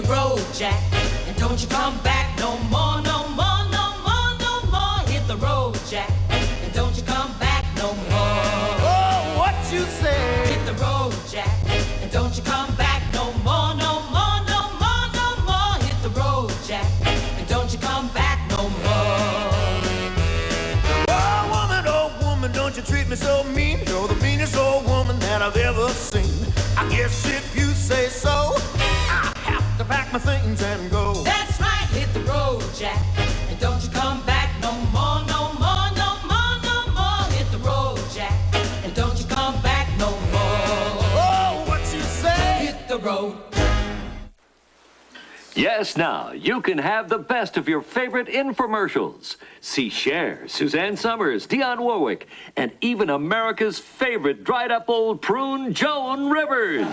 the road, Jack, and don't you come back no more, no more, no more, no more. Hit the road, Jack, and don't you come back no more. Oh, what you say? Hit the road, Jack, and don't you come back no more, no more, no more, no more. Hit the road, Jack, and don't you come back no more. Oh, woman, don't you treat me so mean. You're the meanest old woman that I've ever seen. I guess if you say so, I have to pack my things and go. That's right, hit the road, Jack, and don't you come back no more, no more, no more, no more. Hit the road, Jack, and don't you come back no more. Oh, what you say? Hit the road. Yes, now, you can have the best of your favorite infomercials. See Cher, Suzanne Summers, Dionne Warwick, and even America's favorite dried-up old prune, Joan Rivers.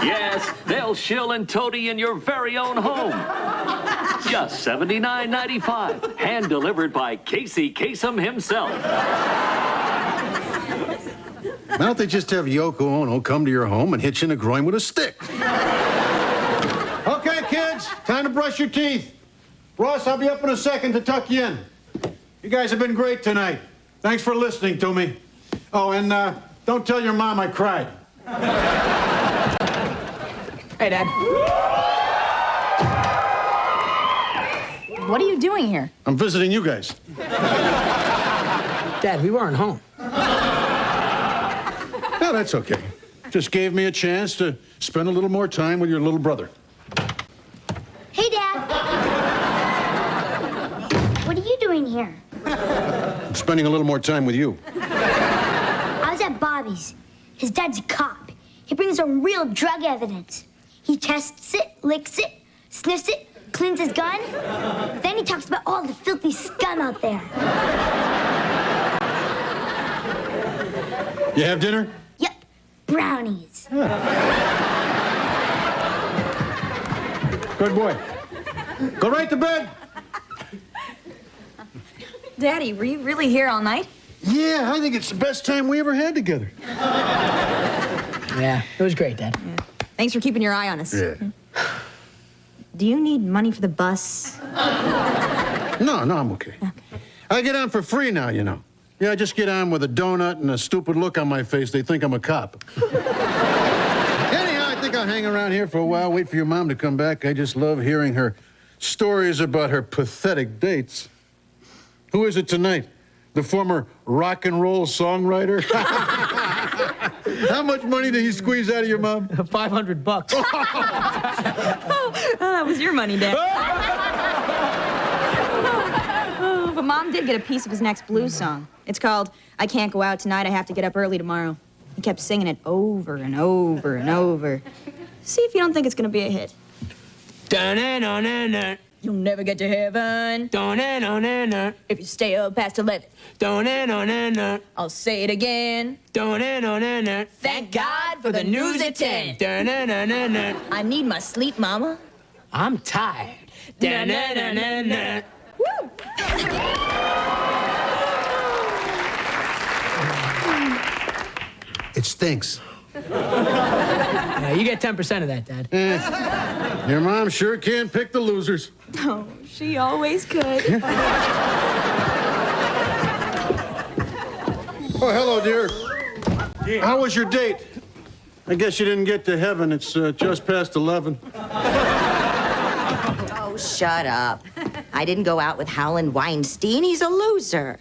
Yes, they'll shill and toady in your very own home. Just $79.95, hand-delivered by Casey Kasem himself. Why don't they just have Yoko Ono come to your home and hit you in the groin with a stick? Okay, kids, time to brush your teeth. Ross, I'll be up in a second to tuck you in. You guys have been great tonight. Thanks for listening to me. Oh, and don't tell your mom I cried. Hey, Dad. What are you doing here? I'm visiting you guys. Dad, we weren't home. No, that's okay. Just gave me a chance to spend a little more time with your little brother. Hey, Dad. What are you doing here? I'm spending a little more time with you. I was at Bobby's. His dad's a cop. He brings some real drug evidence. He tests it, licks it, sniffs it, cleans his gun. Then he talks about all the filthy scum out there. You have dinner? Yep, brownies. Good boy. Go right to bed. Daddy, were you really here all night? Yeah, I think it's the best time we ever had together. Yeah, it was great, Dad. Yeah. Thanks for keeping your eye on us. Yeah. Do you need money for the bus? No, I'm okay. I get on for free now, you know. Yeah, I just get on with a donut and a stupid look on my face. They think I'm a cop. Anyhow, I think I'll hang around here for a while, wait for your mom to come back. I just love hearing her stories about her pathetic dates. Who is it tonight? The former rock and roll songwriter? How much money did he squeeze out of your mom? $500. Oh, that was your money, Dad. Oh, but Mom did get a piece of his next blues song. It's called I Can't Go Out Tonight, I Have to Get Up Early Tomorrow. He kept singing it over and over and over. See if you don't think it's gonna be a hit. Da-na-na-na-na. You'll never get to heaven Da-na-na-na-na. if you stay up past 11. Da-na-na-na-na. I'll say it again. Da-na-na-na-na. Thank God for the news at 10. Da-na-na-na-na. I need my sleep, Mama. I'm tired. Da-na-na-na-na. Woo! It stinks. Yeah, you get 10% of that, Dad. Your mom sure can pick the losers. Oh, she always could. Oh, hello, dear. How was your date? I guess you didn't get to heaven. It's just past 11. Oh, shut up. I didn't go out with Howland Weinstein. He's a loser.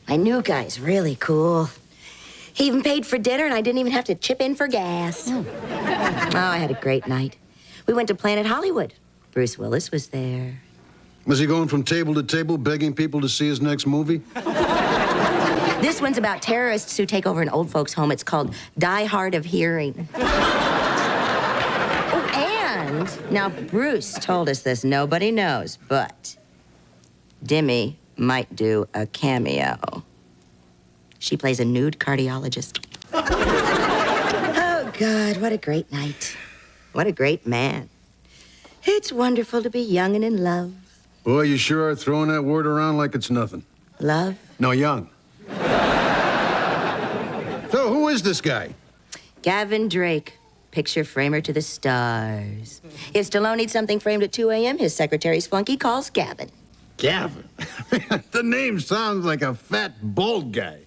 My new guy's really cool. He even paid for dinner, and I didn't even have to chip in for gas. Oh, I had a great night. We went to Planet Hollywood. Bruce Willis was there. Was he going from table to table begging people to see his next movie? This one's about terrorists who take over an old folks' home. It's called Die Hard of Hearing. Oh, and now Bruce told us this. Nobody knows, but Dimmy might do a cameo. She plays a nude cardiologist. Oh, God, what a great night. What a great man. It's wonderful to be young and in love. Boy, you sure are throwing that word around like it's nothing. Love? No, young. So, who is this guy? Gavin Drake. picture framer to the stars. If Stallone needs something framed at 2 a.m., his secretary's flunky calls Gavin. Gavin? The name sounds like a fat, bald guy.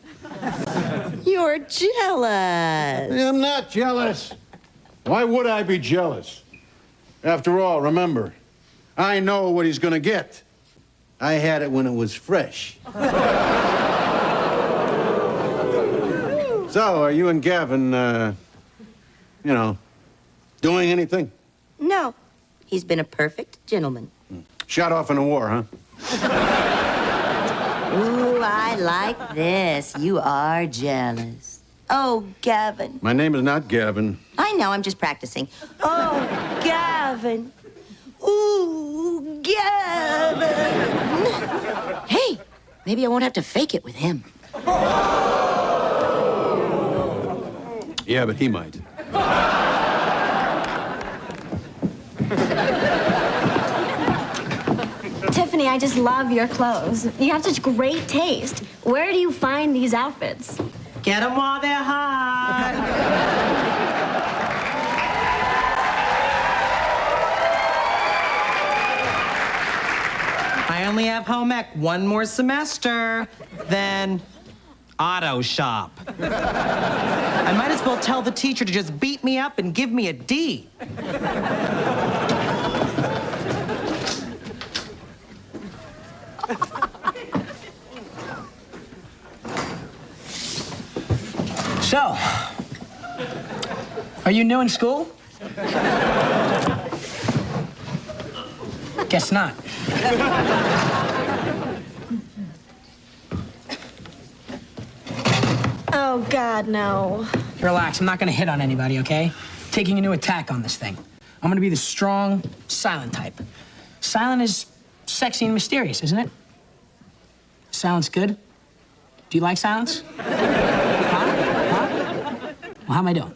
You're jealous. I'm not jealous. Why would I be jealous? After all, remember, I know what he's gonna get. I had it when it was fresh. So, are you and Gavin, doing anything? No, he's been a perfect gentleman. Shot off in a war, huh? Ooh, I like this. You are jealous. Oh, Gavin. My name is not Gavin. I know, I'm just practicing. Oh, Gavin. Ooh, Gavin. Hey, maybe I won't have to fake it with him. Yeah, but he might. Tiffany, I just love your clothes. You have such great taste. Where do you find these outfits? Get them while they're hot. I only have home ec one more semester, then auto shop. I might as well tell the teacher to just beat me up and give me a D. So, are you new in school? Guess not. Oh, God, no. Relax, I'm not gonna hit on anybody, okay? Taking a new attack on this thing. I'm gonna be the strong, silent type. Silent is sexy and mysterious, isn't it? Silence good? Do you like silence? Huh? Well, how am I doing?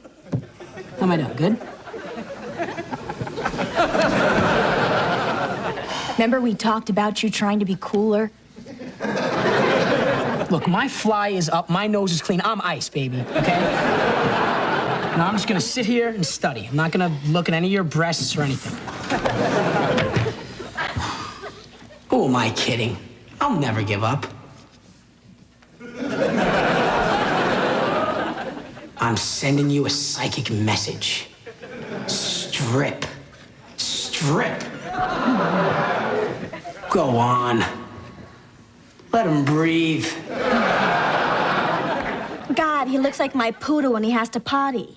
How am I doing? Good? Remember we talked about you trying to be cooler? Look, my fly is up, my nose is clean. I'm ice, baby, okay? Now I'm just gonna sit here and study. I'm not gonna look at any of your breasts or anything. Who am I kidding? I'll never give up. I'm sending you a psychic message. Strip. Strip. Go on. Let him breathe. God, he looks like my poodle when he has to potty.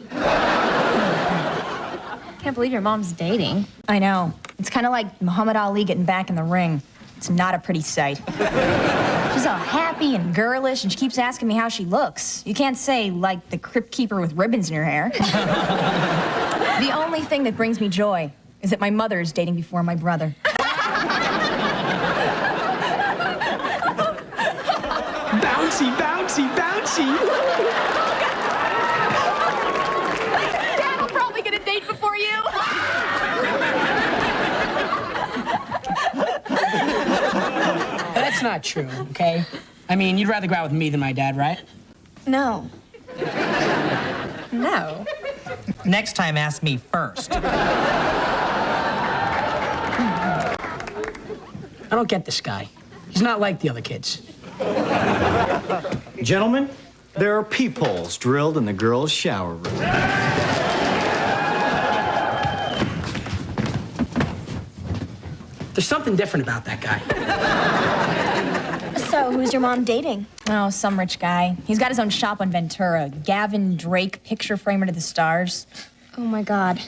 Can't believe your mom's dating. I know. It's kind of like Muhammad Ali getting back in the ring. It's not a pretty sight. She's all happy and girlish, and she keeps asking me how she looks. You can't say, like, the crypt keeper with ribbons in her hair. The only thing that brings me joy is that my mother is dating before my brother. Bouncy, bouncy, bouncy. Dad will probably get a date before you. That's not true, okay? I mean, you'd rather go out with me than my dad, right? No. No. Next time, ask me first. I don't get this guy. He's not like the other kids. Gentlemen, there are peepholes drilled in the girls' shower room. There's something different about that guy. So, who's your mom dating? Oh, some rich guy. He's got his own shop on Ventura. Gavin Drake, picture framer to the stars. Oh, my God.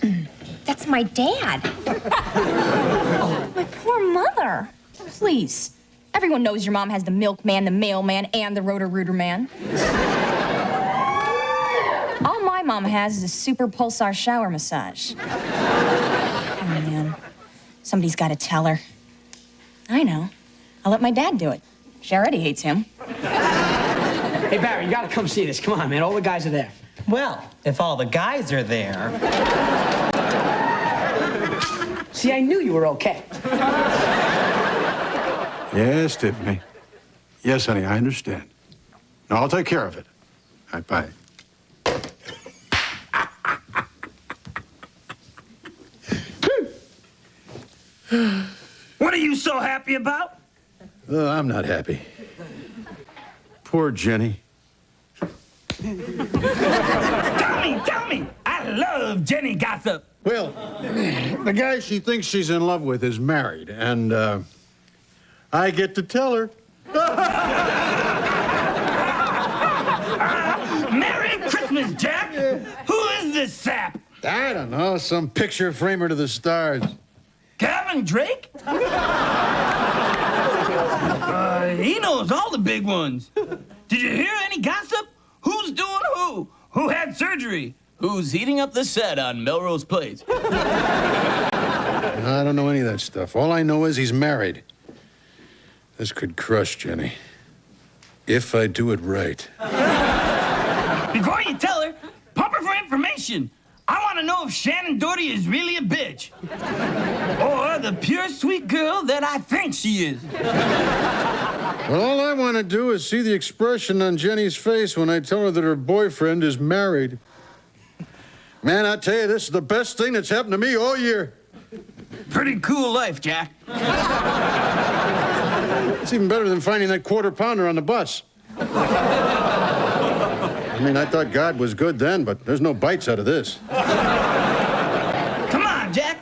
That's my dad. My poor mother. Please. Everyone knows your mom has the milkman, the mailman, and the rotor-rooter man. All my mom has is a super pulsar shower massage. Oh, man. Somebody's got to tell her. I know. I'll let my dad do it. She already hates him. Hey, Barry, you gotta come see this. Come on, man. All the guys are there. Well, if all the guys are there. See, I knew you were okay. Yes, Tiffany. Yes, honey, I understand. No, I'll take care of it. All right, bye. What are you so happy about? I'm not happy. Poor Jenny. Tell me. I love Jenny gossip. Well, the guy she thinks she's in love with is married, and I get to tell her. Merry Christmas, Jack. Who is this sap? I don't know, some picture framer to the stars. Gavin Drake? He knows all the big ones. Did you hear any gossip? Who's doing who? Who had surgery? Who's heating up the set on Melrose Place? I don't know any of that stuff. All I know is he's married. This could crush Jenny. If I do it right. Before you tell her, pump her for information. I want to know if Shannon Doherty is really a bitch. Or the pure sweet girl that I think she is. Well, all I want to do is see the expression on Jenny's face when I tell her that her boyfriend is married. Man, I tell you, this is the best thing that's happened to me all year. Pretty cool life, Jack. It's even better than finding that quarter pounder on the bus. I mean, I thought God was good then, but there's no bites out of this. Come on, Jack.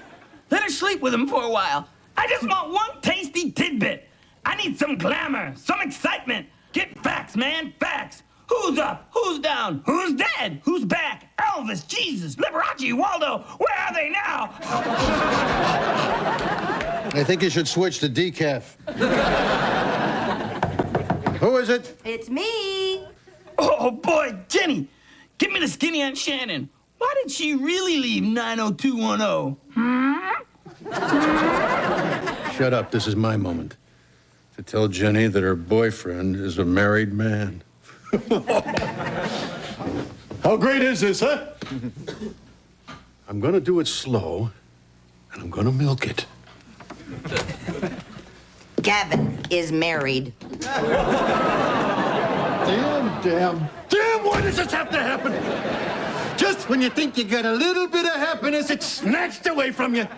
Let her sleep with him for a while. I just want one tasty tidbit. I need some glamour, some excitement. Get facts, man, facts. Who's up? Who's down? Who's dead? Who's back? Elvis, Jesus, Liberace, Waldo. Where are they now? I think you should switch to decaf. Who is it? It's me. Oh, boy, Jenny. Give me the skinny on Shannon. Why did she really leave 90210? Shut up. This is my moment. To tell Jenny that her boyfriend is a married man. How great is this, huh? I'm gonna do it slow, and I'm gonna milk it. Gavin is married. Damn, why does this have to happen? Just when you think you got a little bit of happiness, it's snatched away from you.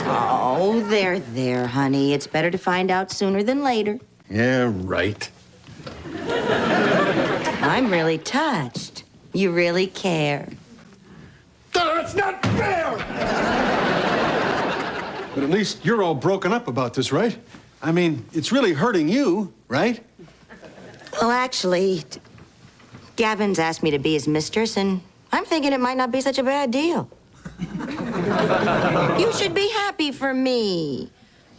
Oh, there, honey. It's better to find out sooner than later. Yeah, right. I'm really touched. You really care. That's not fair! But at least you're all broken up about this, right? I mean, it's really hurting you, right? Well, actually, Gavin's asked me to be his mistress, and I'm thinking it might not be such a bad deal. You should be happy for me.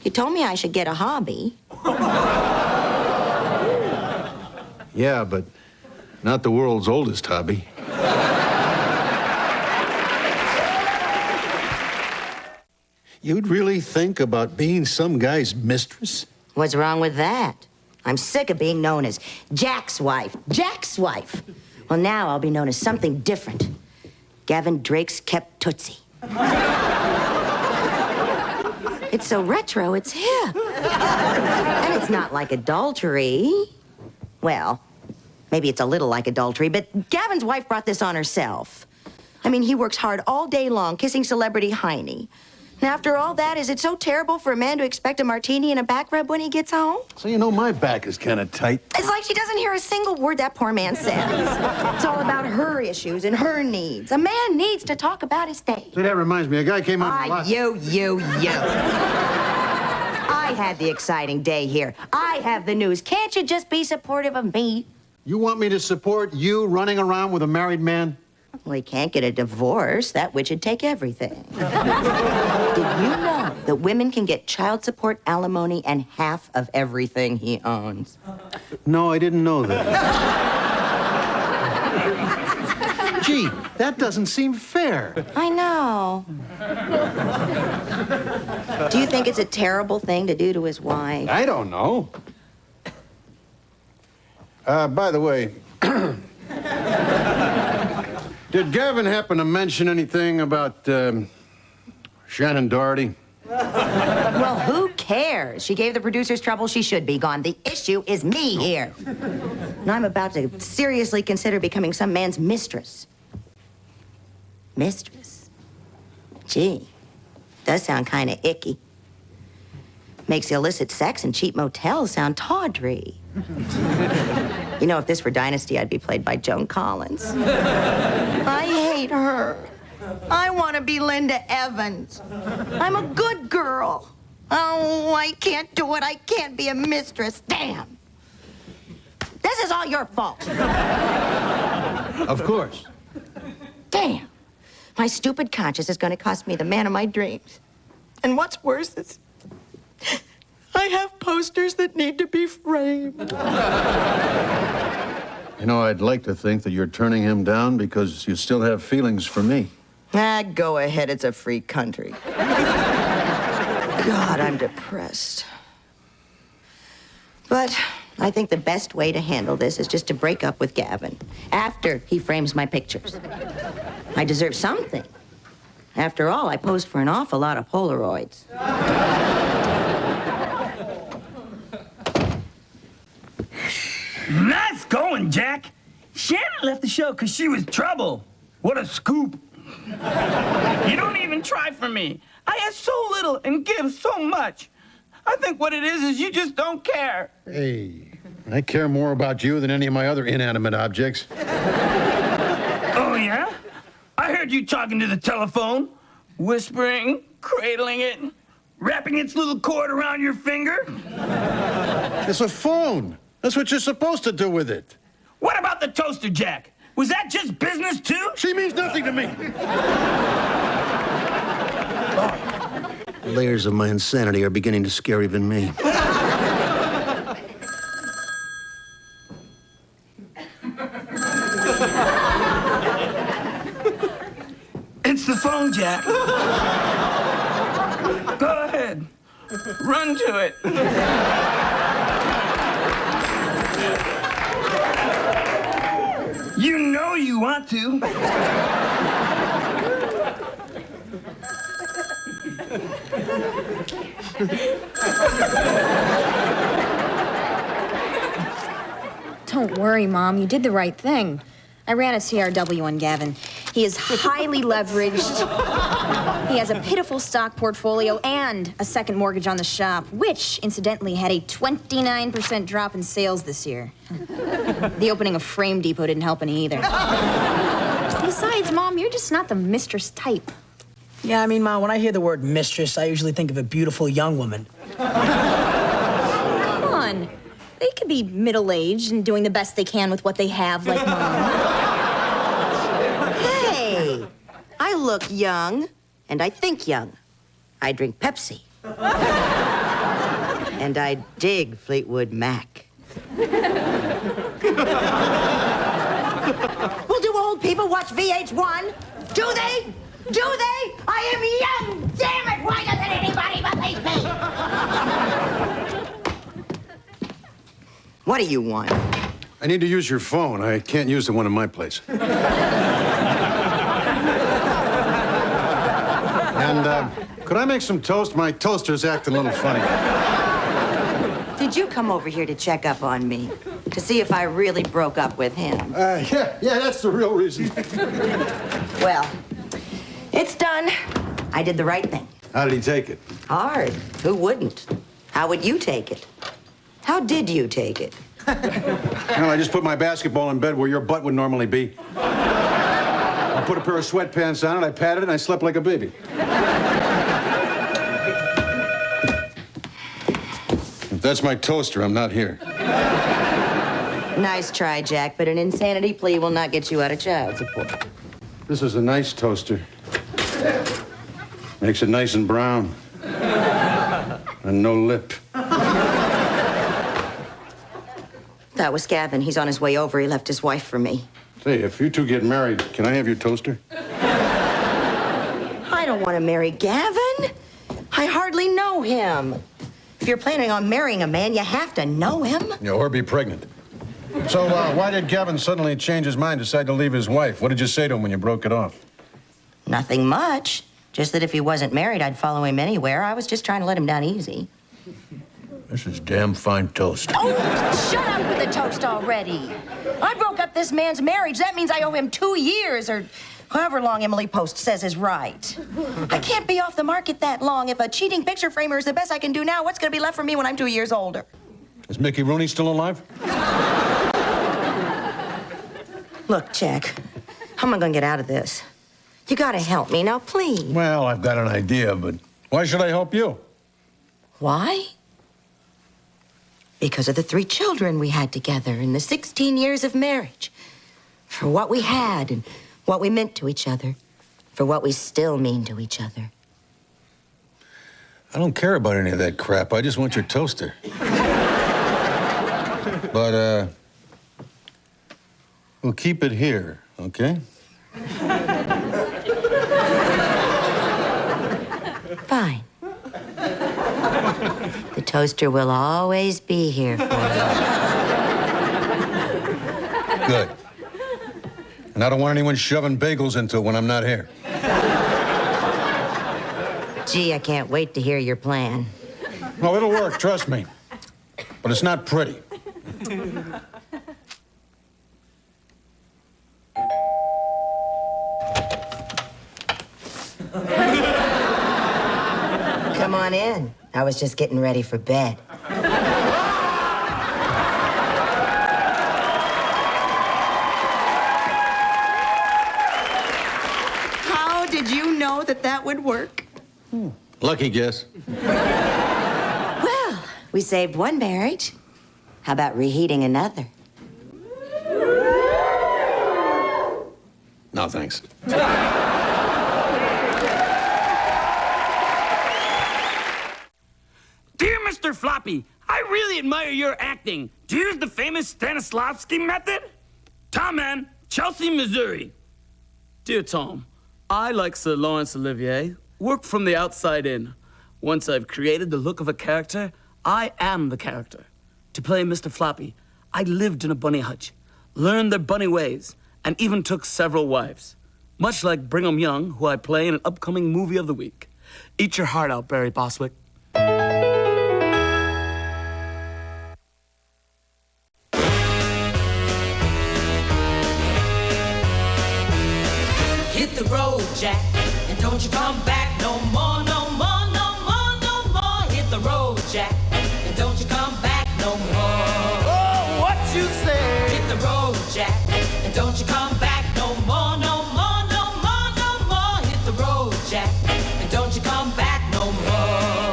You told me I should get a hobby. Yeah, but not the world's oldest hobby. You'd really think about being some guy's mistress? What's wrong with that? I'm sick of being known as Jack's wife. Jack's wife. Well, now I'll be known as something different. Gavin Drake's kept Tootsie. It's so retro, it's hip. And it's not like adultery. Well, maybe it's a little like adultery, but Gavin's wife brought this on herself. I mean, he works hard all day long kissing celebrity Heine. And after all that, is it so terrible for a man to expect a martini and a back rub when he gets home? So you know my back is kind of tight. It's like she doesn't hear a single word that poor man says. It's all about her issues and her needs. A man needs to talk about his day. See, that reminds me, a guy came on the lot. You. I had the exciting day here. I have the news. Can't you just be supportive of me? You want me to support you running around with a married man? Well, he can't get a divorce. That which would take everything. Did you know that women can get child support, alimony, and half of everything he owns? No, I didn't know that. Gee, that doesn't seem fair. I know. Do you think it's a terrible thing to do to his wife? I don't know. By the way, did Gavin happen to mention anything about Shannon Doherty? Well, who cares? She gave the producers trouble. She should be gone. The issue is me here. And I'm about to seriously consider becoming some man's mistress. Mistress? Gee, Does sound kind of icky. Makes illicit sex and cheap motels sound tawdry. You know, if this were Dynasty, I'd be played by Joan Collins. I hate her. I want to be Linda Evans. I'm a good girl. Oh, I can't do it. I can't be a mistress. Damn. This is all your fault. Of course. Damn. My stupid conscience is going to cost me the man of my dreams. And what's worse is I have posters that need to be framed. You know, I'd like to think that you're turning him down because you still have feelings for me. Ah, go ahead. It's a free country. God, I'm depressed. But I think the best way to handle this is just to break up with Gavin after he frames my pictures. I deserve something. After all, I posed for an awful lot of Polaroids. Nice going, Jack. Shannon left the show because she was trouble. What a scoop. You don't even try for me. I ask so little and give so much. I think what it is you just don't care. Hey, I care more about you than any of my other inanimate objects. Oh, yeah? I heard you talking to the telephone, whispering, cradling it, wrapping its little cord around your finger. It's a phone. That's what you're supposed to do with it. What about the toaster, Jack? Was that just business, too? She means nothing to me. The layers of my insanity are beginning to scare even me. It's the phone, Jack. Go ahead. Run to it. You know you want to. Don't worry, Mom. You did the right thing. I ran a CRW on Gavin. He is highly leveraged. He has a pitiful stock portfolio and a second mortgage on the shop, which, incidentally, had a 29% drop in sales this year. The opening of Frame Depot didn't help any either. Besides, Mom, you're just not the mistress type. Yeah, I mean, Ma, when I hear the word mistress, I usually think of a beautiful young woman. Come on. They could be middle-aged and doing the best they can with what they have, like Mom. Hey, I look young, and I think young. I drink Pepsi. And I dig Fleetwood Mac. Well, do old people watch VH1? Do they? Do they? I am young, damn it! Why doesn't anybody believe me? What do you want? I need to use your phone. I can't use the one in my place. And, could I make some toast? My toaster's acting a little funny. Did you come over here to check up on me? To see if I really broke up with him? Yeah, that's the real reason. Well, it's done. I did the right thing. How did he take it? Hard. Who wouldn't? How would you take it? How did you take it? Well, I just put my basketball in bed where your butt would normally be. I put a pair of sweatpants on it, I patted it, and I slept like a baby. If that's my toaster, I'm not here. Nice try, Jack, but an insanity plea will not get you out of child support. This is a nice toaster. Makes it nice and brown. And no lip. That was Gavin. He's on his way over. He left his wife for me. Say, if you two get married, can I have your toaster? I don't want to marry Gavin. I hardly know him. If you're planning on marrying a man, you have to know him. Yeah, or be pregnant. So, why did Gavin suddenly change his mind, decide to leave his wife? What did you say to him when you broke it off? Nothing much. Just that if he wasn't married, I'd follow him anywhere. I was just trying to let him down easy. This is damn fine toast. Oh, shut up with the toast already. I broke up this man's marriage. That means I owe him 2 years or However long Emily Post says is right. I can't be off the market that long. If a cheating picture framer is the best I can do now, what's going to be left for me when I'm 2 years older? Is Mickey Rooney still alive? Look, Jack, how am I going to get out of this? You got to help me now, please. Well, I've got an idea, but why should I help you? Why? Because of the 3 children we had together in the 16 years of marriage. For what we had and what we meant to each other. For what we still mean to each other. I don't care about any of that crap. I just want your toaster. But, we'll keep it here, okay? Fine. The toaster will always be here for you. Good. And I don't want anyone shoving bagels into it when I'm not here. Gee, I can't wait to hear your plan. No, it'll work, trust me. But it's not pretty. Come on in. I was just getting ready for bed. How did you know that would work? Lucky guess. Well, we saved one marriage. How about reheating another? No, thanks. Dear Mr. Floppy, I really admire your acting. Do you use the famous Stanislavski method? Tom Ann, Chelsea, Missouri. Dear Tom, I, like Sir Laurence Olivier, work from the outside in. Once I've created the look of a character, I am the character. To play Mr. Floppy, I lived in a bunny hutch, learned their bunny ways, and even took several wives. Much like Brigham Young, who I play in an upcoming movie of the week. Eat your heart out, Barry Bostwick. Hit the road, Jack, and don't you come back no more, no more, no more, no more. Hit the road, Jack, and don't you come back no more. Oh, what you say? Hit the road, Jack, and don't you come back no more, no more, no more, no more. Hit the road, Jack, and don't you come back no more.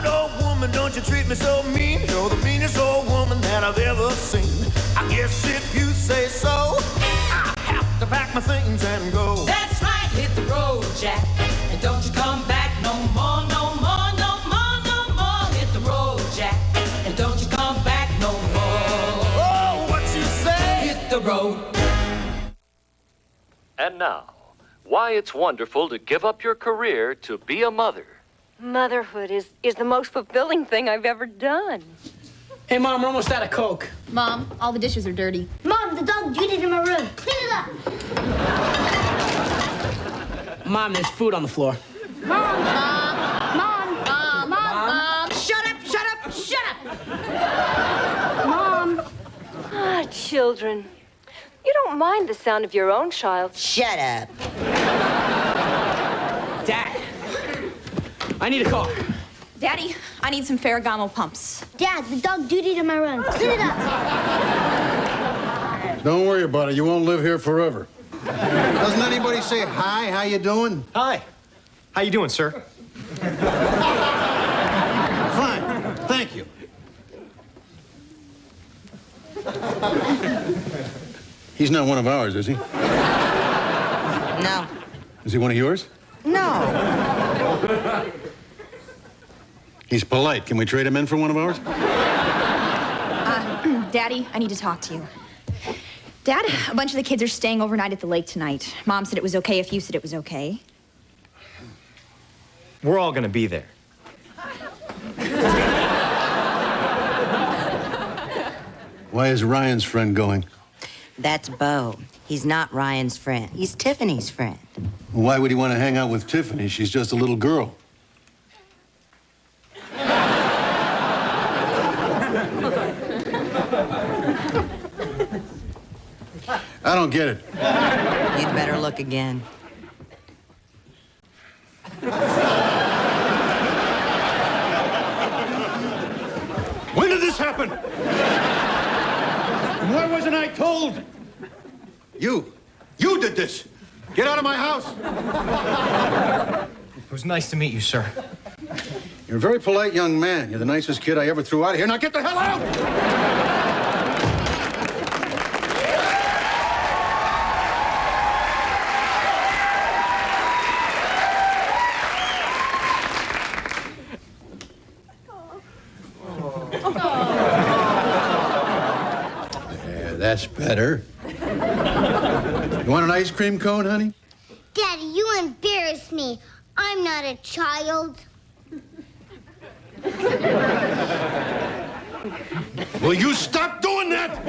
Oh, woman, don't you treat me so mean. You're the meanest old woman that I've ever seen. I guess if you say so, I have to pack my things and go. That's right, hit the road, Jack, and don't you come back no more, no more, no more, no more. Hit the road, Jack, and don't you come back no more. Oh, what you say? Hit the road. And now, why it's wonderful to give up your career to be a mother. Motherhood is the most fulfilling thing I've ever done. Hey, Mom, we're almost out of Coke. Mom, all the dishes are dirty. Mom, the dog did in my room. Clean it up. Mom, there's food on the floor. Mom. Shut up, shut up, shut up! Mom. Ah, children. You don't mind the sound of your own child. Shut up. Dad, I need a car. Daddy, I need some Ferragamo pumps. Dad, the dog did in my room. Clean it up. Don't worry about it. You won't live here forever. Doesn't anybody say hi? How you doing? Hi. How you doing, sir? Fine. Thank you. He's not one of ours, is he? No. Is he one of yours? No. He's polite. Can we trade him in for one of ours? Daddy, I need to talk to you. Dad, a bunch of the kids are staying overnight at the lake tonight. Mom said it was okay if you said it was okay. We're all gonna be there. Why is Ryan's friend going? That's Bo. He's not Ryan's friend. He's Tiffany's friend. Why would he want to hang out with Tiffany? She's just a little girl. I don't get it. You'd better look again. When did this happen? And why wasn't I told? You did this. Get out of my house. It was nice to meet you, sir. You're a very polite young man. You're the nicest kid I ever threw out of here. Now get the hell out! That's better. You want an ice cream cone, honey? Daddy, you embarrass me. I'm not a child. Will you stop doing that?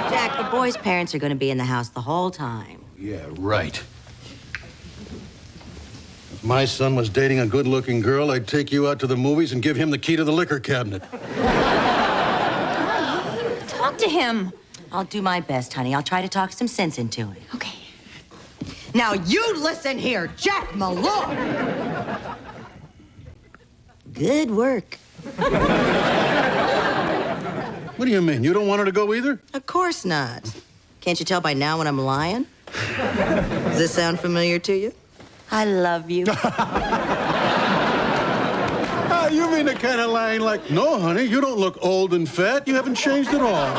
Jack, the boys' parents are going to be in the house the whole time. Yeah, right. If my son was dating a good-looking girl, I'd take you out to the movies and give him the key to the liquor cabinet. Talk to him. I'll do my best, honey. I'll try to talk some sense into it. Okay. Now you listen here, Jack Malone. Good work. What do you mean? You don't want her to go either? Of course not. Can't you tell by now when I'm lying? Does this sound familiar to you? I love you. You mean the kind of lying like, no, honey, you don't look old and fat. You haven't changed at all.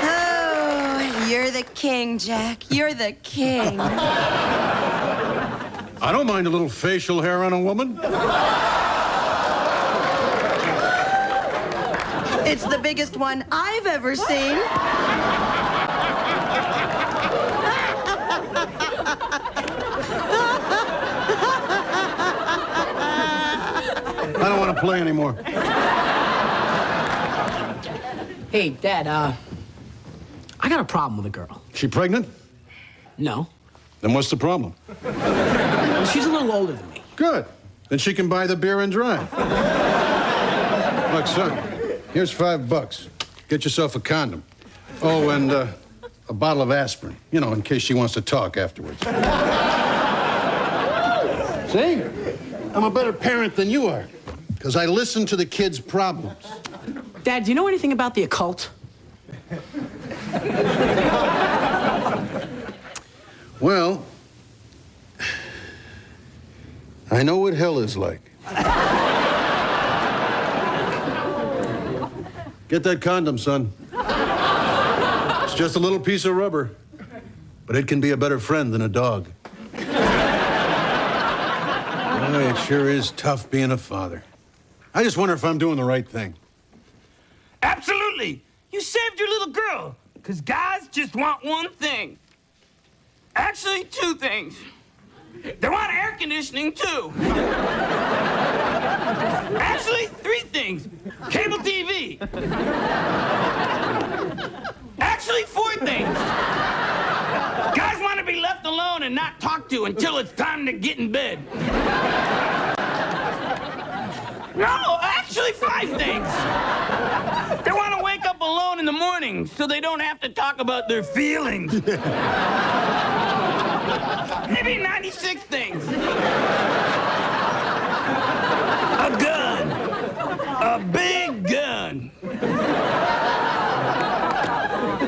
Oh, you're the king, Jack. You're the king. I don't mind a little facial hair on a woman. It's the biggest one I've ever seen. I don't want to play anymore. Hey, Dad, I got a problem with a girl. She pregnant? No. Then what's the problem? She's a little older than me. Good. Then she can buy the beer and drive. Look, son, here's $5. Get yourself a condom. Oh, and a bottle of aspirin, you know, in case she wants to talk afterwards. See? I'm a better parent than you are, because I listen to the kids' problems. Dad, do you know anything about the occult? Well, I know what hell is like. Get that condom, son. It's just a little piece of rubber, but it can be a better friend than a dog. Boy, it sure is tough being a father. I just wonder if I'm doing the right thing. Absolutely. You saved your little girl. Because guys just want one thing. Actually, two things. They want air conditioning, too. Actually, three things. Cable TV. Actually, four things. Guys want to be left alone and not talked to until it's time to get in bed. No, actually, five things. They want to wake up alone in the morning so they don't have to talk about their feelings. Maybe 96 things. A gun. A big gun.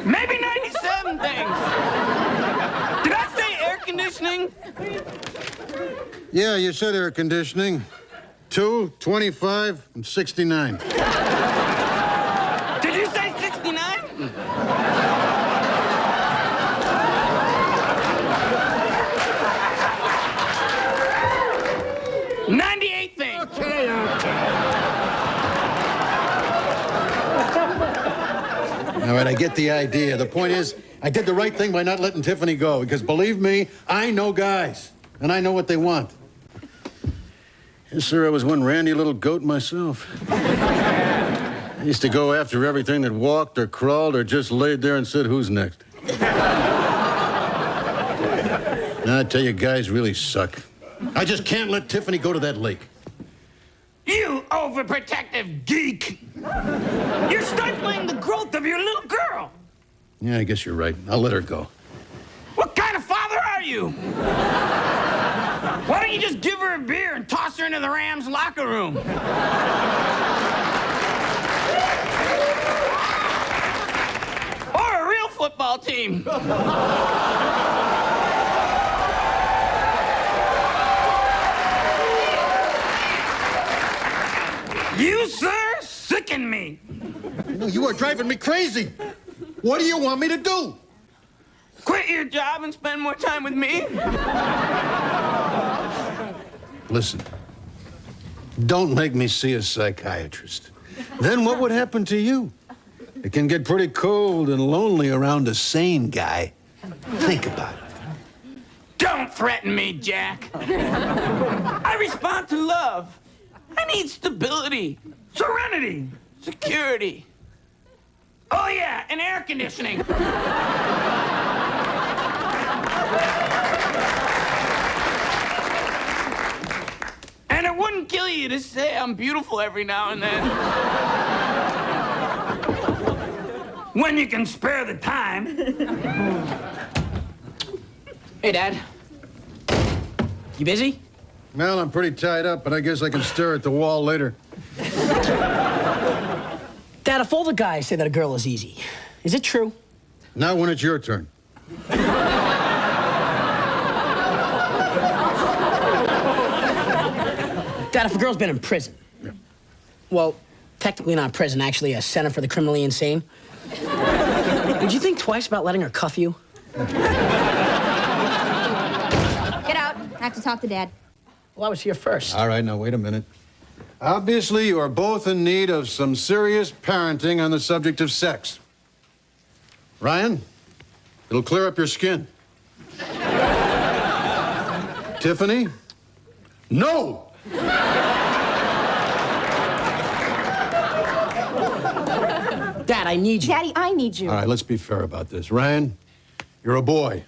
Maybe 97 things. Did I say air conditioning? Yeah, you said air conditioning. 2, 25, and 69. Did you say 69? 98 things. Okay. All right, I get the idea. The point is, I did the right thing by not letting Tiffany go, because believe me, I know guys, and I know what they want. Yes, sir, I was one randy little goat myself. I used to go after everything that walked or crawled or just laid there and said, who's next? Now, I tell you, guys really suck. I just can't let Tiffany go to that lake. You overprotective geek! You're stifling the growth of your little girl! Yeah, I guess you're right. I'll let her go. What kind of father are you? Why don't you just give her a beer and toss her into the Rams' locker room? Or a real football team. You, sir, sicken me. No, you are driving me crazy. What do you want me to do? Quit your job and spend more time with me? Listen, don't make me see a psychiatrist. Then what would happen to you? It can get pretty cold and lonely around a sane guy. Think about it. Don't threaten me, Jack. I respond to love. I need stability, serenity, security. Oh, yeah, and air conditioning. And it wouldn't kill you to say I'm beautiful every now and then. When you can spare the time. Hey, Dad. You busy? Well, I'm pretty tied up, but I guess I can stare at the wall later. Dad, if all the guys say that a girl is easy, is it true? Not when it's your turn. Dad, if a girl's been in prison, well, technically not prison, actually a center for the criminally insane, would you think twice about letting her cuff you? Get out. I have to talk to Dad. Well, I was here first. All right, now, wait a minute. Obviously, you are both in need of some serious parenting on the subject of sex. Ryan, it'll clear up your skin. Tiffany, no! Dad, I need you. Daddy, I need you. All right, let's be fair about this. Ryan, you're a boy.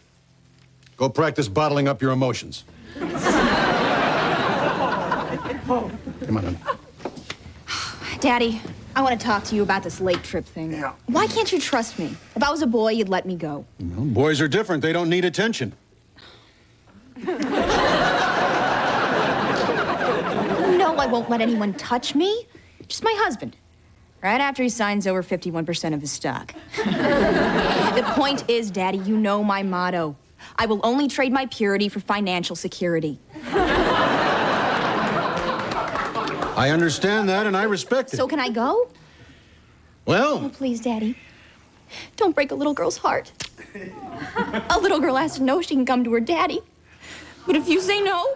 Go practice bottling up your emotions. Come on, honey. Daddy, I want to talk to you about this lake trip thing. Yeah. Why can't you trust me? If I was a boy, you'd let me go. Well, boys are different. They don't need attention. No, I won't let anyone touch me. Just my husband. Right after he signs over 51% of his stock. The point is, Daddy, you know my motto. I will only trade my purity for financial security. I understand that, and I respect it. So can I go? Well, Oh, please, Daddy. Don't break a little girl's heart. A little girl has to know she can come to her daddy. But if you say no,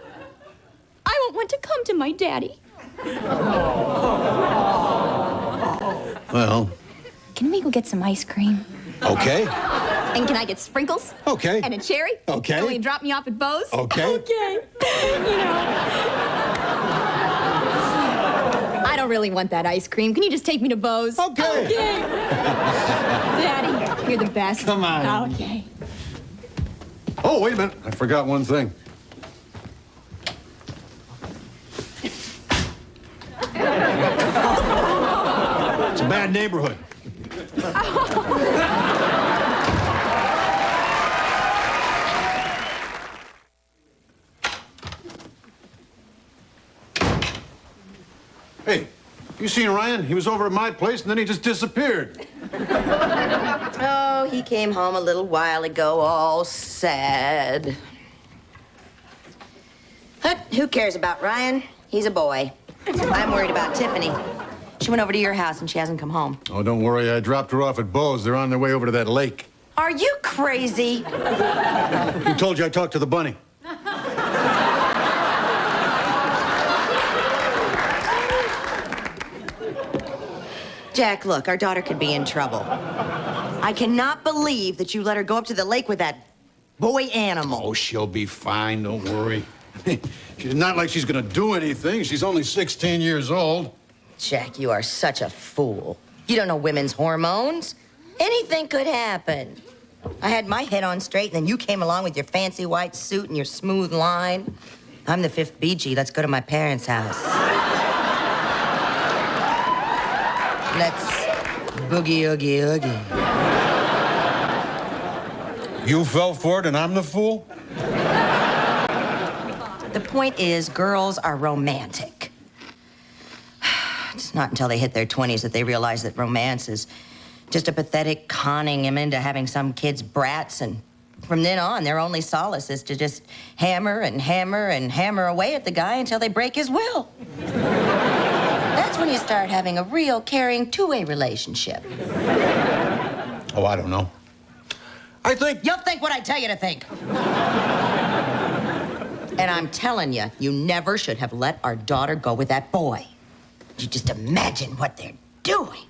I won't want to come to my daddy. well, Can we go get some ice cream? okay. And can I get sprinkles? Okay. And a cherry? Okay. And will you drop me off at Bo's? Okay. Okay. You know. I don't really want that ice cream. Can you just take me to Bo's? Okay. Okay. Daddy, you're the best. Come on. Okay. Oh, wait a minute. I forgot one thing. It's a bad neighborhood. Hey, you seen Ryan? He was over at my place, and then he just disappeared. Oh, he came home a little while ago, all sad. But who cares about Ryan? He's a boy. I'm worried about Tiffany. She went over to your house and she hasn't come home. Oh, don't worry. I dropped her off at Bo's. They're on their way over to that lake. Are you crazy? Who told you I talked to the bunny? Jack, look, our daughter could be in trouble. I cannot believe that you let her go up to the lake with that boy animal. Oh, she'll be fine. Don't worry. She's not like she's gonna do anything. She's only 16 years old. Jack, you are such a fool. You don't know women's hormones. Anything could happen. I had my head on straight, and then you came along with your fancy white suit and your smooth line. I'm the fifth Bee Gee. Let's go to my parents' house. Let's boogie, oogie, oogie. You fell for it and I'm the fool? The point is, girls are romantic. It's not until they hit their 20s that they realize that romance is just a pathetic conning him into having some kid's brats, and from then on, their only solace is to just hammer and hammer and hammer away at the guy until they break his will. That's when you start having a real caring two-way relationship. Oh, I don't know. I think... You'll think what I tell you to think. And I'm telling you, you never should have let our daughter go with that boy. You just imagine what they're doing.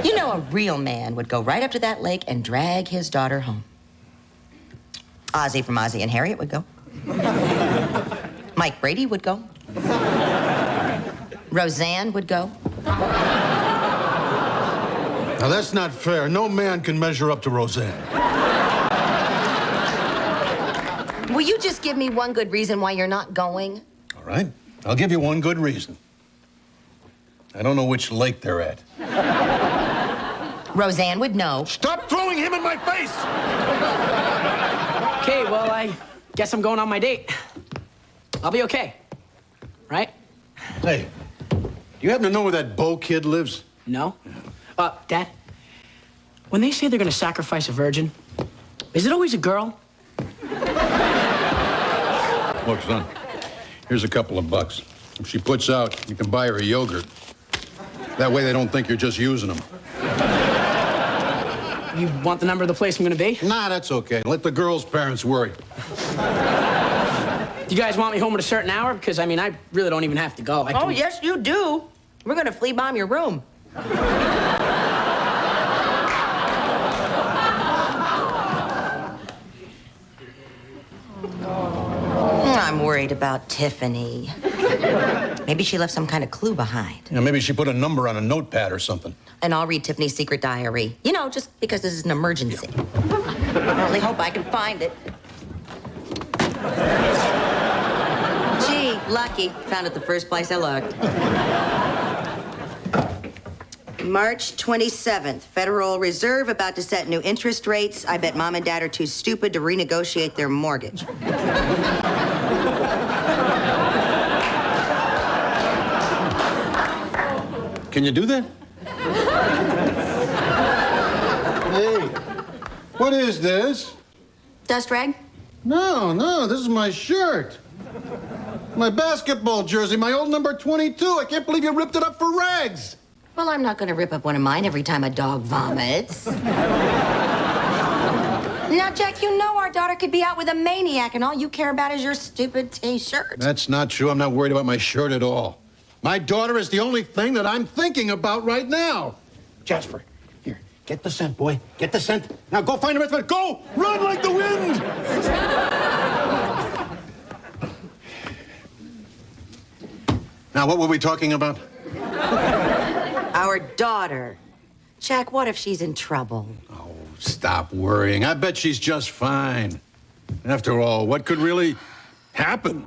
You know, a real man would go right up to that lake and drag his daughter home. Ozzie from Ozzie and Harriet would go. Mike Brady would go. Roseanne would go. Now, that's not fair. No man can measure up to Roseanne. Will you just give me one good reason why you're not going? All right. I'll give you one good reason. I don't know which lake they're at. Roseanne would know. Stop throwing him in my face! Okay, well, I guess I'm going on my date. I'll be okay. Right? Hey, do you happen to know where that Bo kid lives? No? Dad, when they say they're gonna sacrifice a virgin, is it always a girl? Look, son, here's a couple of bucks. If she puts out, you can buy her a yogurt. That way they don't think you're just using them. You want the number of the place I'm gonna be? Nah, that's okay. Let the girl's parents worry. Do you guys want me home at a certain hour? Because, I mean, I really don't even have to go. Oh, yes, you do. We're gonna flea bomb your room. I'm worried about Tiffany. Maybe she left some kind of clue behind. Yeah, maybe she put a number on a notepad or something. And I'll read Tiffany's secret diary. You know, just because this is an emergency. I only hope I can find it. Gee, lucky. Found it the first place I looked. March 27th, Federal Reserve about to set new interest rates. I bet Mom and Dad are too stupid to renegotiate their mortgage. Can you do that? Hey, what is this? Dust rag? No, this is my shirt. My basketball jersey, my old number 22. I can't believe you ripped it up for rags. Well, I'm not gonna rip up one of mine every time a dog vomits. Now, Jack, you know our daughter could be out with a maniac and all you care about is your stupid T-shirt. That's not true. I'm not worried about my shirt at all. My daughter is the only thing that I'm thinking about right now. Jasper, here, get the scent, boy. Get the scent. Now go find the rest of it. Go! Run like the wind! Now, what were we talking about? Our daughter. Jack, what if she's in trouble? Oh, stop worrying. I bet she's just fine. After all, what could really happen?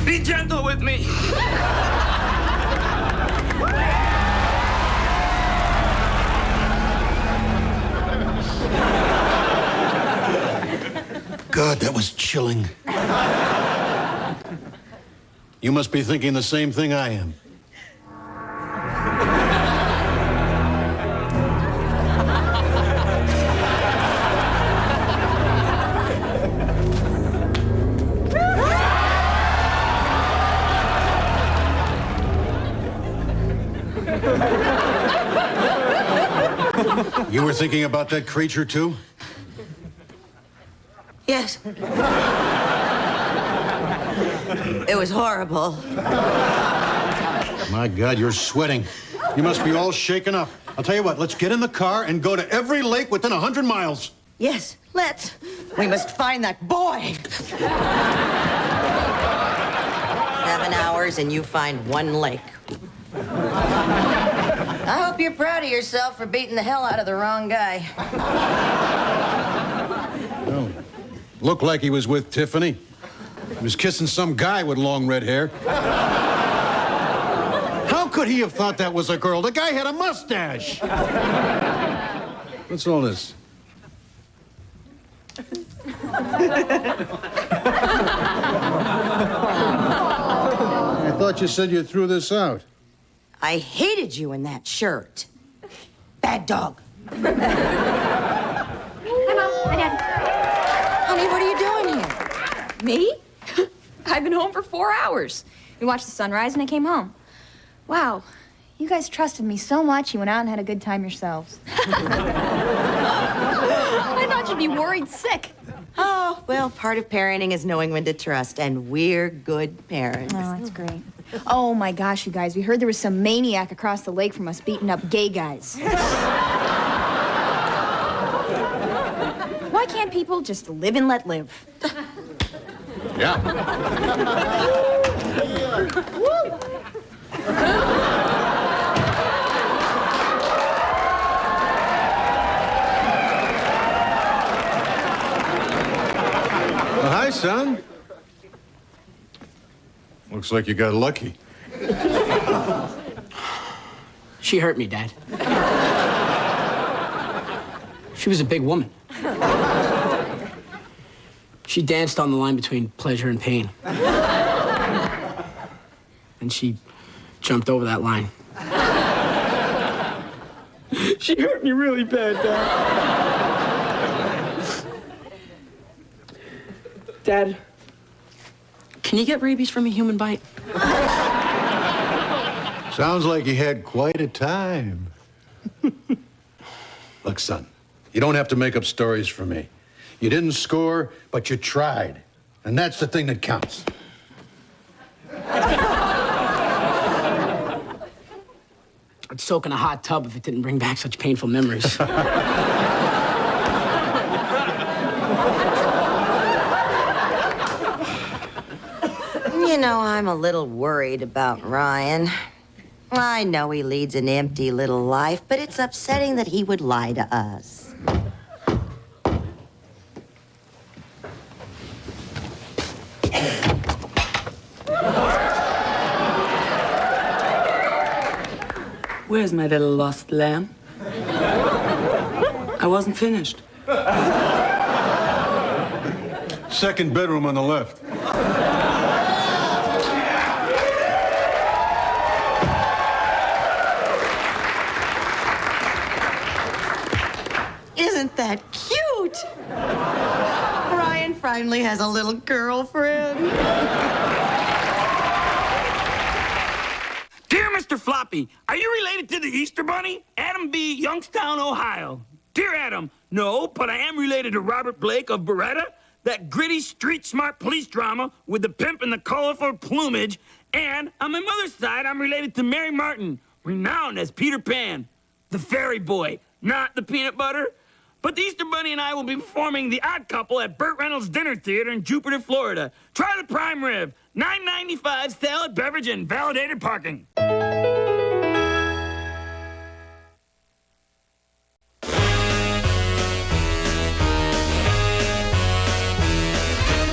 Be gentle with me. God, that was chilling. You must be thinking the same thing I am. You were thinking about that creature, too? Yes. It was horrible. My God, you're sweating. You must be all shaken up. I'll tell you what, let's get in the car and go to every lake within 100 miles. Yes, let's. We must find that boy. 7 hours and you find one lake. I hope you're proud of yourself for beating the hell out of the wrong guy. Oh, looked like he was with Tiffany. He was kissing some guy with long red hair. How could he have thought that was a girl? The guy had a mustache. What's all this? I thought you said you threw this out. I hated you in that shirt. Bad dog. Hi, Mom. Hi, Dad. Honey, what are you doing here? Me? I've been home for 4 hours. We watched the sunrise and I came home. Wow. You guys trusted me so much, you went out and had a good time yourselves. I thought you'd be worried sick. Oh, well, part of parenting is knowing when to trust, and we're good parents. Oh, that's great. Oh my gosh, you guys, we heard there was some maniac across the lake from us beating up gay guys. Why can't people just live and let live? Yeah. Well, hi, son. Looks like you got lucky. She hurt me, Dad. She was a big woman. She danced on the line between pleasure and pain. And she jumped over that line. She hurt me really bad, Dad. Dad, can you get rabies from a human bite? Sounds like you had quite a time. Look, son, you don't have to make up stories for me. You didn't score, but you tried. And that's the thing that counts. I'd soak in a hot tub if it didn't bring back such painful memories. You know, I'm a little worried about Ryan. I know he leads an empty little life, but it's upsetting that he would lie to us. Where's my little lost lamb? I wasn't finished. Second bedroom on the left. Isn't that cute? Ryan finally has a little girlfriend. Dear Mr. Floppy, are you related to the Easter Bunny? Adam B., Youngstown, Ohio. Dear Adam, no, but I am related to Robert Blake of Beretta, that gritty, street-smart police drama with the pimp and the colorful plumage. And on my mother's side, I'm related to Mary Martin, renowned as Peter Pan, the fairy boy, not the peanut butter. But the Easter Bunny and I will be performing The Odd Couple at Burt Reynolds Dinner Theater in Jupiter, Florida. Try the prime rib, $9.95 salad, beverage, and validated parking.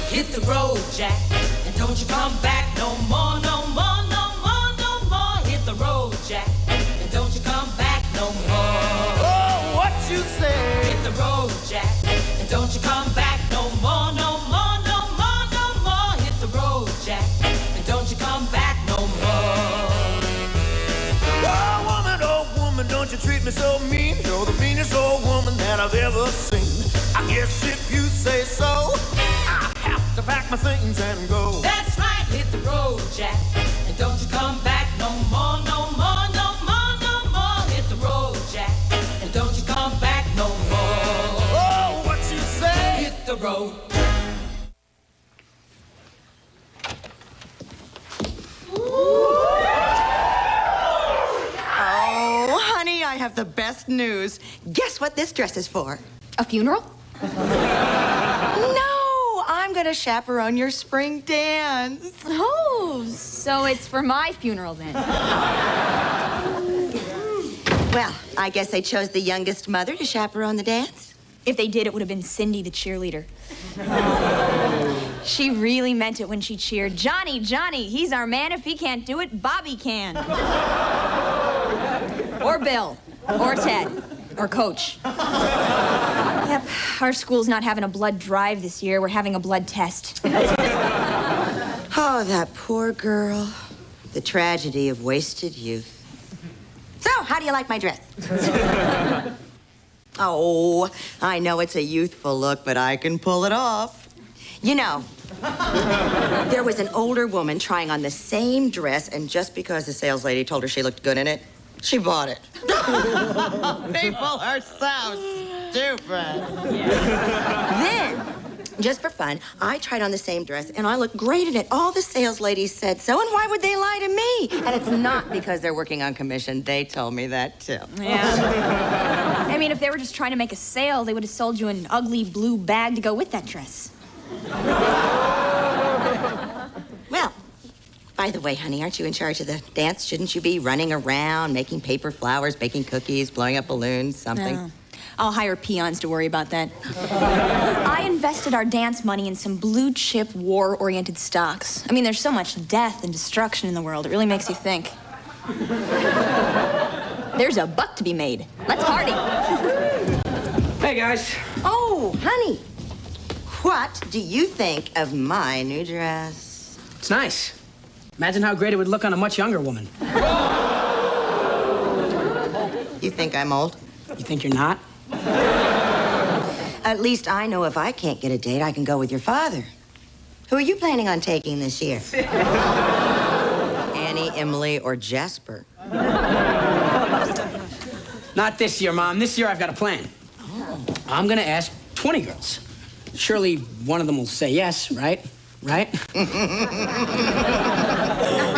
Hit the road, Jack, and don't you come back no more, no more, no more, no more. Hit the road, Jack. treat me so mean. You're the meanest old woman that I've ever seen. I guess if you say so, I have to pack my things and go. That's right, hit the road, Jack. And don't you come back no more, no more, no more, no more. Hit the road, Jack. And don't you come back no more. Oh, what you say? Hit the road. Oh, honey, I have the best news. Guess what this dress is for? A funeral? No, I'm gonna chaperone your spring dance. Oh, so it's for my funeral then. Well, I guess they chose the youngest mother to chaperone the dance. If they did, it would have been Cindy, the cheerleader. She really meant it when she cheered, "Johnny, Johnny, he's our man. If he can't do it, Bobby can." Or Bill, or Ted, or Coach. Yep, our school's not having a blood drive this year. We're having a blood test. Oh, that poor girl. The tragedy of wasted youth. So, how do you like my dress? Oh, I know it's a youthful look, but I can pull it off. You know, there was an older woman trying on the same dress, and just because the sales lady told her she looked good in it, she bought it. People are so stupid. Then, just for fun, I tried on the same dress, and I looked great in it. All the sales ladies said so, and why would they lie to me? And it's not because they're working on commission. They told me that, too. Yeah. I mean, if they were just trying to make a sale, they would have sold you an ugly blue bag to go with that dress. Well, by the way, honey, aren't you in charge of the dance? Shouldn't you be running around, making paper flowers, baking cookies, blowing up balloons, something? No. I'll hire peons to worry about that. I invested our dance money in some blue chip war-oriented stocks. I mean, there's so much death and destruction in the world. It really makes you think. There's a buck to be made. Let's party. Hey, guys. Oh, honey, what do you think of my new dress? It's nice. Imagine how great it would look on a much younger woman. You think I'm old? You think you're not? At least I know if I can't get a date, I can go with your father. Who are you planning on taking this year? Annie, Emily, or Jasper? Not this year, Mom. This year I've got a plan. Oh. I'm gonna ask 20 girls. Surely one of them will say yes, right? Right?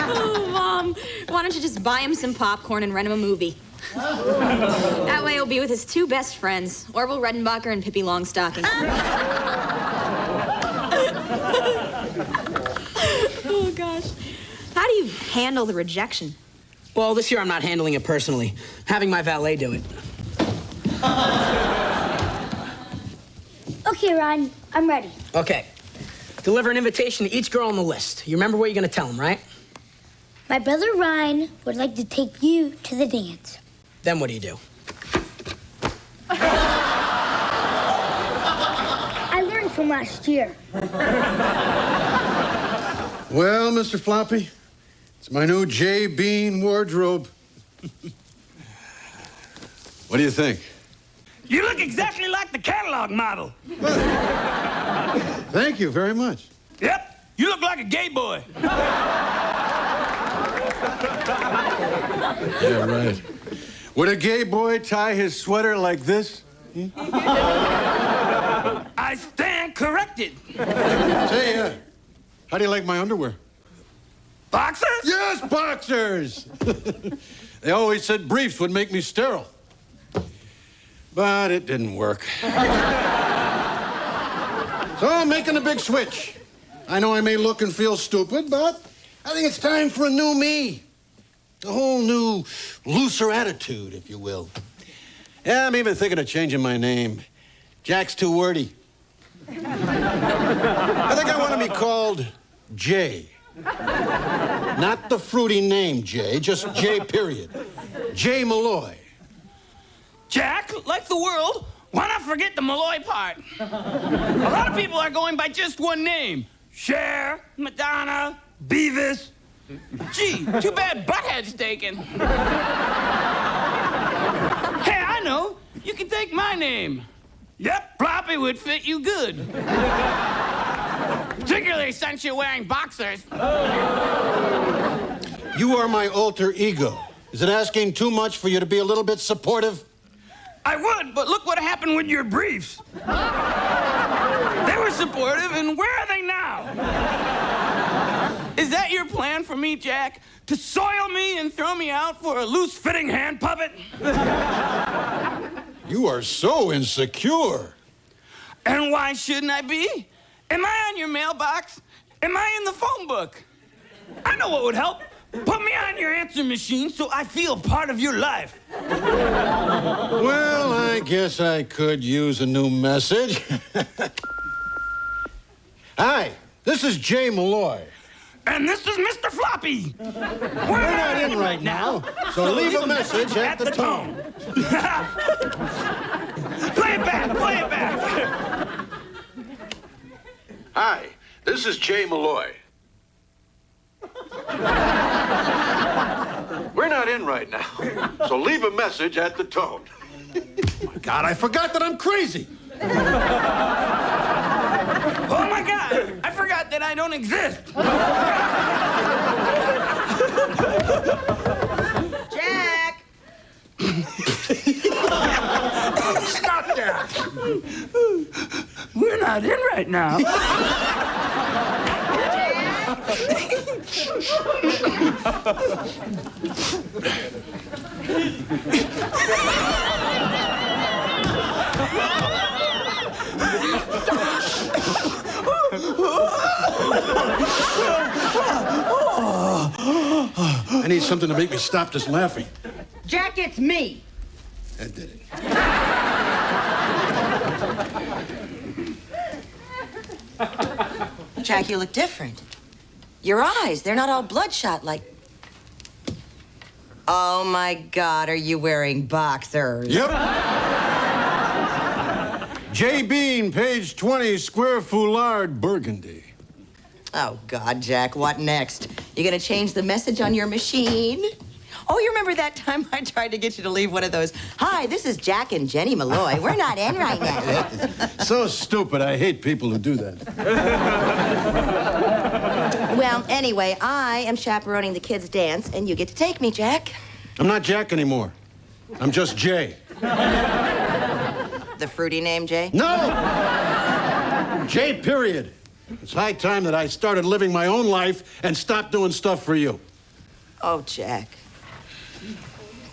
Oh, Mom, why don't you just buy him some popcorn and rent him a movie? That way he'll be with his two best friends, Orville Redenbacher and Pippi Longstocking. Oh, gosh. How do you handle the rejection? Well, this year I'm not handling it personally. Having my valet do it. Okay, Ron, I'm ready. Okay. Deliver an invitation to each girl on the list. You remember what you're gonna tell them, right? My brother Ryan would like to take you to the dance. Then what do you do? I learned from last year. Well, Mr. Floppy, it's my new J. Bean wardrobe. What do you think? You look exactly like the catalog model. Thank you very much. Yep, you look like a gay boy. Yeah, right. Would a gay boy tie his sweater like this? I stand corrected. Say, how do you like my underwear? Boxers? Yes, boxers! They always said briefs would make me sterile. But it didn't work. So I'm making a big switch. I know I may look and feel stupid, but I think it's time for a new me. A whole new, looser attitude, if you will. Yeah, I'm even thinking of changing my name. Jack's too wordy. I think I want to be called Jay. Not the fruity name Jay, just Jay, period. Jay Malloy. Jack, like the world, why not forget the Malloy part? A lot of people are going by just one name. Cher, Madonna, Beavis. Gee, too bad Butthead's taken. know. You can take my name. Yep, Floppy would fit you good. Particularly since you're wearing boxers. You are my alter ego. Is it asking too much for you to be a little bit supportive? I would, but look what happened with your briefs. They were supportive, and where are they now? Is that your plan for me, Jack? To soil me and throw me out for a loose-fitting hand puppet? You are so insecure. And why shouldn't I be? Am I on your mailbox? Am I in the phone book? I know what would help. Put me on your answer machine so I feel part of your life. Well, I guess I could use a new message. Hi, this is Jay Malloy. And this is Mr. Floppy. We're not in right now, so leave a message at the tone. Play it back, play it back. Hi, this is Jay Malloy. We're not in right now, so leave a message at the tone. My God, I forgot that I'm crazy. Oh my God, I forgot that I don't exist. Jack! Stop that! We're not in right now. I need something to make me stop this laughing. Jack, it's me. That did it. Jack, you look different. Your eyes, they're not all bloodshot like... Oh, my God, are you wearing boxers? Yep. J. Bean, page 20, square foulard, burgundy. Oh, God, Jack, what next? You gonna change the message on your machine? Oh, you remember that time I tried to get you to leave one of those, "Hi, this is Jack and Jenny Malloy. We're not in right now." So stupid. I hate people who do that. Well, anyway, I am chaperoning the kids' dance, and you get to take me, Jack. I'm not Jack anymore. I'm just Jay. The fruity name, Jay? No! Jay, period. It's high time that I started living my own life and stopped doing stuff for you. Oh, Jack.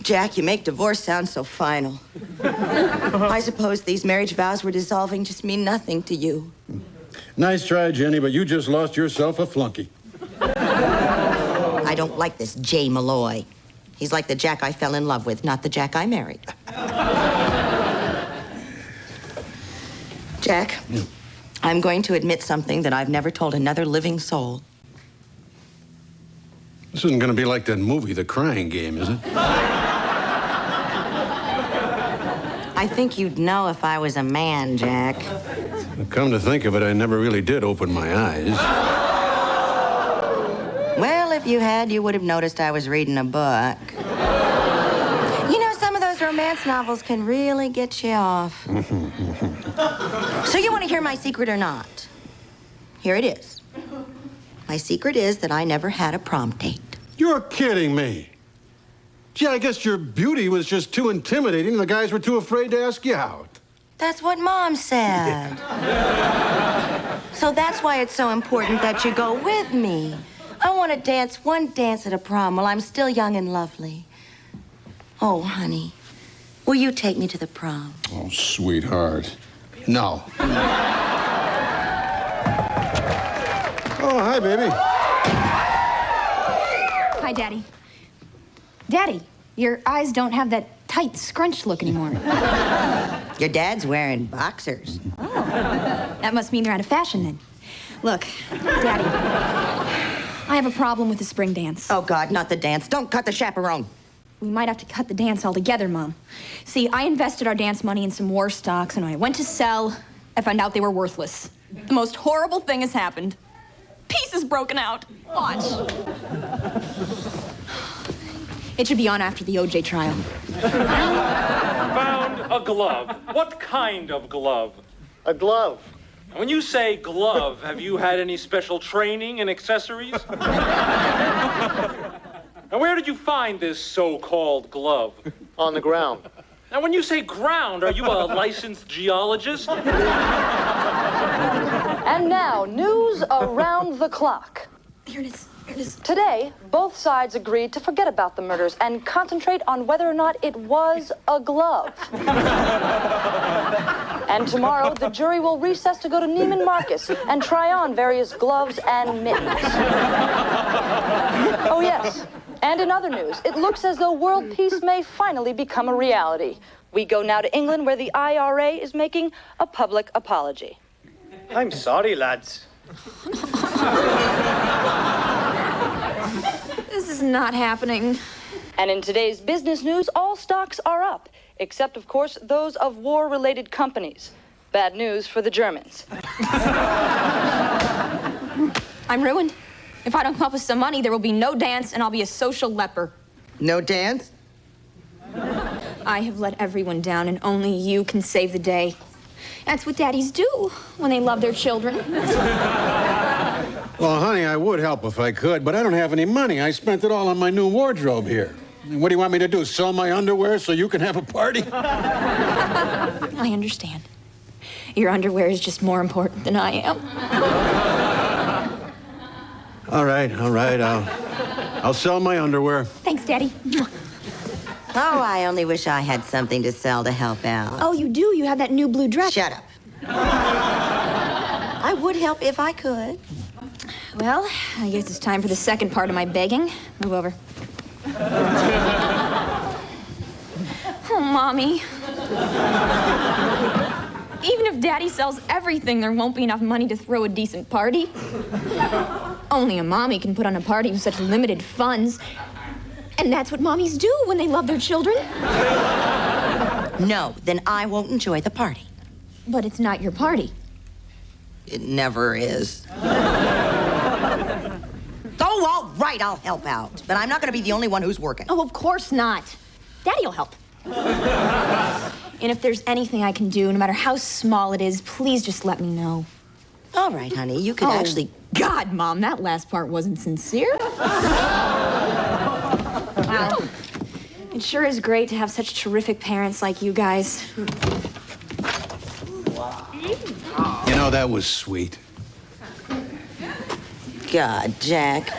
Jack, you make divorce sound so final. I suppose these marriage vows we're dissolving just mean nothing to you. Nice try, Jenny, but you just lost yourself a flunky. I don't like this Jay Malloy. He's like the Jack I fell in love with, not the Jack I married. Jack, I'm going to admit something that I've never told another living soul. This isn't going to be like that movie, The Crying Game, is it? I think you'd know if I was a man, Jack. Come to think of it, I never really did open my eyes. Well, if you had, you would have noticed I was reading a book. You know, some of those romance novels can really get you off. So you want to hear my secret or not? Here it is. My secret is that I never had a prom date. You're kidding me. Gee, I guess your beauty was just too intimidating and the guys were too afraid to ask you out. That's what Mom said. So that's why it's so important that you go with me. I want to dance one dance at a prom while I'm still young and lovely. Oh, honey, will you take me to the prom? Oh, sweetheart. No. Oh, hi, baby. Hi, Daddy. Daddy, your eyes don't have that tight, scrunched look anymore. Your dad's wearing boxers. Oh, that must mean they're out of fashion then. Look, Daddy, I have a problem with the spring dance. Oh, God, not the dance. Don't cut the chaperone. We might have to cut the dance altogether, Mom. See, I invested our dance money in some war stocks, and when I went to sell, I found out they were worthless. The most horrible thing has happened. Peace is broken out. Watch. It should be on after the OJ trial. Found A glove. What kind of glove? A glove. When you say glove, have you had any special training and accessories? And where did you find this so-called glove? On the ground. Now, when you say ground, are you a licensed geologist? And now, news around the clock. Here it is. Here it is. Today, both sides agreed to forget about the murders and concentrate on whether or not it was a glove. And tomorrow, the jury will recess to go to Neiman Marcus and try on various gloves and mittens. Oh, yes. And in other news, it looks as though world peace may finally become a reality. We go now to England, where the IRA is making a public apology. I'm sorry, lads. This is not happening. And in today's business news, all stocks are up, except, of course, those of war-related companies. Bad news for the Germans. I'm ruined. If I don't come up with some money, there will be no dance, and I'll be a social leper. No dance? I have let everyone down, and only you can save the day. That's what daddies do when they love their children. Well, honey, I would help if I could, but I don't have any money. I spent it all on my new wardrobe here. What do you want me to do, sell my underwear so you can have a party? I understand. Your underwear is just more important than I am. All right. I'll sell my underwear. Thanks, Daddy. Oh, I only wish I had something to sell to help out. Oh, you do? You have that new blue dress. Shut up. I would help if I could. Well, I guess it's time for the second part of my begging. Move over. Oh, Mommy. Even if Daddy sells everything, there won't be enough money to throw a decent party. Only a mommy can put on a party with such limited funds. And that's what mommies do when they love their children. No, then I won't enjoy the party. But it's not your party. It never is. Oh, all right, I'll help out. But I'm not going to be the only one who's working. Oh, of course not. Daddy'll help. And if there's anything I can do, no matter how small it is, please just let me know. All right, honey, you could actually... God, Mom, that last part wasn't sincere. Wow. It sure is great to have such terrific parents like you guys. You know, that was sweet. God, Jack.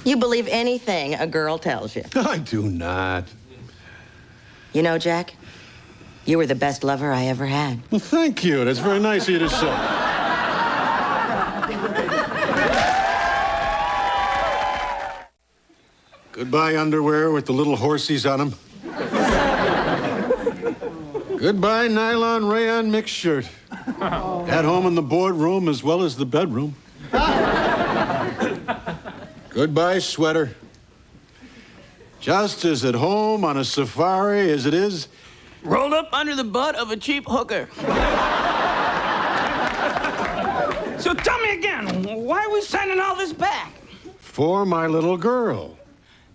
You believe anything a girl tells you. I do not. You know, Jack, you were the best lover I ever had. Well, thank you. That's very nice of you to say. Goodbye, underwear with the little horsies on them. Goodbye, nylon rayon mixed shirt. At home in the boardroom as well as the bedroom. Goodbye, sweater. Just as at home on a safari as it is rolled up under the butt of a cheap hooker. So tell me again, why are we sending all this back? for my little girl.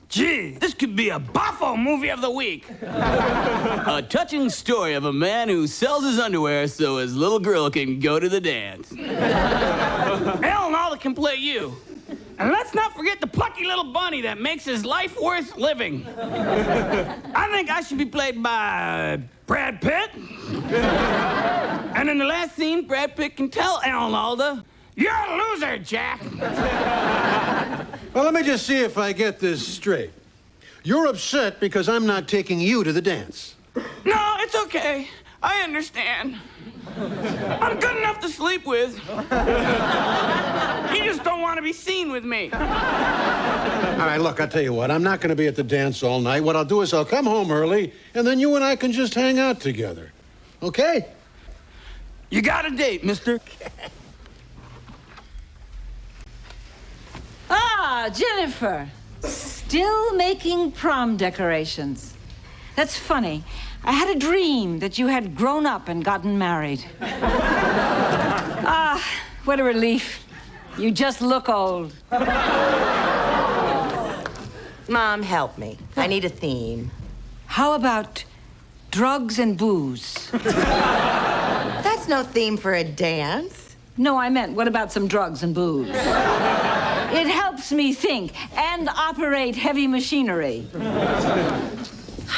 Gee, this could be a boffo movie of the week. A touching story of a man who sells his underwear so his little girl can go to the dance. Al and Alda can play you. And let's not forget the plucky little bunny that makes his life worth living. I think I should be played by Brad Pitt. And in the last scene, Brad Pitt can tell Al and Alda, "You're a loser, Jack." Well, let me just see if I get this straight. You're upset because I'm not taking you to the dance. No, it's okay. I understand. I'm good enough to sleep with. You just don't want to be seen with me. All right, look, I'll tell you what. I'm not going to be at the dance all night. What I'll do is I'll come home early, and then you and I can just hang out together. Okay? You got a date, mister. Ah, Jennifer. Still making prom decorations. That's funny. I had a dream that you had grown up and gotten married. Ah, what a relief. You just look old. Mom, help me. I need a theme. How about drugs and booze. That's no theme for a dance. No, I meant, what about some drugs and booze? It helps me think and operate heavy machinery.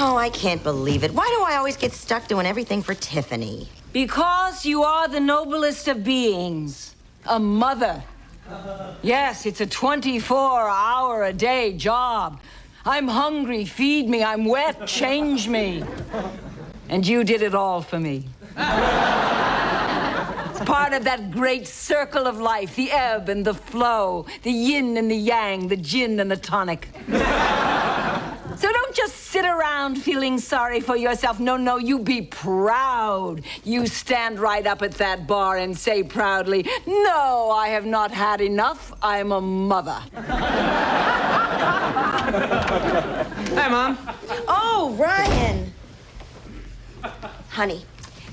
Oh, I can't believe it. Why do I always get stuck doing everything for Tiffany? Because you are the noblest of beings, a mother. Yes, it's a 24-hour-a-day job. I'm hungry, feed me. I'm wet, change me. And you did it all for me. It's part of that great circle of life, the ebb and the flow, the yin and the yang, the gin and the tonic. So don't just sit around feeling sorry for yourself. No, you be proud. You stand right up at that bar and say proudly, "No, I have not had enough. I'm a mother." Hi, Mom. Oh, Ryan. Honey,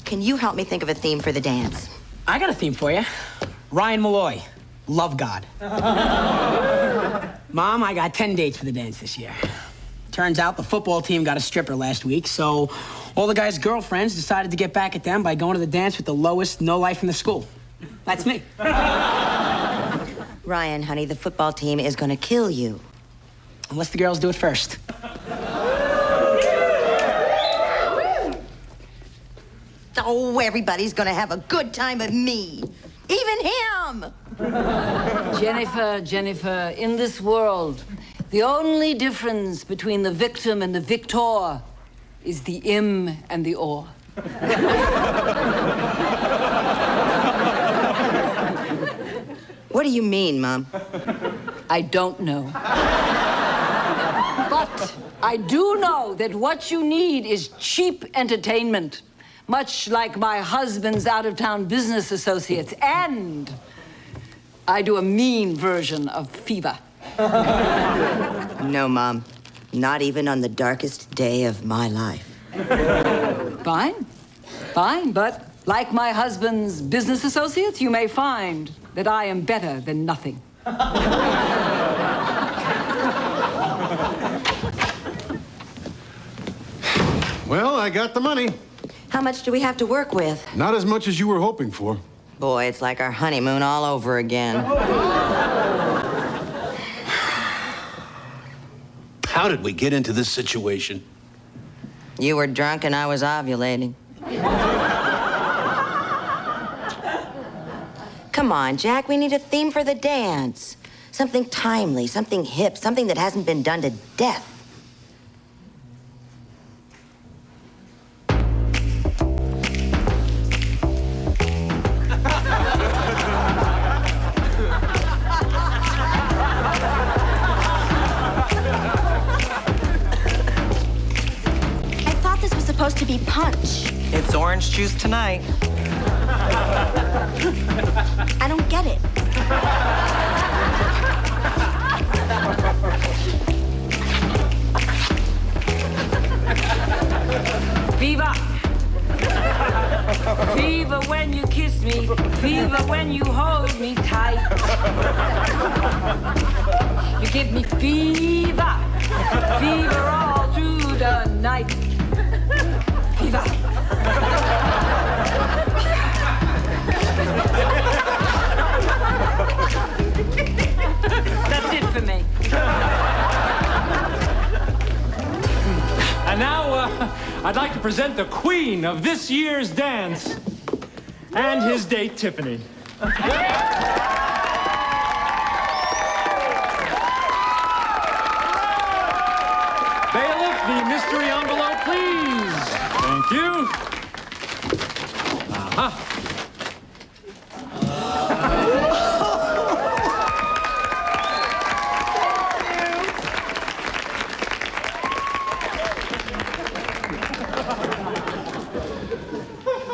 can you help me think of a theme for the dance? I got a theme for you. Ryan Malloy, Love God. Mom, I got 10 dates for the dance this year. Turns out the football team got a stripper last week, so all the guys' girlfriends decided to get back at them by going to the dance with the lowest no life in the school. That's me. Ryan, honey, the football team is gonna kill you. Unless the girls do it first. Oh, everybody's gonna have a good time with me. Even him! Jennifer, in this world, the only difference between the victim and the victor is the im and the or. What do you mean, Mom? I don't know. But I do know that what you need is cheap entertainment, much like my husband's out-of-town business associates. And I do a mean version of Fever. No, Mom. Not even on the darkest day of my life. Fine, but like my husband's business associates, you may find that I am better than nothing. Well, I got the money. How much do we have to work with? Not as much as you were hoping for. Boy, it's like our honeymoon all over again. How did we get into this situation? You were drunk and I was ovulating. Come on, Jack, we need a theme for the dance. Something timely, something hip, something that hasn't been done to death. Supposed to be punch. It's orange juice tonight. I don't get it. Fever. Fever when you kiss me. Fever when you hold me tight. You give me fever. Fever all through the night. Fever. That's it for me. And now, I'd like to present the queen of this year's dance and his date, Tiffany. Bailiff, the mystery envelope, please. Thank you. Uh-huh.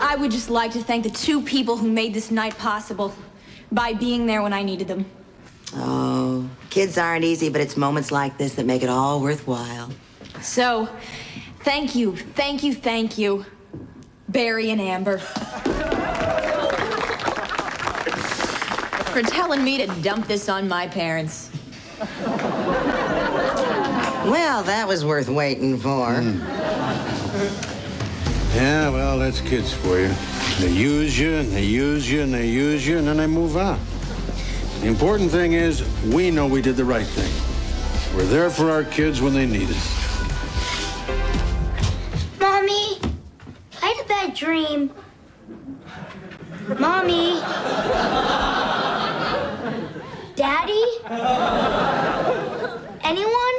I would just like to thank the two people who made this night possible by being there when I needed them. Oh, kids aren't easy, but it's moments like this that make it all worthwhile. So, thank you, Barry and Amber, for telling me to dump this on my parents. Well, that was worth waiting for. Yeah, well, that's kids for you. They use you, and they use you, and they use you, and then they move on. The important thing is we know we did the right thing. We're there for our kids when they need us. Mommy, I had a bad dream. Mommy. Daddy? Anyone?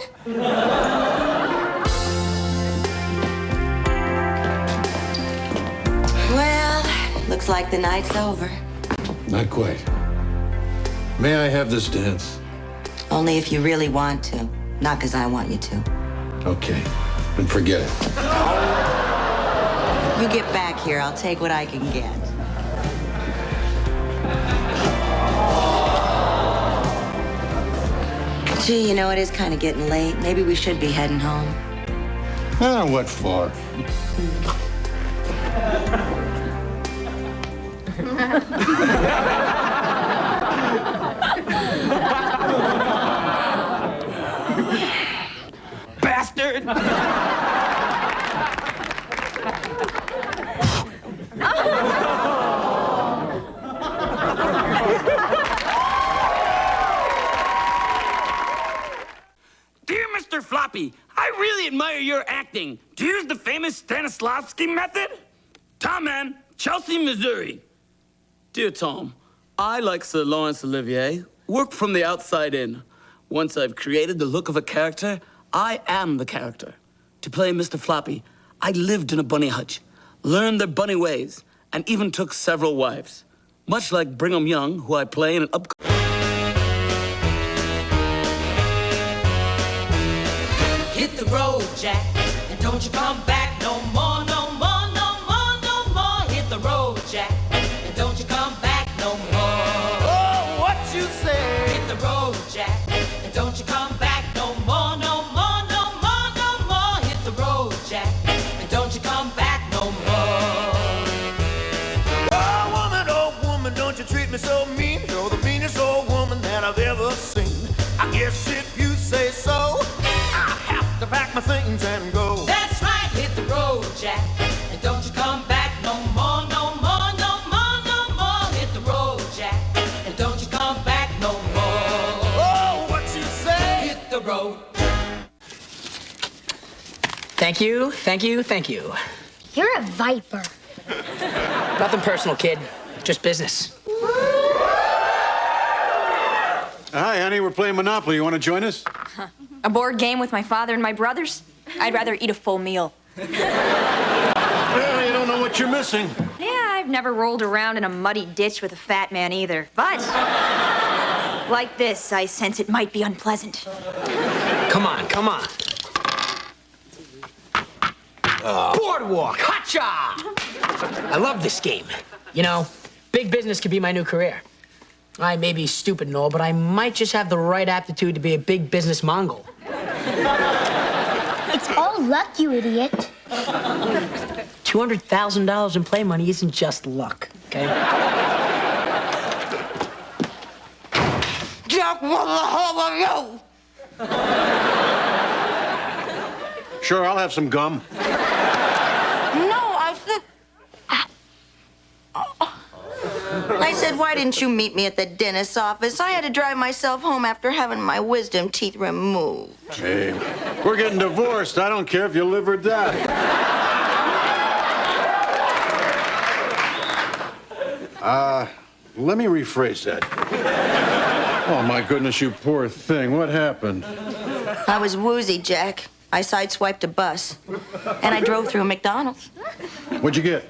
Well, looks like the night's over. Not quite. May I have this dance? Only if you really want to, not because I want you to. Okay, then forget it. You get back here, I'll take what I can get. Gee, you know, it is kind of getting late. Maybe we should be heading home. Ah, what for? Bastard! Dear Mr. Floppy, I really admire your acting. Do you use the famous Stanislavski method? Tom Ann, Chelsea, Missouri. Dear Tom, I, like Sir Laurence Olivier, work from the outside in. Once I've created the look of a character, I am the character. To play Mr. Floppy, I lived in a bunny hutch, learned their bunny ways, and even took several wives. Much like Brigham Young, who I play in an upcoming... Hit the road, Jack, and don't you come back no more, no more, no more, no more. Hit the road, Jack, and don't you come back no more. Oh, what you say? Hit the road, Jack, and don't you come back no more, no more, no more, no more. Hit the road, Jack, and don't you come back no more. Oh, woman, don't you treat me so mean. You're the meanest old woman that I've ever seen. I guess if you say so, I have to pack my things and go. That's right, hit the road, Jack, and don't you come back no more, no more, no more, no more. Hit the road, Jack, and don't you come back no more. Oh, what you say? Hit the road. Thank you, thank you, thank you. You're a viper. Nothing personal, kid. Just business. Hi, honey, we're playing Monopoly. You want to join us? A board game with my father and my brothers? I'd rather eat a full meal. Well, you don't know what you're missing. Yeah, I've never rolled around in a muddy ditch with a fat man either. But, like this, I sense it might be unpleasant. Come on, come on. Boardwalk, hotcha! I love this game. You know, big business could be my new career. I may be stupid and all, but I might just have the right aptitude to be a big business Mongol. It's all luck, you idiot. $200,000 in play money isn't just luck, okay? Jack, what the hell are you? Sure, I'll have some gum. No, I said... I said, why didn't you meet me at the dentist's office? I had to drive myself home after having my wisdom teeth removed. Hey, we're getting divorced. I don't care if you live or die. Let me rephrase that. Oh, my goodness, you poor thing. What happened? I was woozy, Jack. I sideswiped a bus. And I drove through a McDonald's. What'd you get?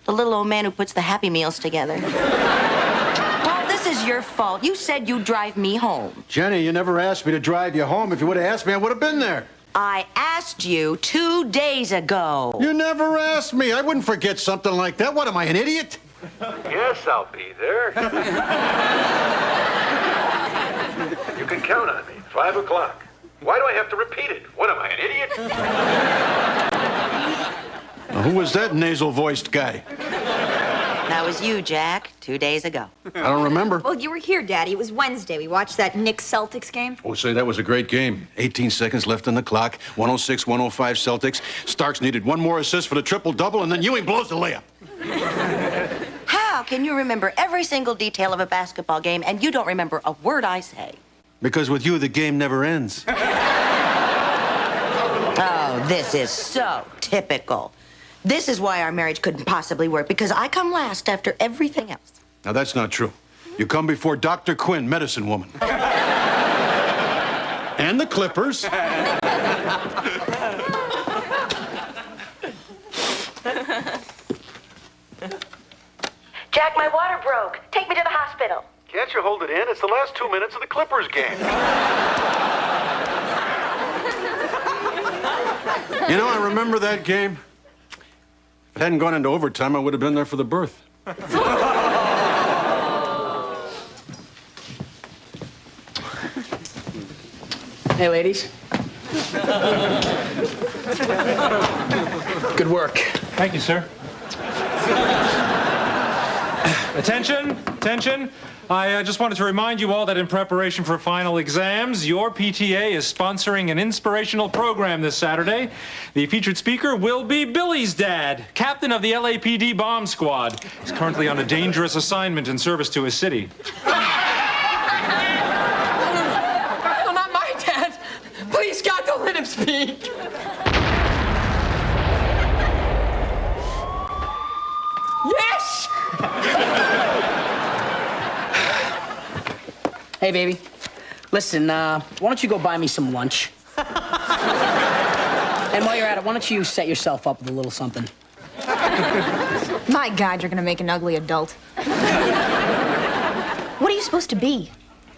The little old man who puts the Happy Meals together. Well, this is your fault. You said you'd drive me home. Jenny, you never asked me to drive you home. If you would have asked me, I would have been there. I asked you 2 days ago. You never asked me. I wouldn't forget something like that. What, am I, an idiot? Yes, I'll be there. You can count on me. 5 o'clock. Why do I have to repeat it? What am I, an idiot? Now, who was that nasal-voiced guy? Now, That was you, Jack, 2 days ago. I don't remember. Well, you were here, Daddy. It was Wednesday. We watched that Knicks-Celtics game. Oh, say, that was a great game. 18 seconds left on the clock. 106-105 Celtics. Starks needed one more assist for the triple-double, and then Ewing blows the layup. How can you remember every single detail of a basketball game and you don't remember a word I say? Because with you, the game never ends. Oh, this is so typical. This is why our marriage couldn't possibly work, because I come last after everything else. Now, that's not true. You come before Dr. Quinn, medicine woman. And the Clippers. Jack, my water broke. Take me to the hospital. Can't you hold it in? It's the last 2 minutes of the Clippers game. You know, I remember that game. If it hadn't gone into overtime, I would have been there for the birth. Hey, ladies. Good work. Thank you, sir. Attention, attention. I just wanted to remind you all that in preparation for final exams, your PTA is sponsoring an inspirational program this Saturday. The featured speaker will be Billy's dad, captain of the LAPD bomb squad. He's currently on a dangerous assignment in service to his city. No, not my dad. Please, God, don't let him speak. Yes! Hey, baby. Listen, why don't you go buy me some lunch? And while you're at it, why don't you set yourself up with a little something? My God, you're gonna make an ugly adult. What are you supposed to be?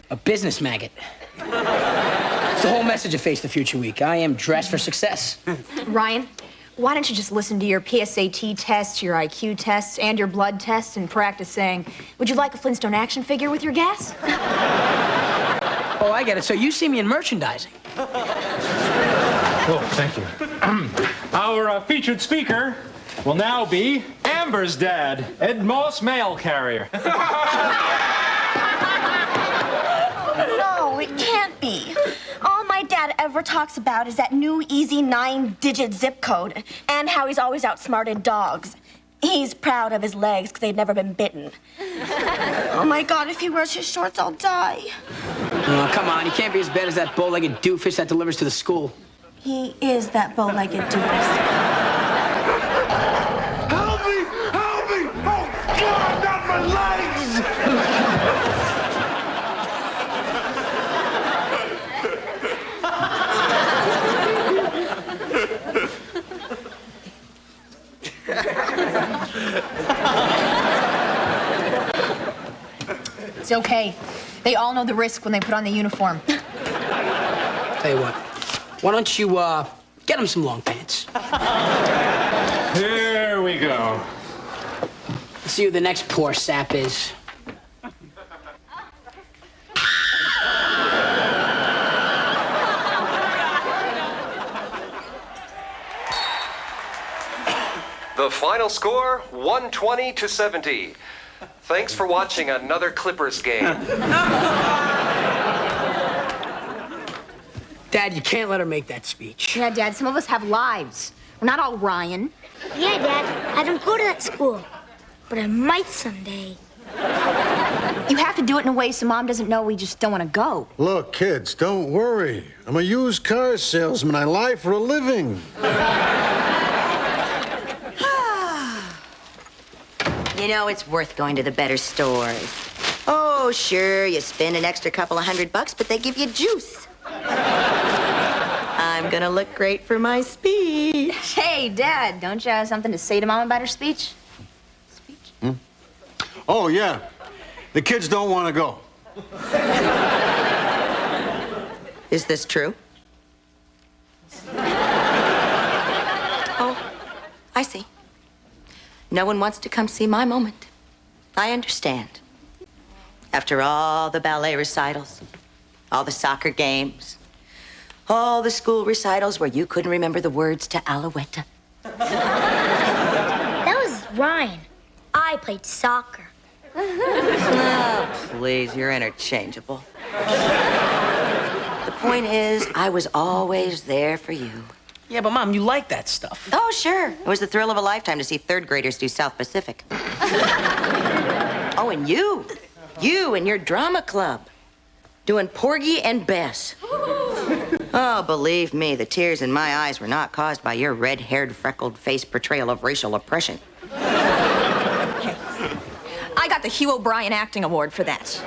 A business maggot. It's the whole message of Face the Future Week. I am dressed for success. Ryan, why don't you just listen to your PSAT tests, your IQ tests, and your blood tests and practice saying, would you like a Flintstone action figure with your gas? Oh, I get it. So you see me in merchandising. Oh, thank you. Our featured speaker will now be Amber's dad, Ed Moss, mail carrier. No, it can't be. All my dad ever talks about is that new easy 9-digit zip code and how he's always outsmarted dogs. He's proud of his legs because they've never been bitten. Oh my God, if he wears his shorts, I'll die. Oh, come on, you can't be as bad as that bow-legged doofus that delivers to the school. He is that bow-legged doofus. Help me! Help me! Oh, God, not my legs! It's okay. They all know the risk when they put on the uniform. Tell you what, why don't you, get him some long pants? Here we go. See who the next poor sap is. The final score, 120-70. Thanks for watching another Clippers game. Dad, you can't let her make that speech. Yeah, Dad, some of us have lives. We're not all Ryan. Yeah, Dad, I don't go to that school, but I might someday. You have to do it in a way so Mom doesn't know we just don't want to go. Look, kids, don't worry. I'm a used car salesman. I lie for a living. You know, it's worth going to the better stores. Oh, sure, you spend an extra couple of $100, but they give you juice. I'm gonna look great for my speech. Hey, Dad, don't you have something to say to Mom about her speech? Oh, yeah. The kids don't want to go. Is this true? Oh, I see. No one wants to come see my moment. I understand. After all the ballet recitals, all the soccer games, all the school recitals where you couldn't remember the words to Alouette. That was Ryan. I I played soccer. Oh, please, you're interchangeable. The point is, I was always there for you. Yeah, but Mom, you like that stuff. Oh, sure. It was the thrill of a lifetime to see third graders do South Pacific. Oh, and you and your drama club, doing Porgy and Bess. Oh, believe me, the tears in my eyes were not caused by your red-haired, freckled-faced portrayal of racial oppression. I got the Hugh O'Brien Acting Award for that.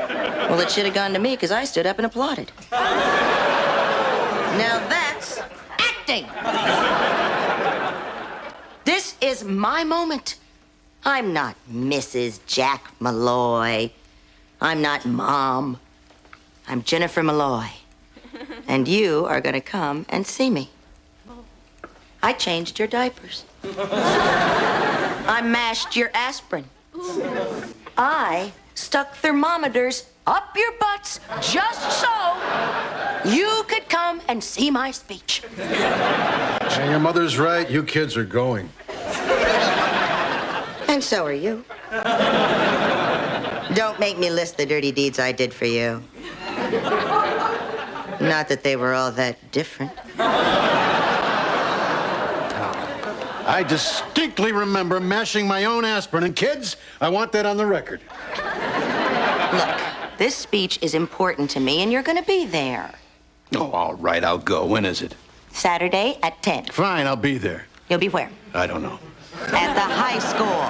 Well, it should have gone to me, because I stood up and applauded. Now that's acting. This is my moment. I'm not Mrs. Jack Malloy. I'm not Mom. I'm Jennifer Malloy. And you are going to come and see me. I changed your diapers. I mashed your aspirin. I stuck thermometers up your butts just so you could come and see my speech. Yeah, your mother's right. You kids are going. And so are you. Don't make me list the dirty deeds I did for you. Not that they were all that different. I distinctly remember mashing my own aspirin. And kids, I want that on the record. Look, this speech is important to me, and you're going to be there. Oh, all right, I'll go. When is it? Saturday at 10. Fine, I'll be there. You'll be where? I don't know. At the high school.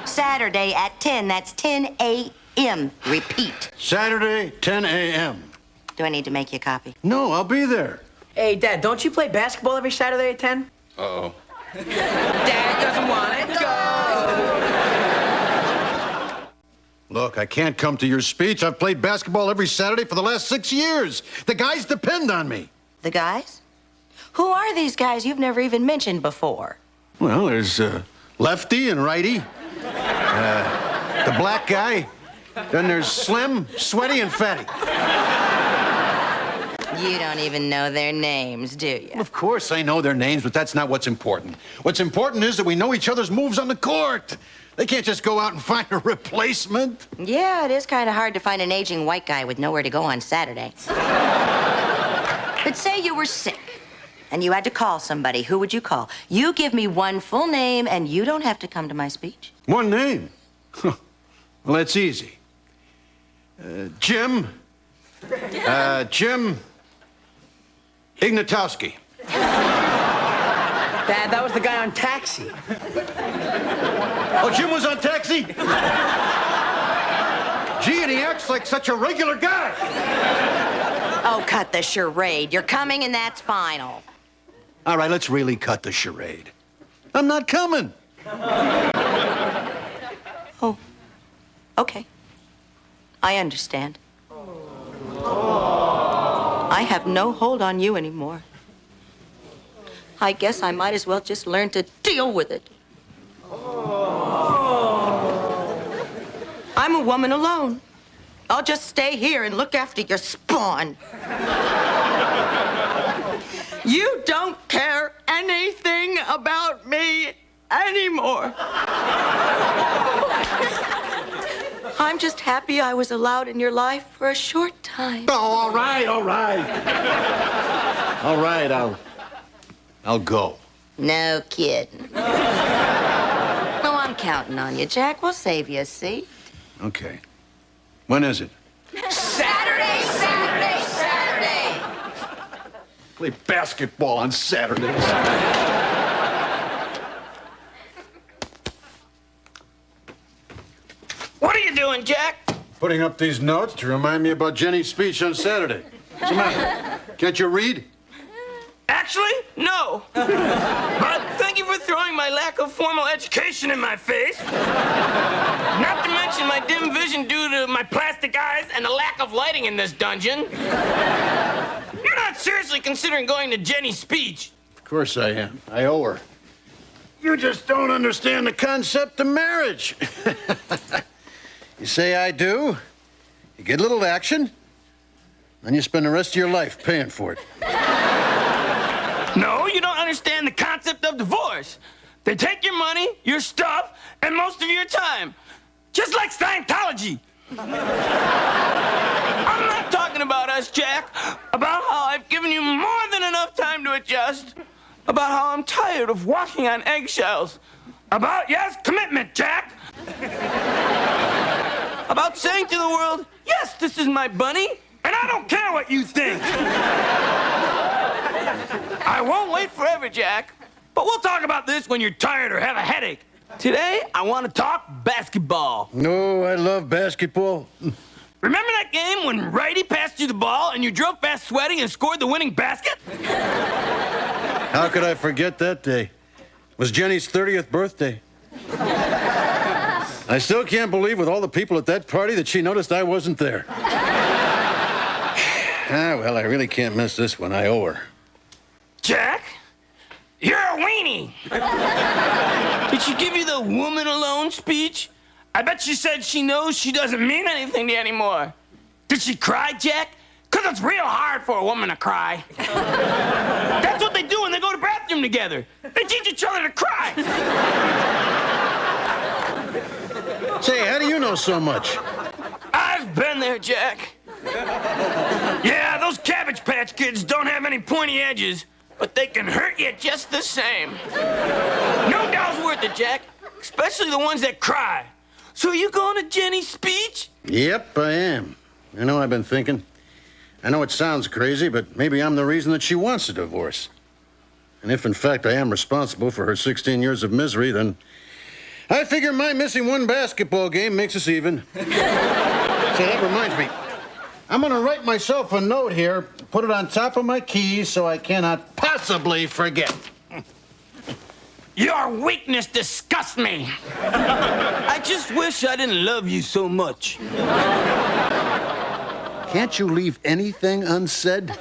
Saturday at 10. That's 10 a.m. Repeat. Saturday, 10 a.m. Do I need to make you a copy? No, I'll be there. Hey, Dad, don't you play basketball every Saturday at 10? Uh-oh. Dad doesn't want it. Go! Look, I can't come to your speech. I've played basketball every Saturday for the last 6 years. The guys depend on me. The guys? Who are these guys you've never even mentioned before? Well, there's Lefty and Righty. The black guy. Then there's Slim, Sweaty, and Fatty. You don't even know their names, do you? Of course I know their names, but that's not what's important. What's important is that we know each other's moves on the court. They can't just go out and find a replacement. Yeah, it is kind of hard to find an aging white guy with nowhere to go on Saturday. But say you were sick and you had to call somebody. Who would you call? You give me one full name and you don't have to come to my speech. One name? Well, that's easy. Jim. Jim Ignatowski. Dad, that was the guy on Taxi. Oh, Jim was on Taxi? Gee, and he acts like such a regular guy. Oh, cut the charade. You're coming and that's final. All right, let's really cut the charade. I'm not coming. Oh, okay. I understand. I have no hold on you anymore. I guess I might as well just learn to deal with it. I'm a woman alone. I'll just stay here and look after your spawn. You don't care anything about me anymore. I'm just happy I was allowed in your life for a short time. Oh, all right, all right. All right, I'll go. No kidding. Oh, I'm counting on you, Jack. We'll save you a seat. Okay. When is it? Saturday, Saturday, Saturday. Play basketball on Saturdays. What are you doing, Jack? Putting up these notes to remind me about Jenny's speech on Saturday. What's the matter? Can't you read? Actually, no. But thank you for throwing my lack of formal education in my face. Not to mention my dim vision due to my plastic eyes and the lack of lighting in this dungeon. You're not seriously considering going to Jenny's speech. Of course I am. I owe her. You just don't understand the concept of marriage. You say I do, you get a little action, then you spend the rest of your life paying for it. No, you don't understand the concept of divorce. They take your money, your stuff, and most of your time. just like Scientology. I'm not talking about us, Jack. About how I've given you more than enough time to adjust. About how I'm tired of walking on eggshells. About, yes, commitment, Jack. About saying to the world, yes, this is my bunny, and I don't care what you think. I won't wait forever, Jack. But we'll talk about this when you're tired or have a headache. Today, I want to talk basketball. No, I love basketball. Remember that game when Righty passed you the ball and you drove past Sweaty and scored the winning basket? How could I forget that day? It was Jenny's 30th birthday. I still can't believe with all the people at that party that she noticed I wasn't there. Well, I really can't miss this one. I owe her. Jack, you're a weenie. Did she give you the woman alone speech? I bet she said she knows she doesn't mean anything to you anymore. Did she cry, Jack? Because it's real hard for a woman to cry. That's what they do when they go to the bathroom together. They teach each other to cry. Say, how do you know so much? I've been there, Jack. Yeah, those Cabbage Patch Kids don't have any pointy edges, but they can hurt you just the same. No doubt's worth it, Jack, especially the ones that cry. So you going to Jenny's speech? Yep, I am. I know I've been thinking. I know it sounds crazy, but maybe I'm the reason that she wants a divorce. And if, in fact, I am responsible for her 16 years of misery, then I figure my missing one basketball game makes us even. Say, that reminds me. I'm going to write myself a note here, put it on top of my keys so I cannot possibly forget. Your weakness disgusts me. I just wish I didn't love you so much. Can't you leave anything unsaid?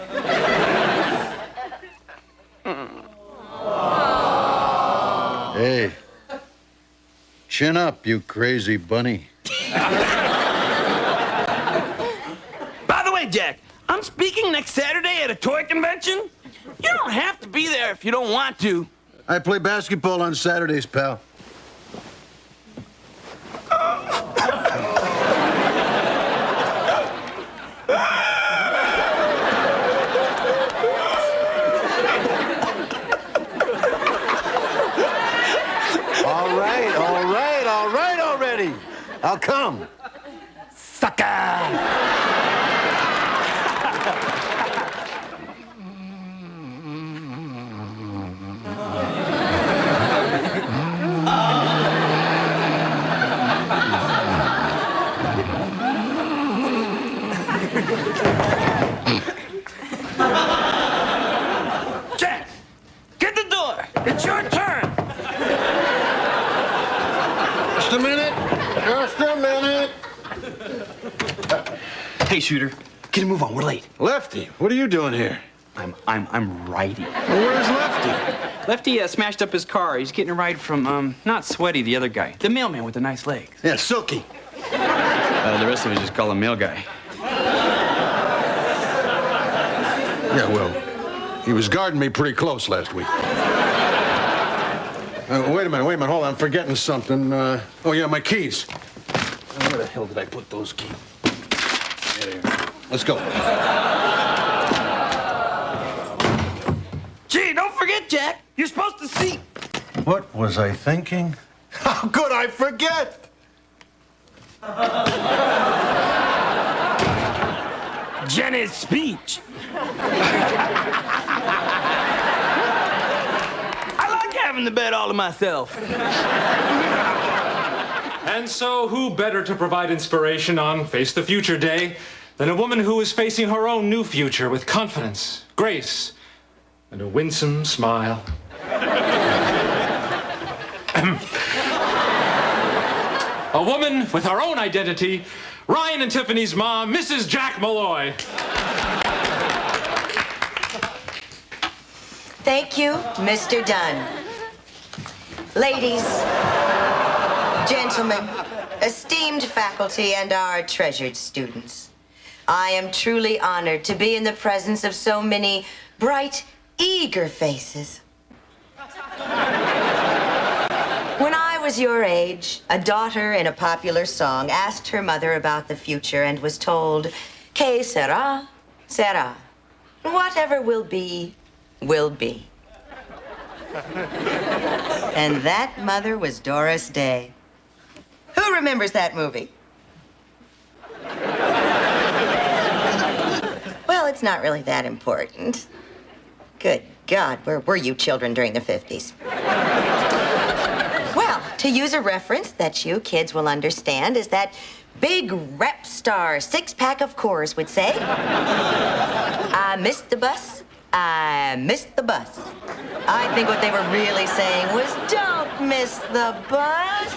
Hey, chin up, you crazy bunny. By the way, Jack, I'm speaking next Saturday at a toy convention. You don't have to be there if you don't want to. I play basketball on Saturdays, pal. All right already. I'll come. Sucker! Jack, get the door. It's your turn. Just a minute. Just a minute. Hey, Shooter, get a move on. We're late. Lefty, what are you doing here? I'm righty. Well, where's Lefty? Lefty smashed up his car. He's getting a ride from, not Sweaty, the other guy. The mailman with the nice legs. Yeah, Silky. The rest of us just call him mail guy. Yeah, well, he was guarding me pretty close last week. Wait a minute, hold on. I'm forgetting something. Oh, yeah, my keys. Where the hell did I put those keys? There. Let's go. Gee, don't forget, Jack. You're supposed to see. What was I thinking? How could I forget? Jenny's speech. I like having the bed all to myself. And so, who better to provide inspiration on Face the Future Day than a woman who is facing her own new future with confidence, grace, and a winsome smile? A woman with her own identity, Ryan and Tiffany's mom, Mrs. Jack Malloy. Thank you, Mr. Dunn. Ladies, gentlemen, esteemed faculty, and our treasured students, I am truly honored to be in the presence of so many bright, eager faces. When I was your age, a daughter in a popular song asked her mother about the future and was told, "Que sera, sera. Whatever will be, will be." And that mother was Doris Day. Who remembers that movie? Well, it's not really that important. Good God, where were you children during the 50s? Well, to use a reference that you kids will understand is that big rap star six-pack of Coors would say, "I missed the bus, I missed the bus." I think what they were really saying was, "Don't miss the bus."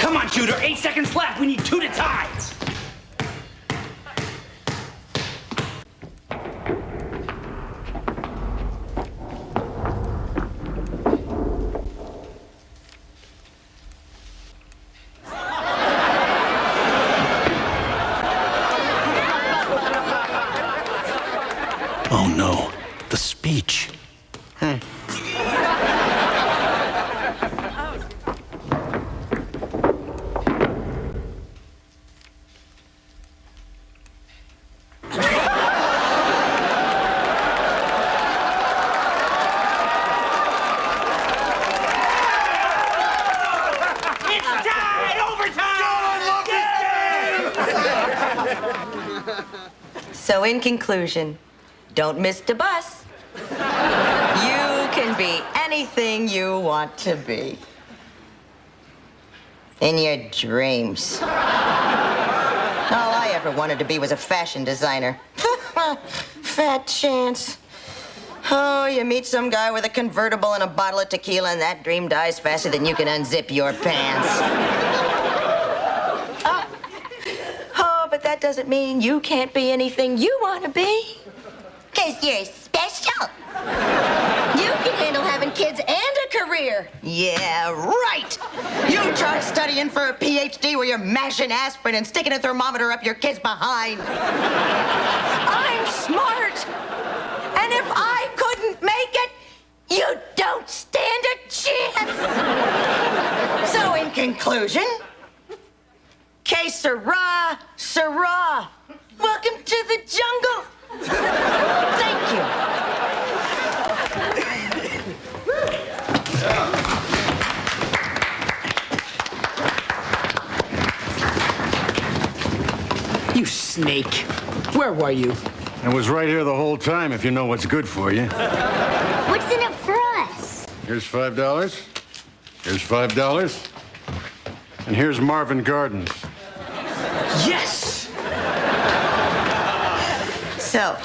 Come on, Shooter. 8 seconds left. We need 2 to tie. Oh no, the speech. So in conclusion, don't miss the bus. You can be anything you want to be. In your dreams. All I ever wanted to be was a fashion designer. Fat chance. Oh, you meet some guy with a convertible and a bottle of tequila, and that dream dies faster than you can unzip your pants. Oh, but that doesn't mean you can't be anything you want to be. 'Cause you're special. You can handle having kids and a career. Yeah, right. You try studying for a PhD where you're mashing aspirin and sticking a thermometer up your kid's behind. I'm smart. And if I couldn't make it, you don't stand a chance. So in conclusion, que sera, sera. Welcome to the jungle. Thank you. You snake. Where were you? I was right here the whole time, if you know what's good for you. What's in it for us? Here's $5. Here's $5. And here's Marvin Gardens. Yes! So,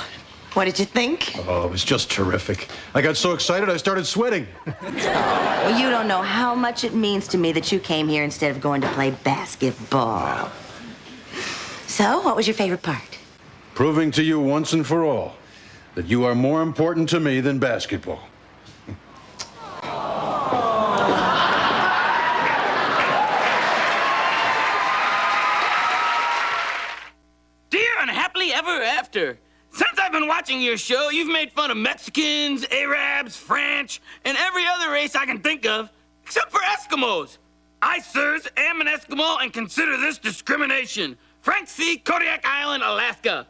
what did you think? Oh, it was just terrific. I got so excited I started sweating. Well, you don't know how much it means to me that you came here instead of going to play basketball. So, what was your favorite part? Proving to you once and for all that you are more important to me than basketball. Dear Unhappily Ever After, since I've been watching your show, you've made fun of Mexicans, Arabs, French, and every other race I can think of, except for Eskimos. I, sirs, am an Eskimo and consider this discrimination. Frank C., Kodiak Island, Alaska.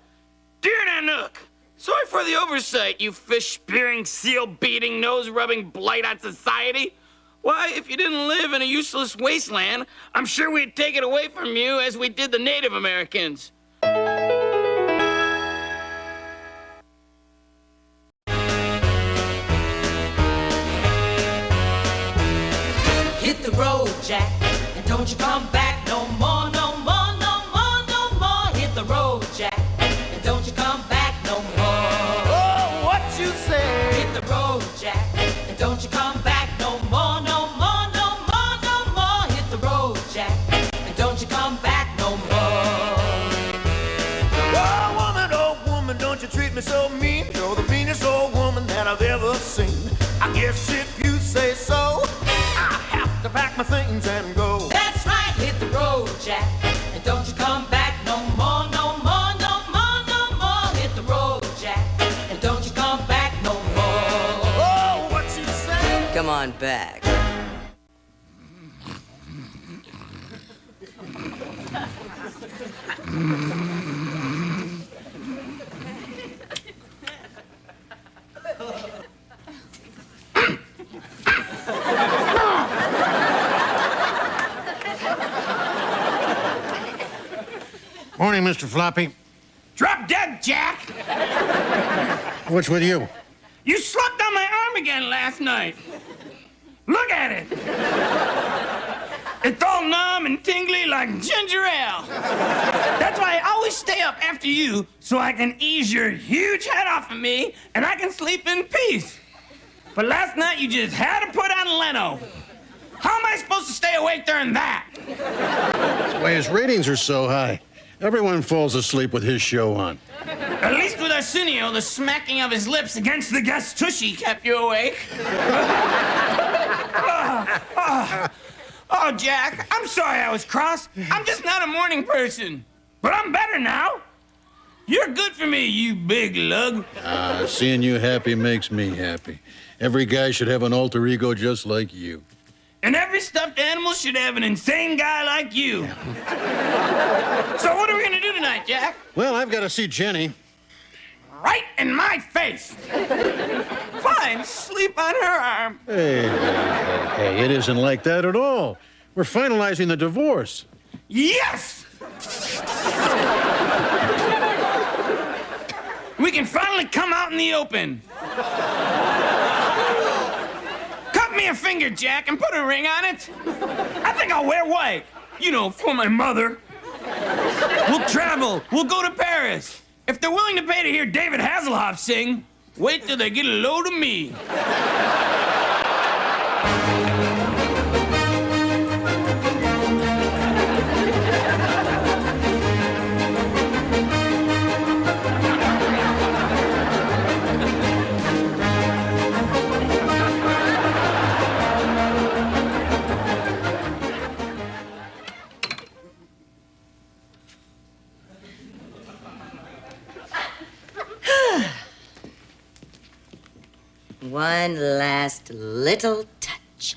Dear Nanook, sorry for the oversight, you fish-spearing, seal-beating, nose-rubbing blight on society. Why, if you didn't live in a useless wasteland, I'm sure we'd take it away from you as we did the Native Americans. Hit the road, Jack, and don't you come back no more, no more, no more, no more. Hit the road, Jack, and don't you come back no more. Oh, what you say? Hit the road, Jack, and don't you come back no more, no more, no more, no more. Hit the road, Jack, and don't you come back no more. Oh, woman, don't you treat me so mean. You're the meanest old woman that I've ever seen. I guess if you say so, I have to pack my things and go. That's right, hit the road, Jack, and don't you come back no more. on back. Morning, Mr. Floppy. Drop dead, Jack! What's with you? You slept on my arm again last night. Look at it. It's all numb and tingly like ginger ale. That's why I always stay up after you, so I can ease your huge head off of me and I can sleep in peace. But last night you just had to put on Leno. How am I supposed to stay awake during that? That's why his ratings are so high. Everyone falls asleep with his show on. At least with Arsenio, the smacking of his lips against the guest tushy kept you awake. Oh, Jack, I'm sorry I was cross. I'm just not a morning person. But I'm better now. You're good for me, you big lug. Seeing you happy makes me happy. Every guy should have an alter ego just like you. And every stuffed animal should have an insane guy like you. So what are we gonna do tonight, Jack? Well, I've got to see Jenny. Right in my face. Fine, sleep on her arm. Hey, it isn't like that at all. We're finalizing the divorce. Yes! We can finally come out in the open. Cut me a finger, Jack, and put a ring on it. I think I'll wear white. You know, for my mother. We'll travel. We'll go to Paris. If they're willing to pay to hear David Hasselhoff sing, wait till they get a load of me. One last little touch.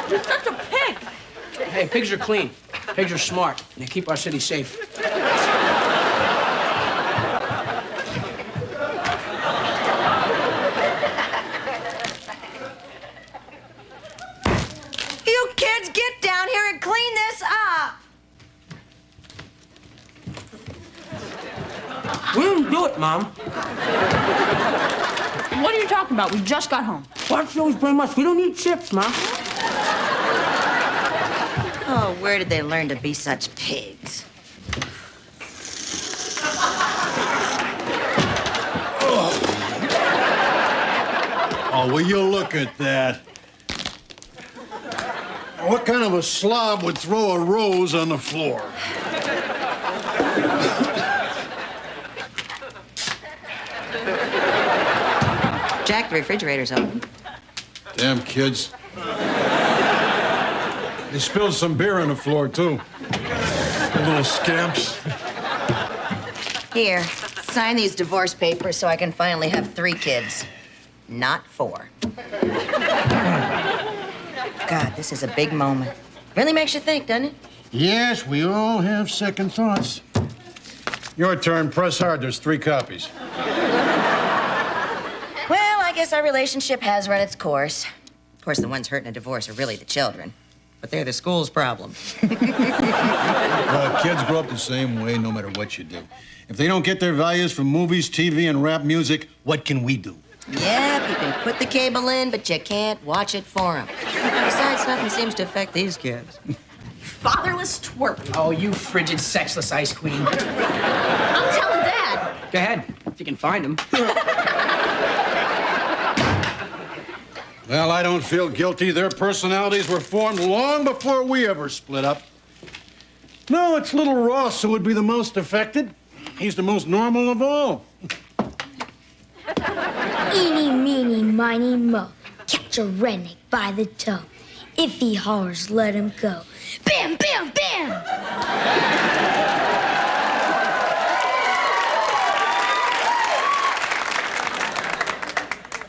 You're such a pig! Hey, pigs are clean. Pigs are smart. They keep our city safe. You kids, get down here and clean this up. We didn't do it, Mom. What are you talking about? We just got home. Why don't you always blame us? We don't need chips, Mom. Oh, where did they learn to be such pigs? Oh, will you look at that? What kind of a slob would throw a rose on the floor? Jack, the refrigerator's open. Damn kids. They spilled some beer on the floor, too. The little scamps. Here, sign these divorce papers so I can finally have 3 kids, not 4. God, this is a big moment. Really makes you think, doesn't it? Yes, we all have second thoughts. Your turn. Press hard. There's 3 copies. Well, I guess our relationship has run its course. Of course, the ones hurt in a divorce are really the children. But they're the school's problem. Kids grow up the same way no matter what you do. If they don't get their values from movies, TV, and rap music, what can we do? Yep, you can put the cable in, but you can't watch it for them. Besides, nothing seems to affect these kids. Fatherless twerp. Oh, you frigid, sexless ice queen. I'm telling Dad. Go ahead, if you can find him. Well, I don't feel guilty. Their personalities were formed long before we ever split up. No, it's little Ross who would be the most affected. He's the most normal of all. Eeny, meeny, miny, mo. Catch a redneck by the toe. If he hollers, let him go. Bam, bam, bam!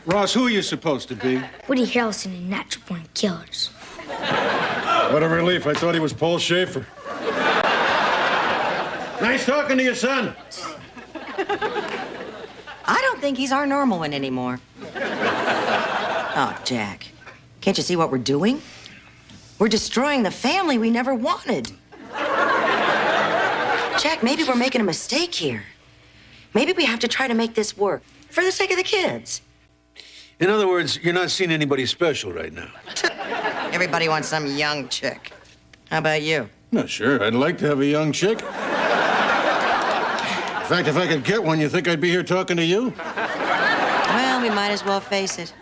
Ross, who are you supposed to be? Woody Harrelson in Natural Born Killers. What a relief. I thought he was Paul Schaefer. Nice talking to you, son. I don't think he's our normal one anymore. Oh, Jack, can't you see what we're doing? We're destroying the family we never wanted. Jack, maybe we're making a mistake here. Maybe we have to try to make this work for the sake of the kids. In other words, you're not seeing anybody special right now. Everybody wants some young chick. How about you? No, sure. I'd like to have a young chick. In fact, if I could get one, you think I'd be here talking to you? Well, we might as well face it.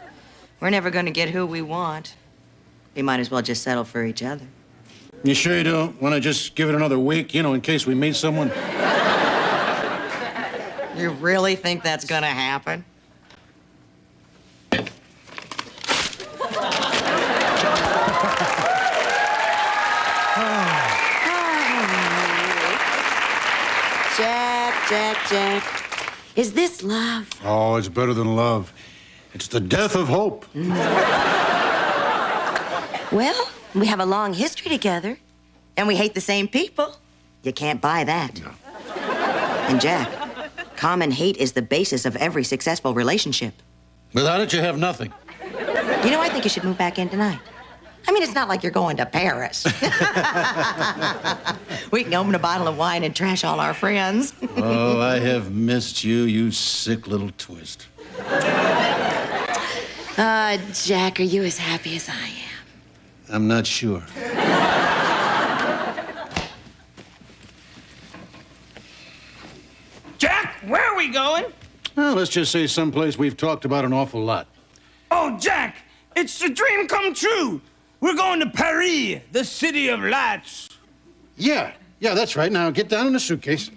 We're never going to get who we want. We might as well just settle for each other. You sure you don't want to just give it another week, you know, in case we meet someone? You really think that's going to happen? Jack. Is this love? Oh, it's better than love. It's the death of hope. Well, we have a long history together, and we hate the same people. You can't buy that. No. And Jack, common hate is the basis of every successful relationship. Without it, you have nothing. You know, I think you should move back in tonight. I mean, it's not like you're going to Paris. We can open a bottle of wine and trash all our friends. Oh, I have missed you, you sick little twist. Jack, are you as happy as I am? I'm not sure. Jack, where are we going? Well, let's just say someplace we've talked about an awful lot. Oh, Jack, it's a dream come true. We're going to Paris, the city of lights. Yeah, that's right. Now, get down in the suitcase.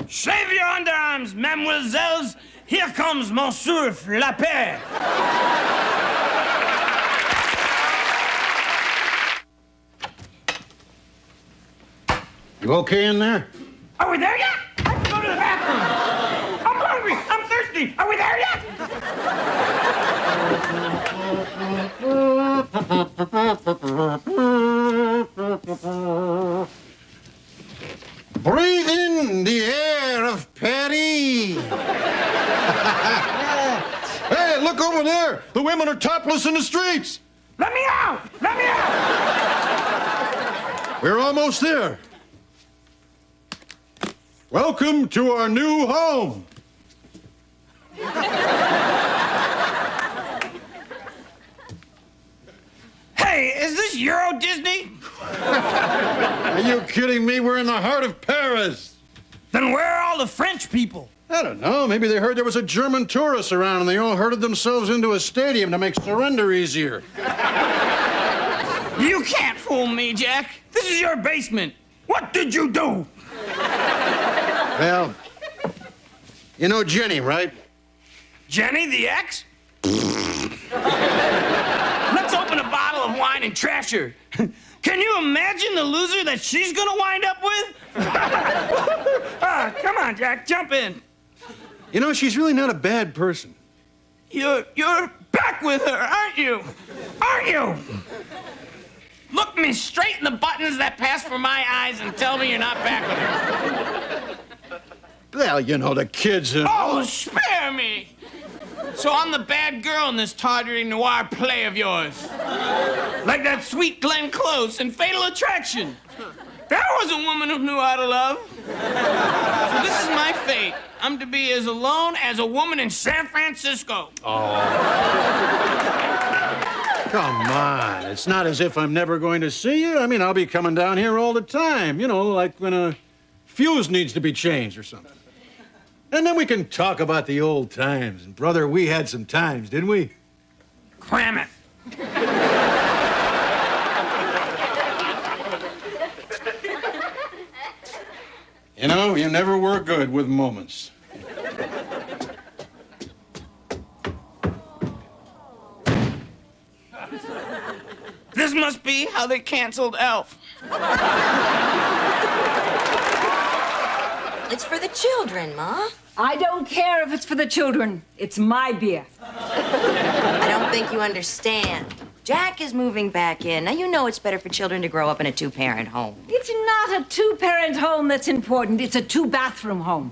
Shave your underarms, mademoiselles. Here comes Monsieur Flapper. You okay in there? Are we there yet? I have to go to the bathroom. I'm hungry. I'm thirsty. Are we there yet? Breathe in the air of Paris. Hey, look over there. The women are topless in the streets. Let me out! Let me out! We're almost there. Welcome to our new home. Hey, is this Euro Disney? Are you kidding me? We're in the heart of Paris. Then where are all the French people? I don't know. Maybe they heard there was a German tourist around and they all herded themselves into a stadium to make surrender easier. You can't fool me, Jack. This is your basement. What did you do? Well, you know Jenny, right? Jenny, the ex? Let's open a bottle of wine and trash her. Can you imagine the loser that she's gonna wind up with? Come on, Jack, jump in. You know, she's really not a bad person. You're back with her, aren't you? Aren't you? Look me straight in the buttons that pass for my eyes and tell me you're not back with her. Well, you know, the kids and... Oh, spare me! So I'm the bad girl in this tawdry noir play of yours. Like that sweet Glenn Close in Fatal Attraction. That was a woman who knew how to love. So this is my fate. I'm to be as alone as a woman in San Francisco. Oh. Come on. It's not as if I'm never going to see you. I mean, I'll be coming down here all the time. You know, like when a fuse needs to be changed or something. And then we can talk about the old times. And, brother, we had some times, didn't we? Cram it. You know, you never were good with moments. must be how they canceled Elf. It's for the children, Ma. I don't care if it's for the children. It's my beer. I don't think you understand. Jack is moving back in. Now, you know it's better for children to grow up in a two-parent home. It's not a two-parent home that's important. It's a two-bathroom home.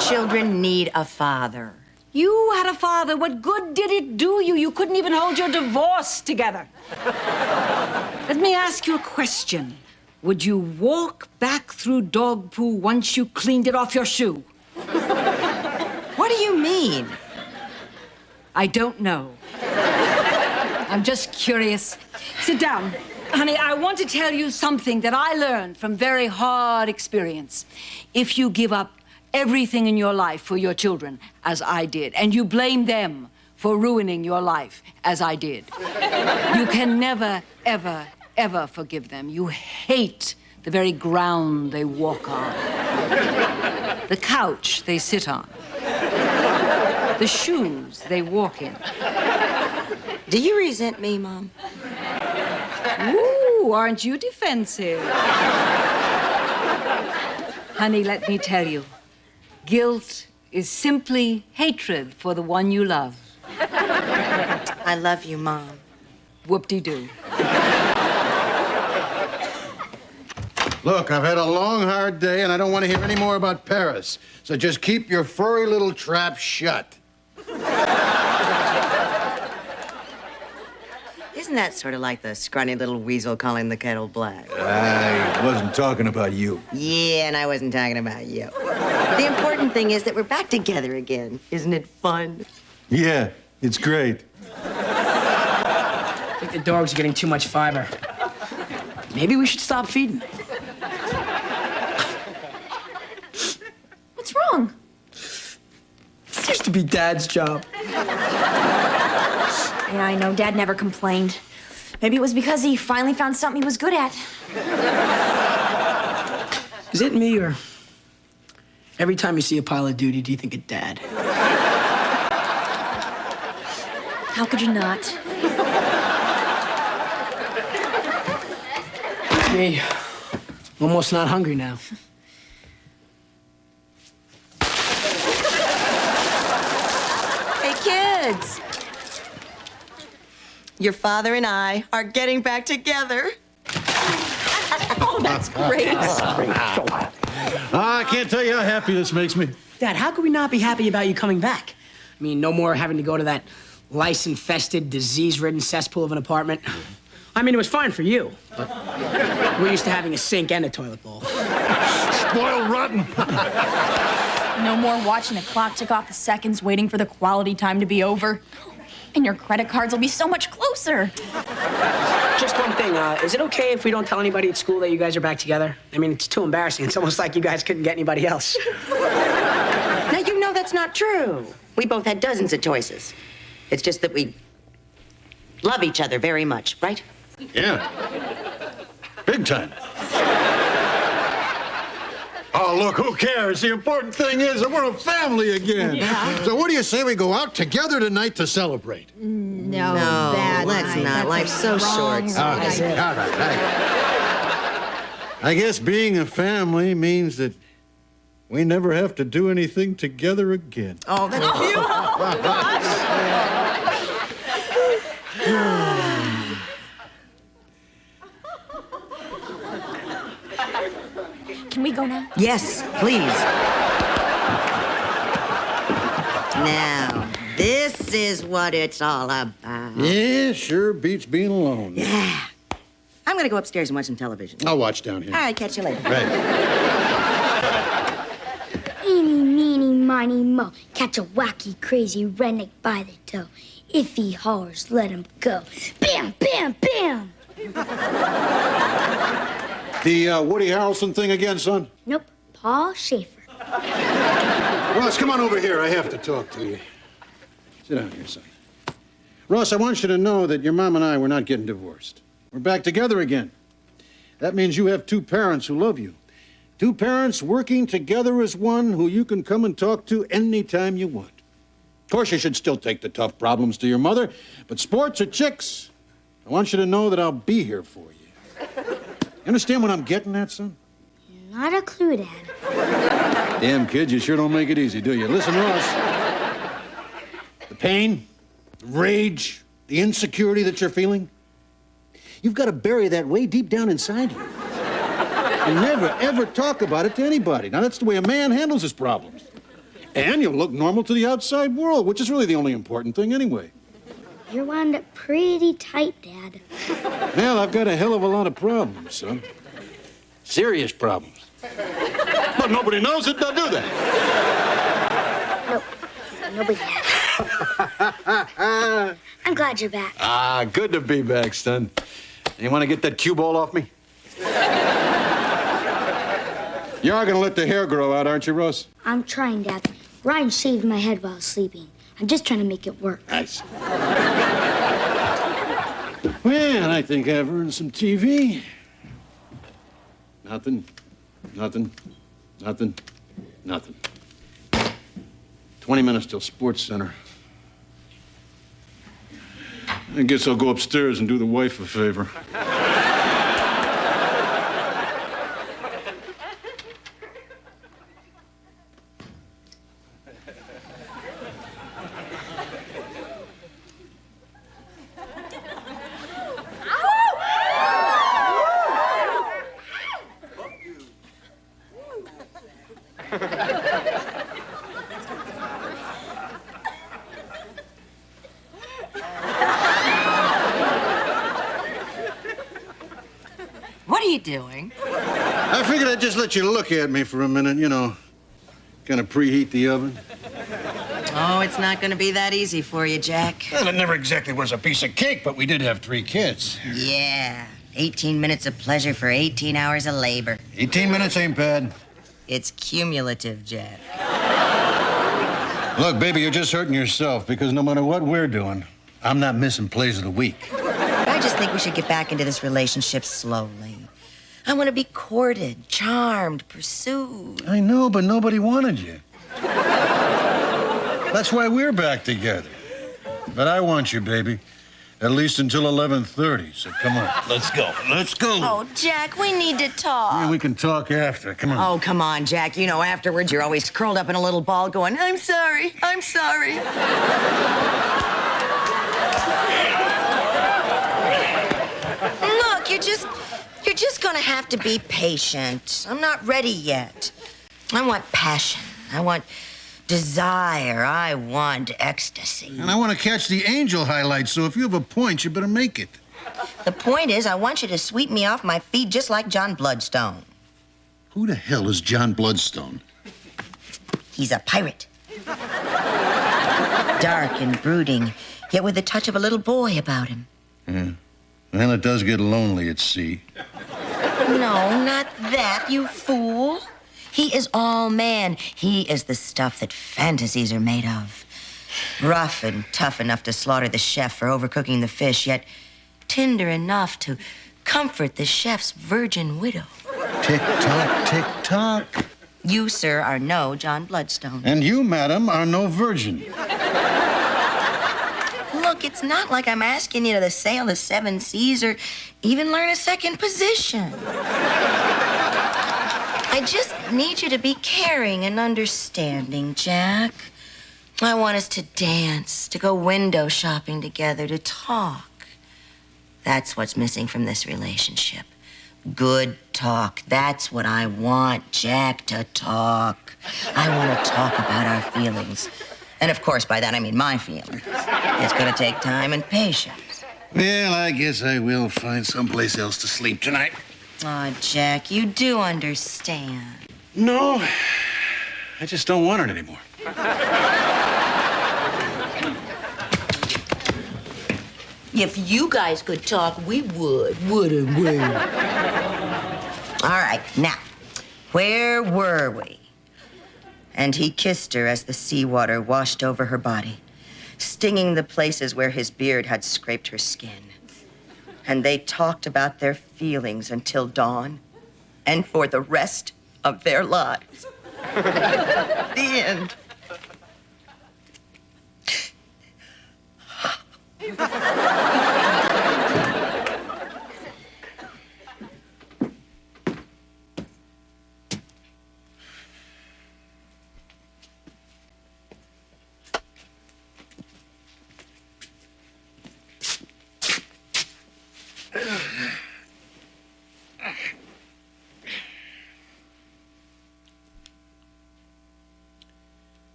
Children need a father. You had a father. What good did it do you? You couldn't even hold your divorce together. Let me ask you a question. Would you walk back through dog poo once you cleaned it off your shoe? What do you mean? I don't know. I'm just curious. Sit down. Honey, I want to tell you something that I learned from very hard experience. If you give up everything in your life for your children, as I did, and you blame them for ruining your life, as I did, you can never, ever, ever forgive them. You hate the very ground they walk on, the couch they sit on, the shoes they walk in. Do you resent me, Mom? Ooh, aren't you defensive? Honey, let me tell you, guilt is simply hatred for the one you love. I love you, Mom. Whoop-de-doo. Look, I've had a long, hard day, and I don't want to hear any more about Paris. So just keep your furry little trap shut. Isn't that sort of like the scrawny little weasel calling the kettle black? I wasn't talking about you. Yeah, and I wasn't talking about you. The important thing is that we're back together again. Isn't it fun? Yeah, it's great. I think the dogs are getting too much fiber. Maybe we should stop feeding them. What's wrong? This used to be Dad's job. Yeah, I know. Dad never complained. Maybe it was because he finally found something he was good at. Is it me, or every time you see a pile of duty, do you think of Dad? How could you not? Me, almost not hungry now. Hey, kids. Your father and I are getting back together. Oh, that's great. I can't tell you how happy this makes me. Dad, how could we not be happy about you coming back? I mean, no more having to go to that lice-infested, disease-ridden cesspool of an apartment. I mean, it was fine for you, but we're used to having a sink and a toilet bowl. Spoiled rotten. No more watching the clock tick off the seconds, waiting for the quality time to be over. And your credit cards will be so much closer. Just one thing, is it okay if we don't tell anybody at school that you guys are back together? I mean, it's too embarrassing. It's almost like you guys couldn't get anybody else. Now, you know that's not true. We both had dozens of choices. It's just that we love each other very much, right? Yeah. Big time. Oh, look, who cares? The important thing is that we're a family again. Yeah. So what do you say we go out together tonight to celebrate? No, let's not. Life's so short. All right. I guess being a family means that we never have to do anything together again. Oh, that's Can we go now? Yes, please. Now, this is what it's all about. Yeah, sure beats being alone. Yeah. I'm gonna go upstairs and watch some television. I'll watch down here. All right, catch you later. Right. Eeny, meeny, miny, mo. Catch a wacky, crazy redneck by the toe. If he hollers, let him go. Bam, bam, bam! The Woody Harrelson thing again, son? Nope, Paul Schaefer. Ross, come on over here. I have to talk to you. Sit down here, son. Ross, I want you to know that your mom and I, we're not getting divorced. We're back together again. That means you have two parents who love you. Two parents working together as one who you can come and talk to anytime you want. Of course, you should still take the tough problems to your mother, but sports or chicks, I want you to know that I'll be here for you. You understand what I'm getting at, son? Not a clue, Dad. Damn, kid, you sure don't make it easy, do you? Listen, Ross. The pain, the rage, the insecurity that you're feeling, you've got to bury that way deep down inside you. And never, ever talk about it to anybody. Now, that's the way a man handles his problems. And you'll look normal to the outside world, which is really the only important thing anyway. You're wound up pretty tight, Dad. Well, I've got a hell of a lot of problems, son. Serious problems. But nobody knows it, now do they? Nope. Nobody has. I'm glad you're back. Ah, good to be back, son. You want to get that cue ball off me? You are going to let the hair grow out, aren't you, Russ? I'm trying, Dad. Ryan shaved my head while sleeping. I'm just trying to make it work. Nice. Well, I think I've earned some TV. Nothing. 20 minutes till Sports Center. I guess I'll go upstairs and do the wife a favor. What are you doing? I figured I'd just let you look at me for a minute, you know. Kind of preheat the oven. Oh, it's not going to be that easy for you, Jack. Well, it never exactly was a piece of cake, but we did have 3 kids. Yeah. 18 minutes of pleasure for 18 hours of labor. 18 minutes ain't bad. It's cumulative, Jack. Look, baby, you're just hurting yourself because no matter what we're doing, I'm not missing plays of the week. I just think we should get back into this relationship slowly. I want to be courted, charmed, pursued. I know, but nobody wanted you. That's why we're back together. But I want you, baby. At least until 11:30, so come on. Let's go. Let's go. Oh, Jack, we need to talk. Yeah, we can talk after. Come on. Oh, come on, Jack. You know, afterwards, you're always curled up in a little ball going, I'm sorry, I'm sorry. Look, you're just gonna have to be patient. I'm not ready yet. I want passion. I want desire. I want ecstasy. And I want to catch the angel highlights, so if you have a point, you better make it. The point is, I want you to sweep me off my feet just like John Bloodstone. Who the hell is John Bloodstone? He's a pirate. Dark and brooding, yet with a touch of a little boy about him. Yeah. Well, it does get lonely at sea. No, not that, you fool. He is all man. He is the stuff that fantasies are made of. Rough and tough enough to slaughter the chef for overcooking the fish, yet tender enough to comfort the chef's virgin widow. Tick-tock, tick-tock. You, sir, are no John Bloodstone. And you, madam, are no virgin. Look, it's not like I'm asking you to sail the 7 seas or even learn a second position. I just need you to be caring and understanding, Jack. I want us to dance, to go window shopping together, to talk. That's what's missing from this relationship. Good talk. That's what I want, Jack, to talk. I want to talk about our feelings. And of course, by that I mean my feelings. It's going to take time and patience. Well, I guess I will find someplace else to sleep tonight. Aw, Jack, you do understand. No, I just don't want it anymore. If you guys could talk, we wouldn't we? All right, now, where were we? And he kissed her as the seawater washed over her body, stinging the places where his beard had scraped her skin. And they talked about their feelings until dawn and for the rest of their lives. The end.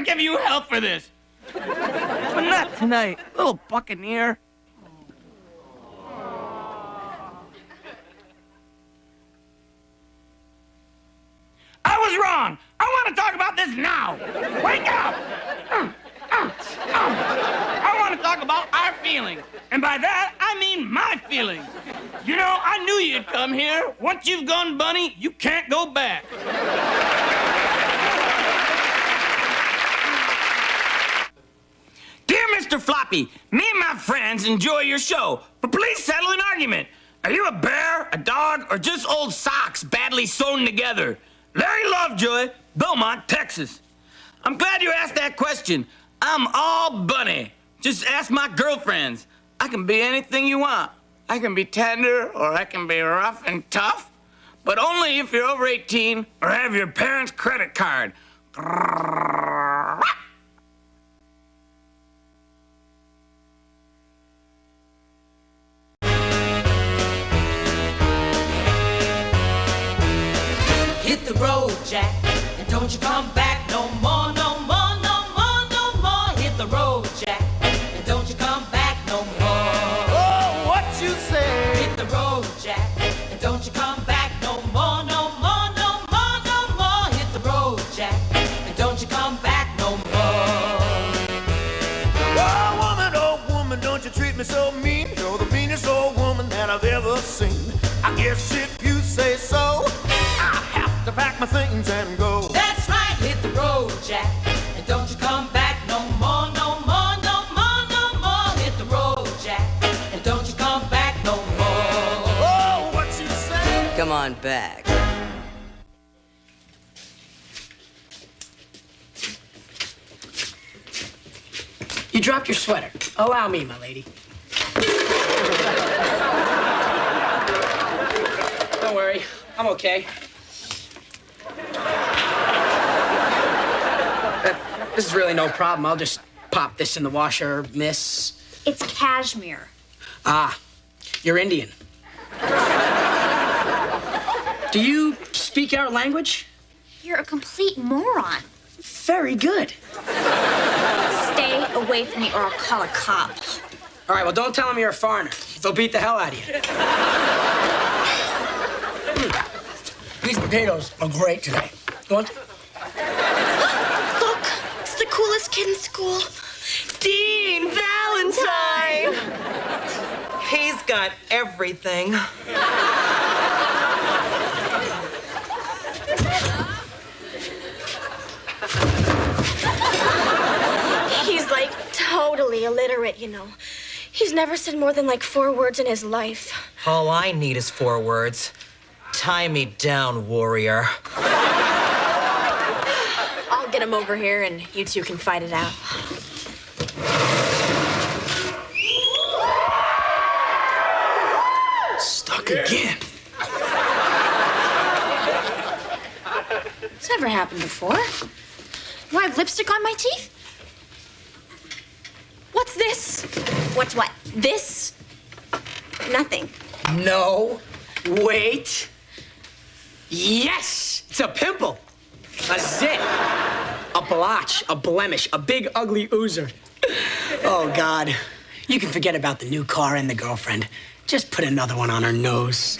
give you hell for this. But not tonight, little buccaneer. I was wrong. I want to talk about this now. Wake up. I want to talk about our feelings. And by that, I mean my feelings. You know, I knew you'd come here. Once you've gone bunny, you can't go back. Dear Mr. Floppy, me and my friends enjoy your show, but please settle an argument. Are you a bear, a dog, or just old socks badly sewn together? Larry Lovejoy, Beaumont, Texas. I'm glad you asked that question. I'm all bunny. Just ask my girlfriends. I can be anything you want. I can be tender or I can be rough and tough, but only if you're over 18 or have your parents' credit card. Hit the road, Jack, and don't you come back no more, no more, no more, no more. Hit the road, Jack, and don't you come back no more. Oh, what you say? Hit the road, Jack, and don't you come back no more, no more, no more, no more. Hit the road, Jack, and don't you come back no more. Oh, woman, don't you treat me so mean. You're the meanest old woman that I've ever seen. I guess if you say so, I have to pack my things and go. That's right, hit the road, Jack, and don't you come back no more, no more, no more, no more. Hit the road, Jack, and don't you come back no more. Oh, what you say? Come on back. You dropped your sweater. Allow me, my lady. Don't worry, I'm okay. This is really no problem. I'll just pop this in the washer, miss. It's cashmere. Ah, you're Indian. Do you speak our language? You're a complete moron. Very good. Stay away from me or I'll call a cop. All right, well, don't tell them you're a foreigner. They'll beat the hell out of you. These potatoes are great today. You want? Look, it's the coolest kid in school. Dean Valentine. He's got everything. He's like totally illiterate, you know. He's never said more than like 4 words in his life. All I need is 4 words. Tie me down, warrior. I'll get him over here and you two can fight it out. Stuck again. It's never happened before. Do I have lipstick on my teeth? What's this? What's what? This? Nothing. No. Wait. Yes! It's a pimple. A zit. A blotch. A blemish. A big, ugly oozer. Oh, God. You can forget about the new car and the girlfriend. Just put another one on her nose.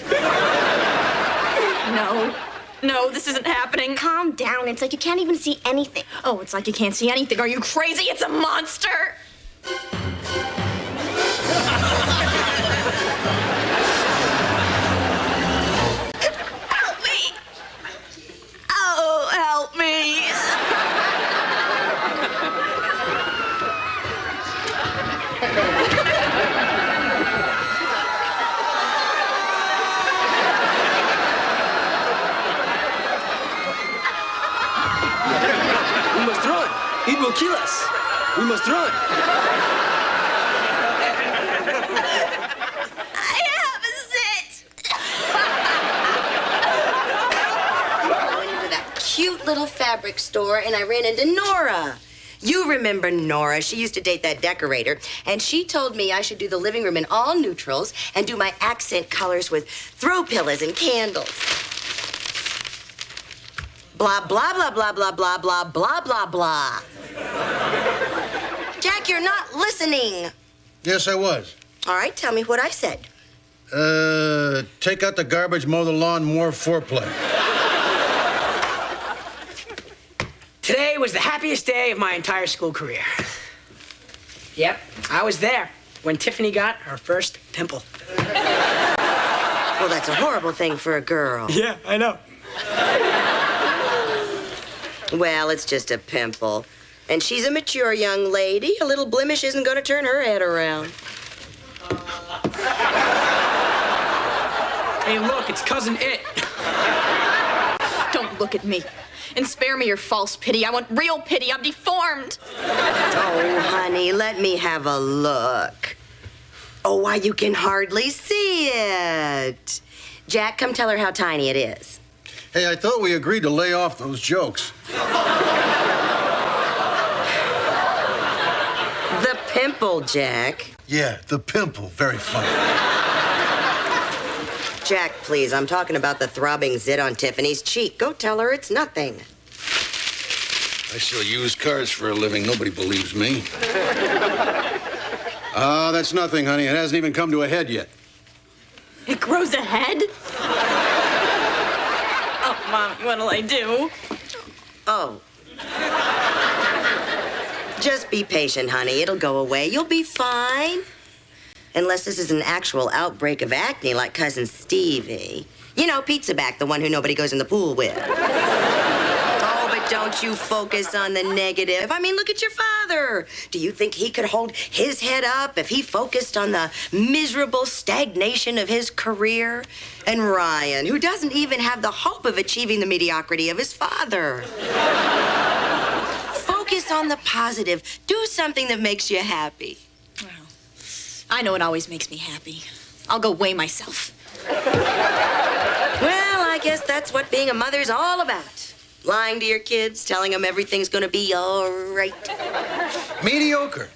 No, this isn't happening. Calm down. It's like you can't even see anything. Oh, it's like you can't see anything. Are you crazy? It's a monster! Help me! Oh, help me! We must run. It will kill us. We must run. I have a zit! I went into that cute little fabric store and I ran into Nora. You remember Nora. She used to date that decorator. And she told me I should do the living room in all neutrals and do my accent colors with throw pillows and candles. Blah, blah, blah, blah, blah, blah, blah, blah, blah, blah. Jack, you're not listening. Yes, I was. All right, tell me what I said. Take out the garbage, mow the lawn, more foreplay. Today was the happiest day of my entire school career. Yep, I was there when Tiffany got her first pimple. Well, that's a horrible thing for a girl. Yeah, I know. Well, it's just a pimple. And she's a mature young lady. A little blemish isn't going to turn her head around. Hey, look, it's Cousin It. Don't look at me. And spare me your false pity. I want real pity. I'm deformed. Oh, honey, let me have a look. Oh, why, you can hardly see it. Jack, come tell her how tiny it is. Hey, I thought we agreed to lay off those jokes. The pimple, Jack. Yeah, the pimple. Very funny. Jack, please, I'm talking about the throbbing zit on Tiffany's cheek. Go tell her it's nothing. I sell used cars for a living. Nobody believes me. That's nothing, honey. It hasn't even come to a head yet. It grows a head? Oh, Mom, what'll I do? Oh. Just be patient, honey. It'll go away. You'll be fine. Unless this is an actual outbreak of acne like Cousin Stevie. You know, Pizza Back, the one who nobody goes in the pool with. Oh, but don't you focus on the negative. I mean, look at your father. Do you think he could hold his head up if he focused on the miserable stagnation of his career? And Ryan, who doesn't even have the hope of achieving the mediocrity of his father. Focus on the positive. Do something that makes you happy. I know it always makes me happy. I'll go weigh myself. Well, I guess that's what being a mother's all about. Lying to your kids, telling them everything's gonna be all right. Mediocre.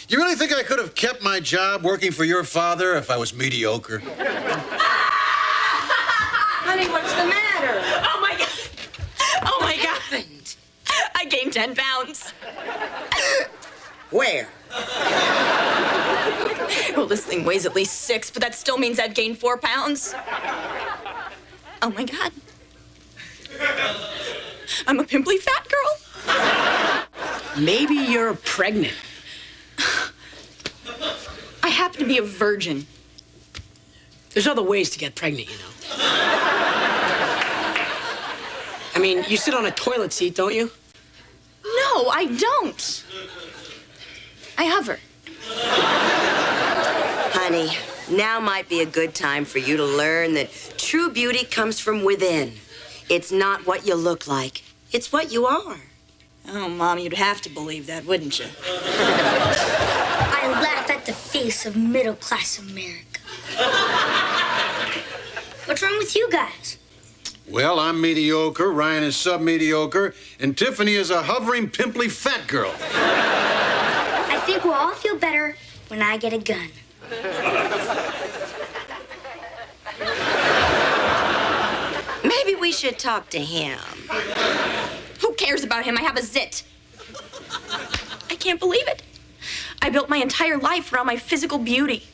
You really think I could have kept my job working for your father if I was mediocre? Honey, what's the matter? Oh, my God. Oh, my God. Happened? I gained 10 pounds. Where? Well, this thing weighs at least 6, but that still means I've gained 4 pounds. Oh, my God. I'm a pimply fat girl. Maybe you're pregnant. I happen to be a virgin. There's other ways to get pregnant, you know. I mean, you sit on a toilet seat, don't you? No, I don't. I hover. Honey, now might be a good time for you to learn that true beauty comes from within. It's not what you look like. It's what you are. Oh, Mom, you'd have to believe that, wouldn't you? I laugh at the face of middle-class America. What's wrong with you guys? Well, I'm mediocre, Ryan is sub-mediocre, and Tiffany is a hovering, pimply fat girl. I think we'll all feel better when I get a gun. Maybe we should talk to him. Who cares about him? I have a zit. I can't believe it. I built my entire life around my physical beauty.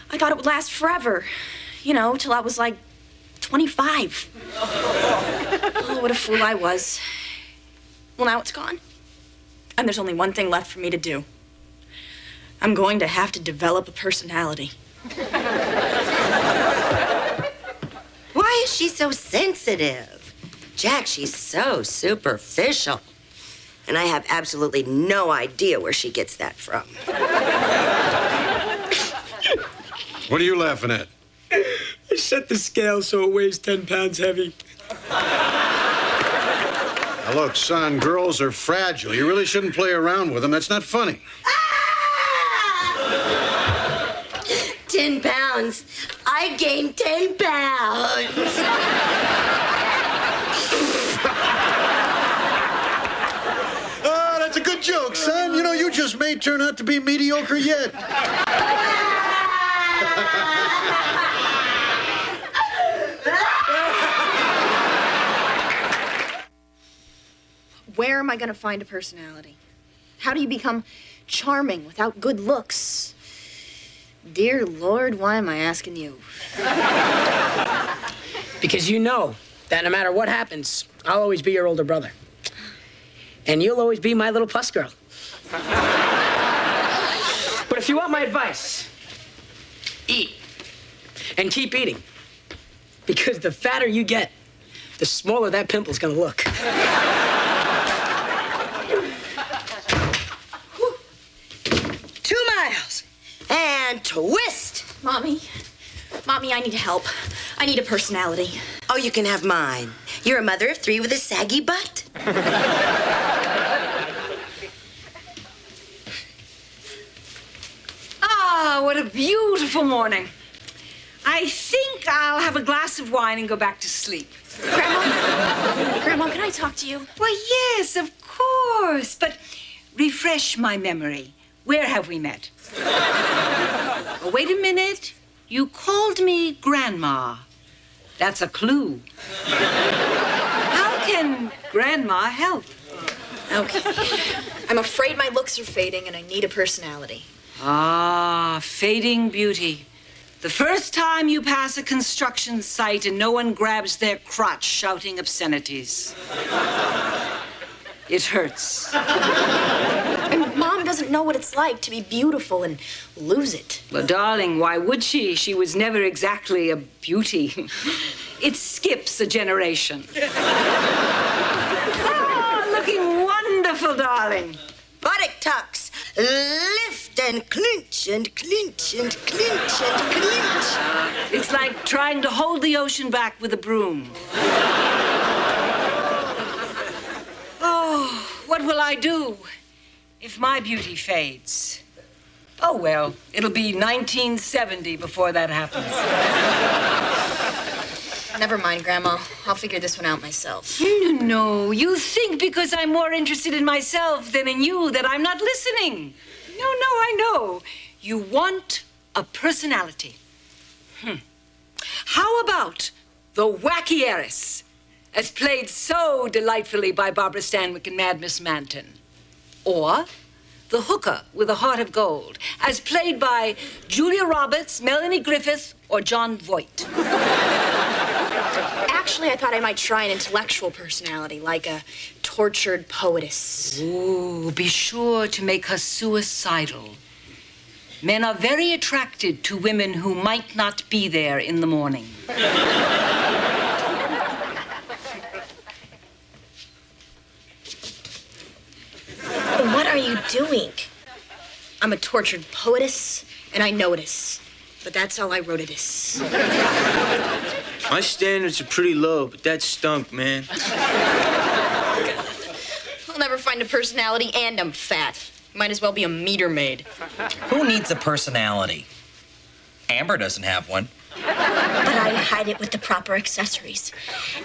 I thought it would last forever. You know, till I was like 25. Oh, what a fool I was. Well, now it's gone. And there's only one thing left for me to do. I'm going to have to develop a personality. Why is she so sensitive? Jack, she's so superficial. And I have absolutely no idea where she gets that from. What are you laughing at? I set the scale so it weighs 10 pounds heavy. Now, look, son, girls are fragile. You really shouldn't play around with them. That's not funny. 10 pounds. I gained 10 pounds. Oh, that's a good joke, son. You know, you just may turn out to be mediocre yet. where am I gonna find a personality? How do you become charming without good looks? Dear Lord, why am I asking you? Because you know that no matter what happens, I'll always be your older brother. And you'll always be my little plus girl. But if you want my advice, eat. And keep eating. Because the fatter you get, the smaller that pimple's gonna look. 2 miles. And twist. Mommy, I need help. I need a personality. Oh, you can have mine. You're a mother of 3 with a saggy butt. Ah, what a beautiful morning. I think I'll have a glass of wine and go back to sleep. Grandma, can I talk to you? Why, yes, of course. But refresh my memory. Where have we met? Oh, wait a minute. You called me Grandma. That's a clue. How can Grandma help? Okay. I'm afraid my looks are fading and I need a personality. Ah, fading beauty. The first time you pass a construction site and no one grabs their crotch shouting obscenities. It hurts. And Mom doesn't know what it's like to be beautiful and lose it. Well, darling, why would she? She was never exactly a beauty. It skips a generation. Ah, looking wonderful, darling. Buttock tucks. Lift and clinch and clinch and clinch and clinch. It's like trying to hold the ocean back with a broom. Oh, what will I do if my beauty fades? Oh, well, it'll be 1970 before that happens. Never mind, Grandma. I'll figure this one out myself. No, you think because I'm more interested in myself than in you that I'm not listening. No, I know. You want a personality. How about the wacky heiress, as played so delightfully by Barbara Stanwyck and Mad Miss Manton? Or the hooker with a heart of gold, as played by Julia Roberts, Melanie Griffith, or John Voight? Actually, I thought I might try an intellectual personality, like a tortured poetess. Ooh, be sure to make her suicidal. Men are very attracted to women who might not be there in the morning. What are you doing? I'm a tortured poetess, and I notice. But that's all I wrote it is. My standards are pretty low, but that stunk, man. I'll never find a personality, and I'm fat. Might as well be a meter maid. Who needs a personality? Amber doesn't have one. But I hide it with the proper accessories.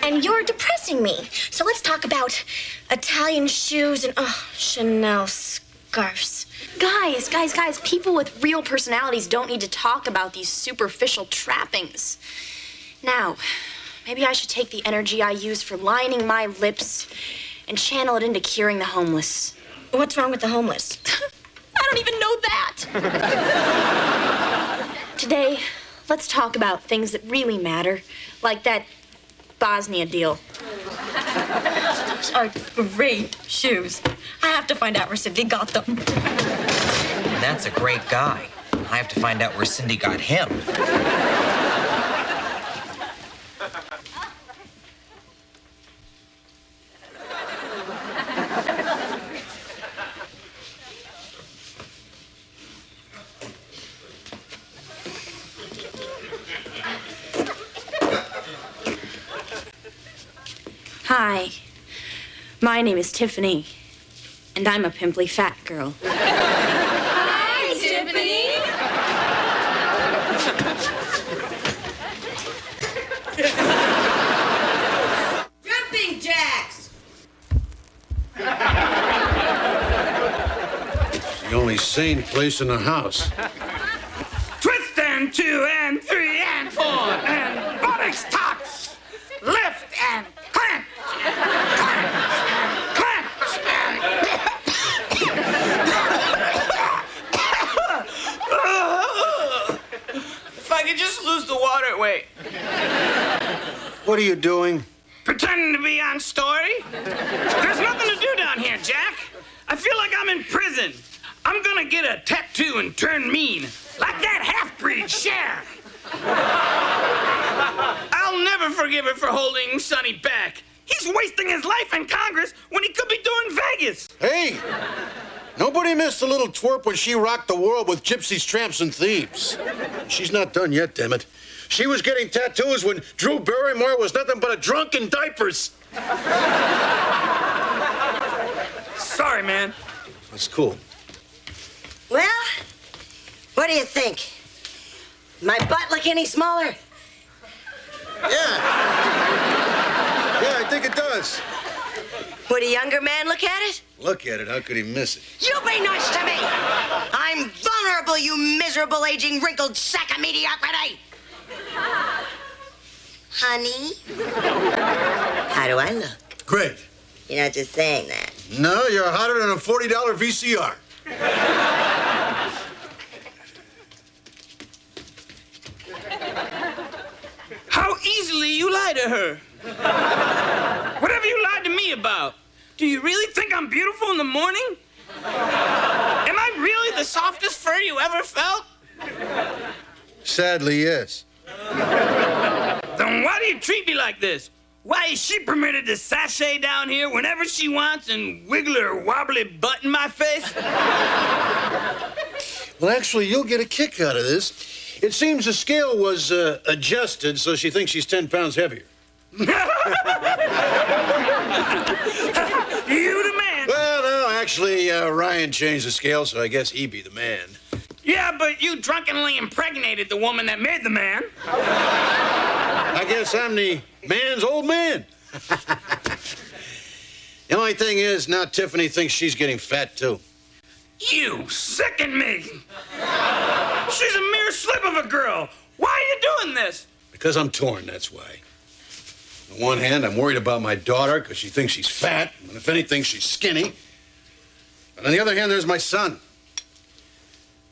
And you're depressing me. So let's talk about Italian shoes and, Chanel scarves. Guys, people with real personalities don't need to talk about these superficial trappings. Now, maybe I should take the energy I use for lining my lips and channel it into curing the homeless. What's wrong with the homeless? I don't even know that! Today, let's talk about things that really matter, like that Bosnia deal. Those are great shoes. I have to find out where Cindy got them. And that's a great guy. I have to find out where Cindy got him. Hi, my name is Tiffany, and I'm a pimply fat girl. Hi, Tiffany. Jumping jacks. The only sane place in the house. Twist and 2 and 3 and 4 and buttocks tucks. Lift and clench. Clench and clench. wait. What are you doing? Pretending to be on story? There's nothing to do down here, Jack. I feel like I'm in prison. I'm gonna get a tattoo and turn mean, like that half-breed Cher. I'll never forgive her for holding Sonny back. He's wasting his life in Congress when he could be doing Vegas. Hey! Nobody missed a little twerp when she rocked the world with gypsies, tramps, and thieves. She's not done yet, damn it. She was getting tattoos when Drew Barrymore was nothing but a drunk in diapers. Sorry, man. That's cool. Well, what do you think? My butt look any smaller? Yeah, I think it does. Would a younger man look at it? Look at it. How could he miss it? You be nice to me! I'm vulnerable, you miserable, aging, wrinkled sack of mediocrity! Honey? How do I look? Great. You're not just saying that. No, you're hotter than a $40 VCR. How easily you lie to her. What have you lied to me about? Do you really think I'm beautiful in the morning? Am I really the softest fur you ever felt? Sadly, yes. Then why do you treat me like this? Why is she permitted to sashay down here whenever she wants and wiggle her wobbly butt in my face? Well, actually, you'll get a kick out of this. It seems the scale was adjusted, so she thinks she's 10 pounds heavier. You the man. Well, no, actually, Ryan changed the scale, so I guess he be the man. Yeah, but you drunkenly impregnated the woman that made the man. I guess I'm the man's old man. The only thing is, now Tiffany thinks she's getting fat, too. You sicken me. She's a mere slip of a girl. Why are you doing this? Because I'm torn, that's why. On the one hand, I'm worried about my daughter because she thinks she's fat, and if anything, she's skinny. But on the other hand, there's my son.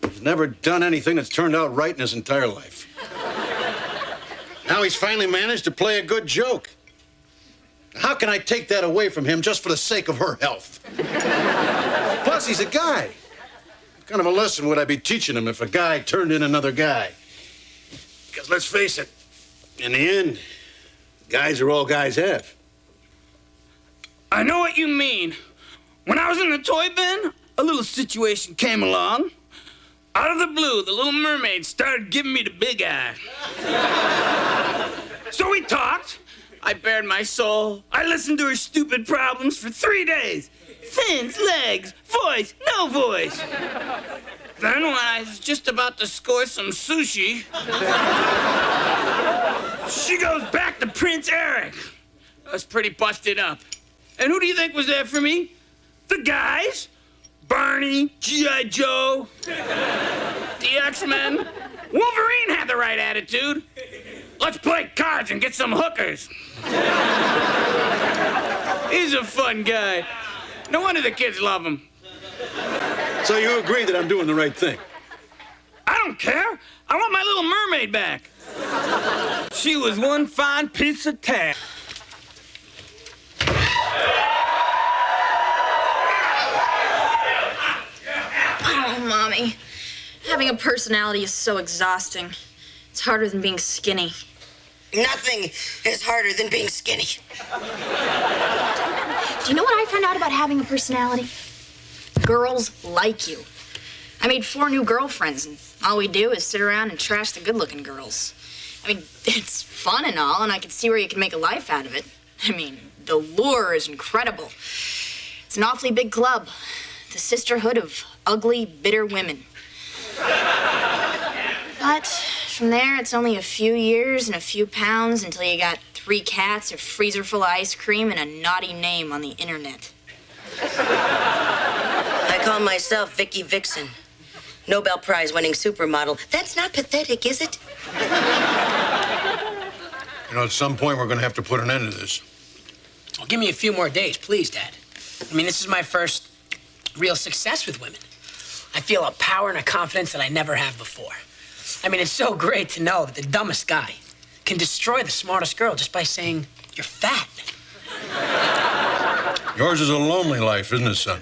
He's never done anything that's turned out right in his entire life. Now he's finally managed to play a good joke. How can I take that away from him just for the sake of her health? Plus, he's a guy. What kind of a lesson would I be teaching him if a guy turned in another guy? Because let's face it, in the end, guys are all guys have. I know what you mean. When I was in the toy bin, a little situation came along. Out of the blue, the Little Mermaid started giving me the big eye. So we talked. I bared my soul. I listened to her stupid problems for 3 days. Fins, legs, voice, no voice. Then when I was just about to score some sushi, she goes back to Prince Eric. I was pretty busted up. And who do you think was there for me? The guys. Barney, G.I. Joe, the X-Men. Wolverine had the right attitude. Let's play cards and get some hookers. He's a fun guy. No wonder the kids love him. So you agree that I'm doing the right thing? I don't care. I want my Little Mermaid back. She was one fine piece of tack. Oh, Mommy. Having a personality is so exhausting. It's harder than being skinny. Nothing is harder than being skinny. Do you know what I found out about having a personality? Girls like you. I made 4 new girlfriends, and all we do is sit around and trash the good-looking girls. I mean, it's fun and all, and I can see where you can make a life out of it. I mean, the lure is incredible. It's an awfully big club. The sisterhood of ugly, bitter women. But from there, it's only a few years and a few pounds until you got 3 cats, a freezer full of ice cream, and a naughty name on the internet. I call myself Vicky Vixen. Nobel Prize winning supermodel. That's not pathetic, is it? You know, at some point, we're going to have to put an end to this. Well, give me a few more days, please, Dad. I mean, this is my first real success with women. I feel a power and a confidence that I never have before. I mean, it's so great to know that the dumbest guy, can destroy the smartest girl just by saying you're fat. Yours is a lonely life, isn't it, son?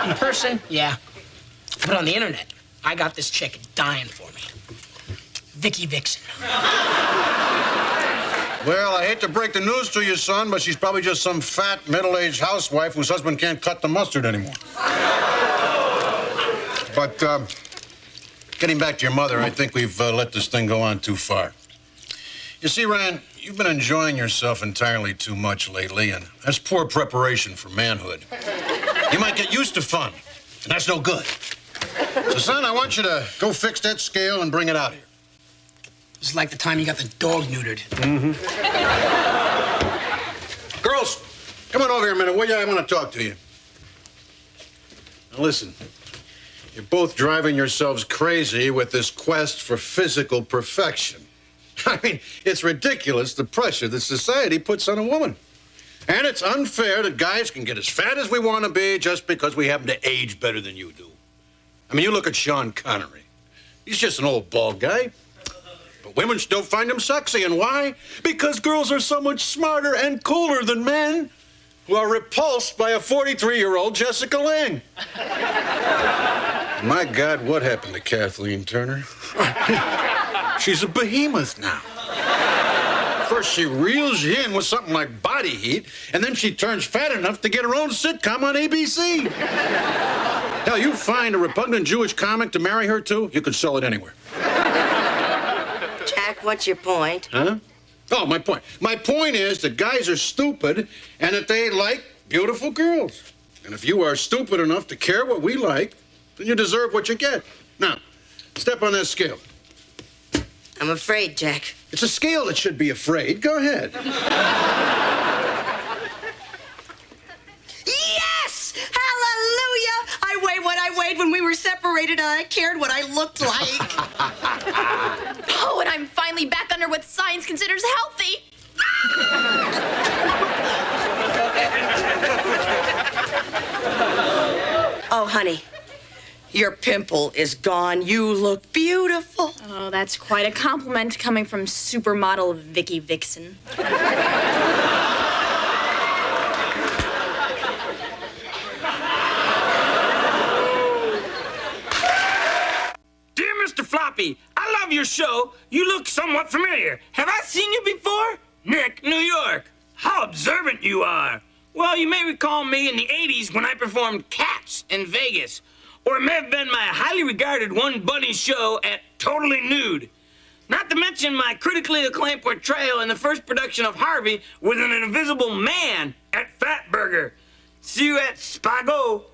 In person, yeah. But on the internet, I got this chick dying for me. Vicky Vixen. Well, I hate to break the news to you, son, but she's probably just some fat, middle-aged housewife whose husband can't cut the mustard anymore. But, getting back to your mother, I think we've let this thing go on too far. You see, Ryan, you've been enjoying yourself entirely too much lately, and that's poor preparation for manhood. You might get used to fun, and that's no good. So, son, I want you to go fix that scale and bring it out here. This is like the time you got the dog neutered. Mm-hmm. Girls, come on over here a minute, will you? I want to talk to you. Now, listen. You're both driving yourselves crazy with this quest for physical perfection. I mean, it's ridiculous, the pressure that society puts on a woman. And it's unfair that guys can get as fat as we want to be just because we happen to age better than you do. I mean, you look at Sean Connery. He's just an old bald guy. But women still find him sexy. And why? Because girls are so much smarter and cooler than men who are repulsed by a 43-year-old Jessica Lange. My God, what happened to Kathleen Turner? She's a behemoth now. First, she reels you in with something like Body Heat, and then she turns fat enough to get her own sitcom on ABC. Hell, you find a repugnant Jewish comic to marry her to, you could sell it anywhere. Jack, what's your point? Huh? Oh, my point. My point is that guys are stupid and that they like beautiful girls. And if you are stupid enough to care what we like, then you deserve what you get. Now, step on that scale. I'm afraid, Jack. It's a scale that should be afraid. Go ahead. Yes! Hallelujah! I weighed what I weighed when we were separated, and I cared what I looked like. Oh, and I'm finally back under what science considers healthy. Oh, honey, your pimple is gone. You look beautiful. Oh, that's quite a compliment coming from supermodel Vicky Vixen. Dear Mr. Floppy, I love your show. You look somewhat familiar. Have I seen you before? Nick, New York. How observant you are. Well, you may recall me in the 80s when I performed Cats in Vegas. Or it may have been my highly regarded One Bunny show at Totally Nude. Not to mention my critically acclaimed portrayal in the first production of Harvey with an invisible man at Fatburger. See you at Spago.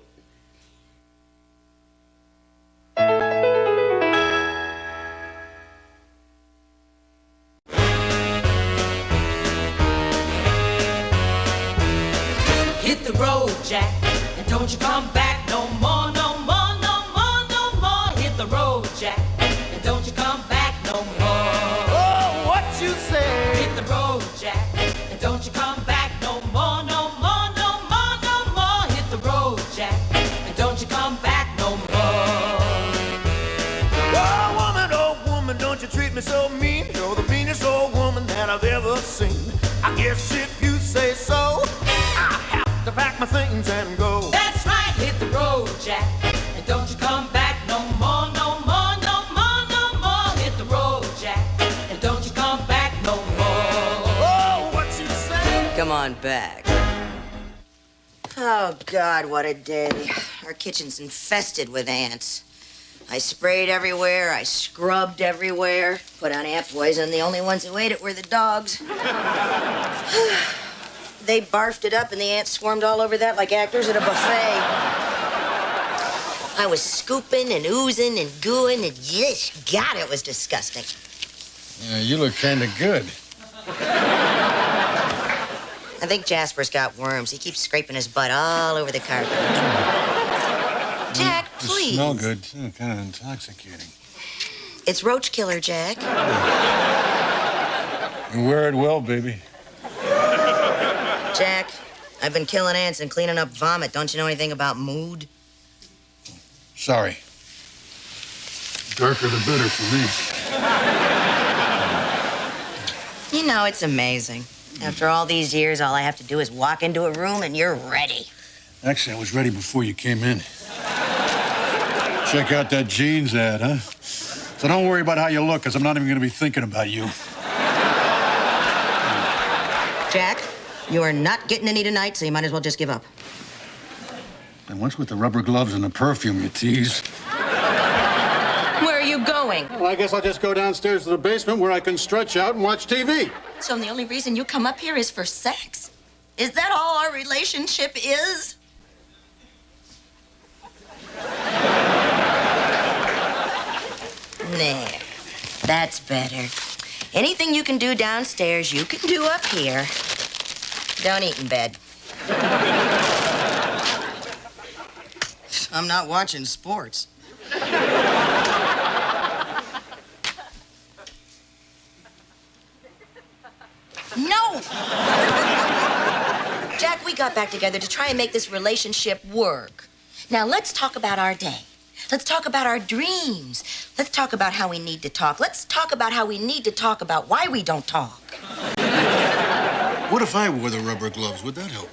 Hit the road, Jack, and don't you come back no more, no more, no more, no more. Hit the road, Jack, and don't you come back no more. Oh, what you say? Hit the road, Jack, and don't you come back no more, no more, no more, no more. Hit the road, Jack, and don't you come back no more. Oh, woman, don't you treat me so mean. You're the meanest old woman that I've ever seen. I guess if you say so, I have to pack my things and go. That's right, hit the road, Jack, and don't you come back no more, no more, no more, no more. Hit the road, Jack, and don't you come back no more. Oh, what you say? Come on back. Oh, God, what a day. Our kitchen's infested with ants. I sprayed everywhere, I scrubbed everywhere, put on ant poison. The only ones who ate it were the dogs. They barfed it up and the ants swarmed all over that like actors at a buffet. I was scooping and oozing and gooing and yes, God, it was disgusting. Yeah, you look kind of good. I think Jasper's got worms. He keeps scraping his butt all over the carpet. Jack, You please. smell good, too. Kind of intoxicating. It's roach killer, Jack. You wear it well, baby. Jack, I've been killing ants and cleaning up vomit. Don't you know anything about mood? Sorry. Darker the better for me. You know, it's amazing. After all these years, all I have to do is walk into a room and you're ready. Actually, I was ready before you came in. Check out that jeans ad, huh? So don't worry about how you look, because I'm not even going to be thinking about you. Jack, you are not getting any tonight, so you might as well just give up. And what's with the rubber gloves and the perfume you tease? Where are you going? Well, I guess I'll just go downstairs to the basement where I can stretch out and watch TV. So the only reason you come up here is for sex? Is that all our relationship is? There. That's better. Anything you can do downstairs, you can do up here. Don't eat in bed. I'm not watching sports. No! Jack, we got back together to try and make this relationship work. Now, let's talk about our day. Let's talk about our dreams. Let's talk about how we need to talk. Let's talk about how we need to talk about why we don't talk. What if I wore the rubber gloves? Would that help?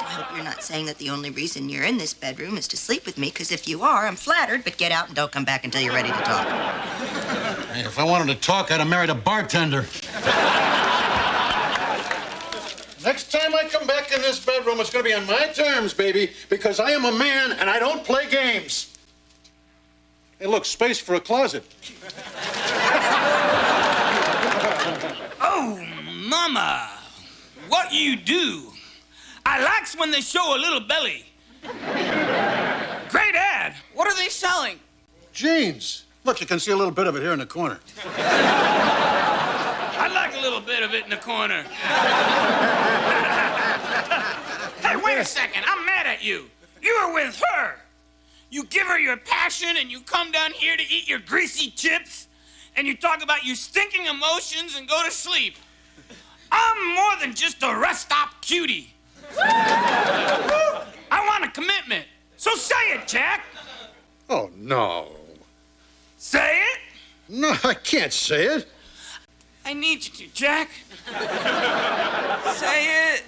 I hope you're not saying that the only reason you're in this bedroom is to sleep with me, because if you are, I'm flattered, but get out and don't come back until you're ready to talk. Hey, if I wanted to talk, I'd have married a bartender. Next time I come back in this bedroom, it's going to be on my terms, baby, because I am a man and I don't play games. Hey, look, space for a closet. Oh, mama, what you do? I likes when they show a little belly. Great ad. What are they selling? Jeans. Look, you can see a little bit of it here in the corner. I'd like a little bit of it in the corner. Hey, wait a second. I'm mad at you. You were with her. You give her your passion and you come down here to eat your greasy chips and you talk about your stinking emotions and go to sleep. I'm more than just a rest stop cutie. I want a commitment. So say it, Jack. Oh, no. Say it? No, I can't say it. I need you to, Jack. Say it.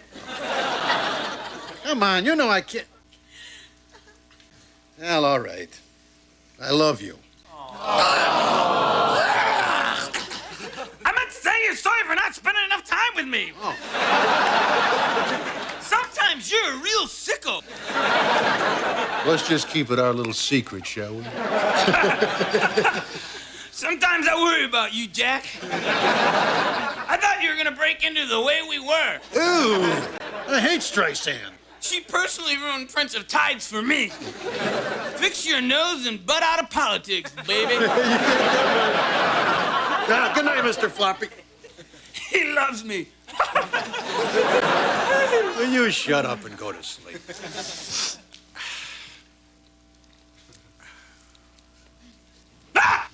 Come on, you know I can't. Well, all right. I love you. I meant to say you're sorry for not spending enough time with me. Oh. Sometimes you're a real sicko. Let's just keep it our little secret, shall we? Sometimes I worry about you, Jack. I thought you were gonna break into the way we were. Ooh, I hate Streisand. She personally ruined Prince of Tides for me. Fix your nose and butt out of politics, baby. Ah, good night, Mr. Floppy. He loves me. Will you shut up and go to sleep? Ah!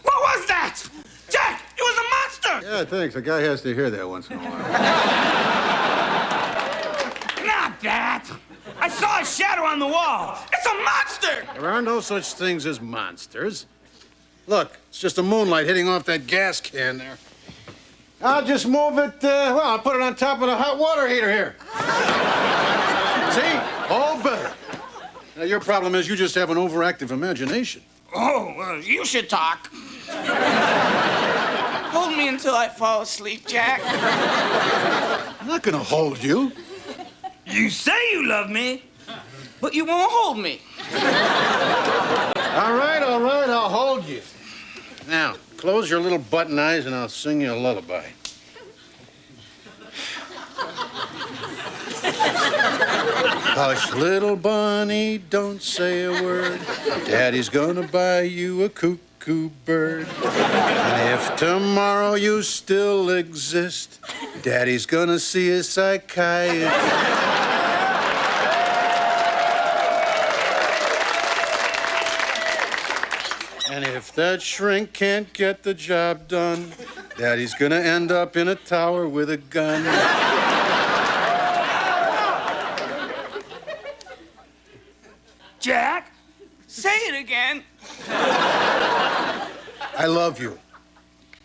What was that? Jack, it was a monster! Yeah, thanks. A guy has to hear that once in a while. Not that. I saw a shadow on the wall. It's a monster! There are no such things as monsters. Look, it's just the moonlight hitting off that gas can there. I'll just move it, well, I'll put it on top of the hot water heater here. See? All better. Now, your problem is you just have an overactive imagination. Oh, well, you should talk. Hold me until I fall asleep, Jack. I'm not gonna hold you. You say you love me, but you won't hold me. All right, I'll hold you. Now, close your little button eyes and I'll sing you a lullaby. Hush, little bunny, don't say a word. Daddy's gonna buy you a cuckoo bird. And if tomorrow you still exist, Daddy's gonna see a psychiatrist. And if that shrink can't get the job done, Daddy's gonna end up in a tower with a gun. Jack, say it again. I love you.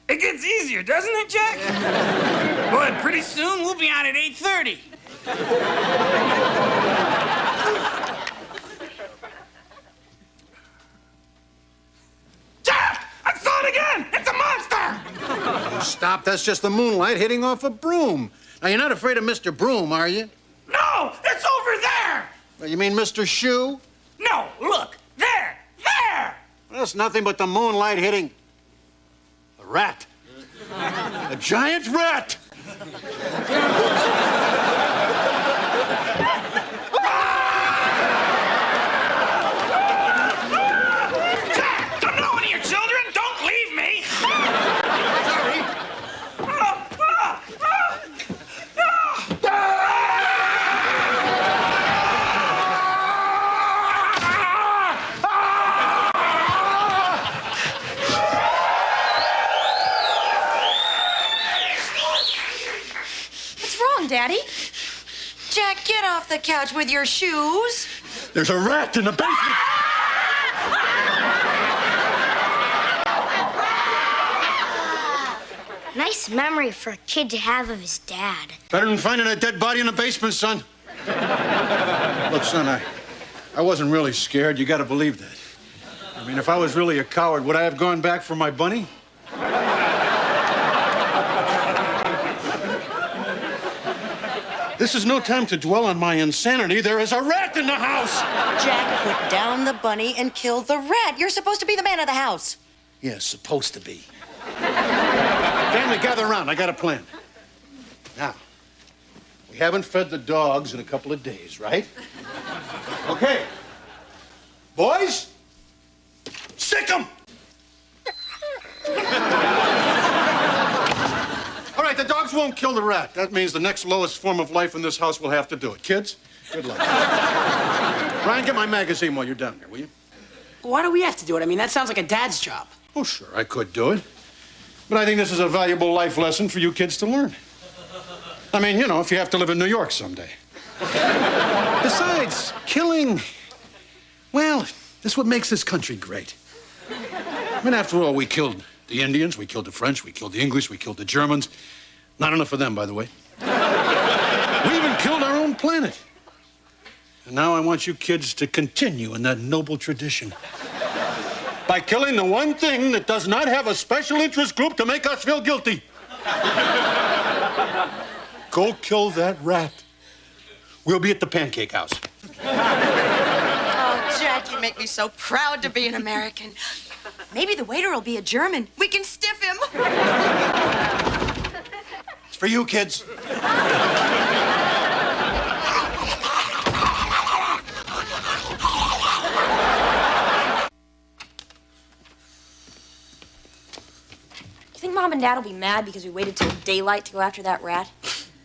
It gets easier, doesn't it, Jack? Boy, pretty soon we'll be on at 8:30. Jack! I saw it again! It's a monster! Oh, stop. That's just the moonlight hitting off a broom. Now, you're not afraid of Mr. Broom, are you? No! It's over there! You mean Mr. Shoe? No, look! There! There! Well, it's nothing but the moonlight hitting a rat. A giant rat! Jack! I'm not one of your children! Don't leave me! Sorry. What's wrong, Daddy? Jack, get off the couch with your shoes. There's a rat in the basement. Nice memory for a kid to have of his dad. Better than finding a dead body in the basement, son. Look, son, I wasn't really scared. You gotta believe that. I mean, if I was really a coward, would I have gone back for my bunny? This is no time to dwell on my insanity. There is a rat in the house! Jack, put down the bunny and kill the rat. You're supposed to be the man of the house. Yeah, supposed to be. Family, gather around. I got a plan. Now, we haven't fed the dogs in a couple of days, right? Okay. Boys, sick 'em! All right, the dogs won't kill the rat. That means the next lowest form of life in this house will have to do it. Kids, good luck. Ryan, get my magazine while you're down here, will you? Why do we have to do it? I mean, that sounds like a dad's job. Oh, sure, I could do it. But I think this is a valuable life lesson for you kids to learn. I mean, you know, if you have to live in New York someday. Besides, killing, well, this is what makes this country great. I mean, after all, we killed the Indians, we killed the French, we killed the English, we killed the Germans. Not enough of them, by the way. We even killed our own planet. And now I want you kids to continue in that noble tradition by killing the one thing that does not have a special interest group to make us feel guilty. Go kill that rat. We'll be at the pancake house. Oh, Jack, you make me so proud to be an American. Maybe the waiter will be a German. We can stiff him. It's for you, kids. You think Mom and Dad will be mad because we waited till daylight to go after that rat?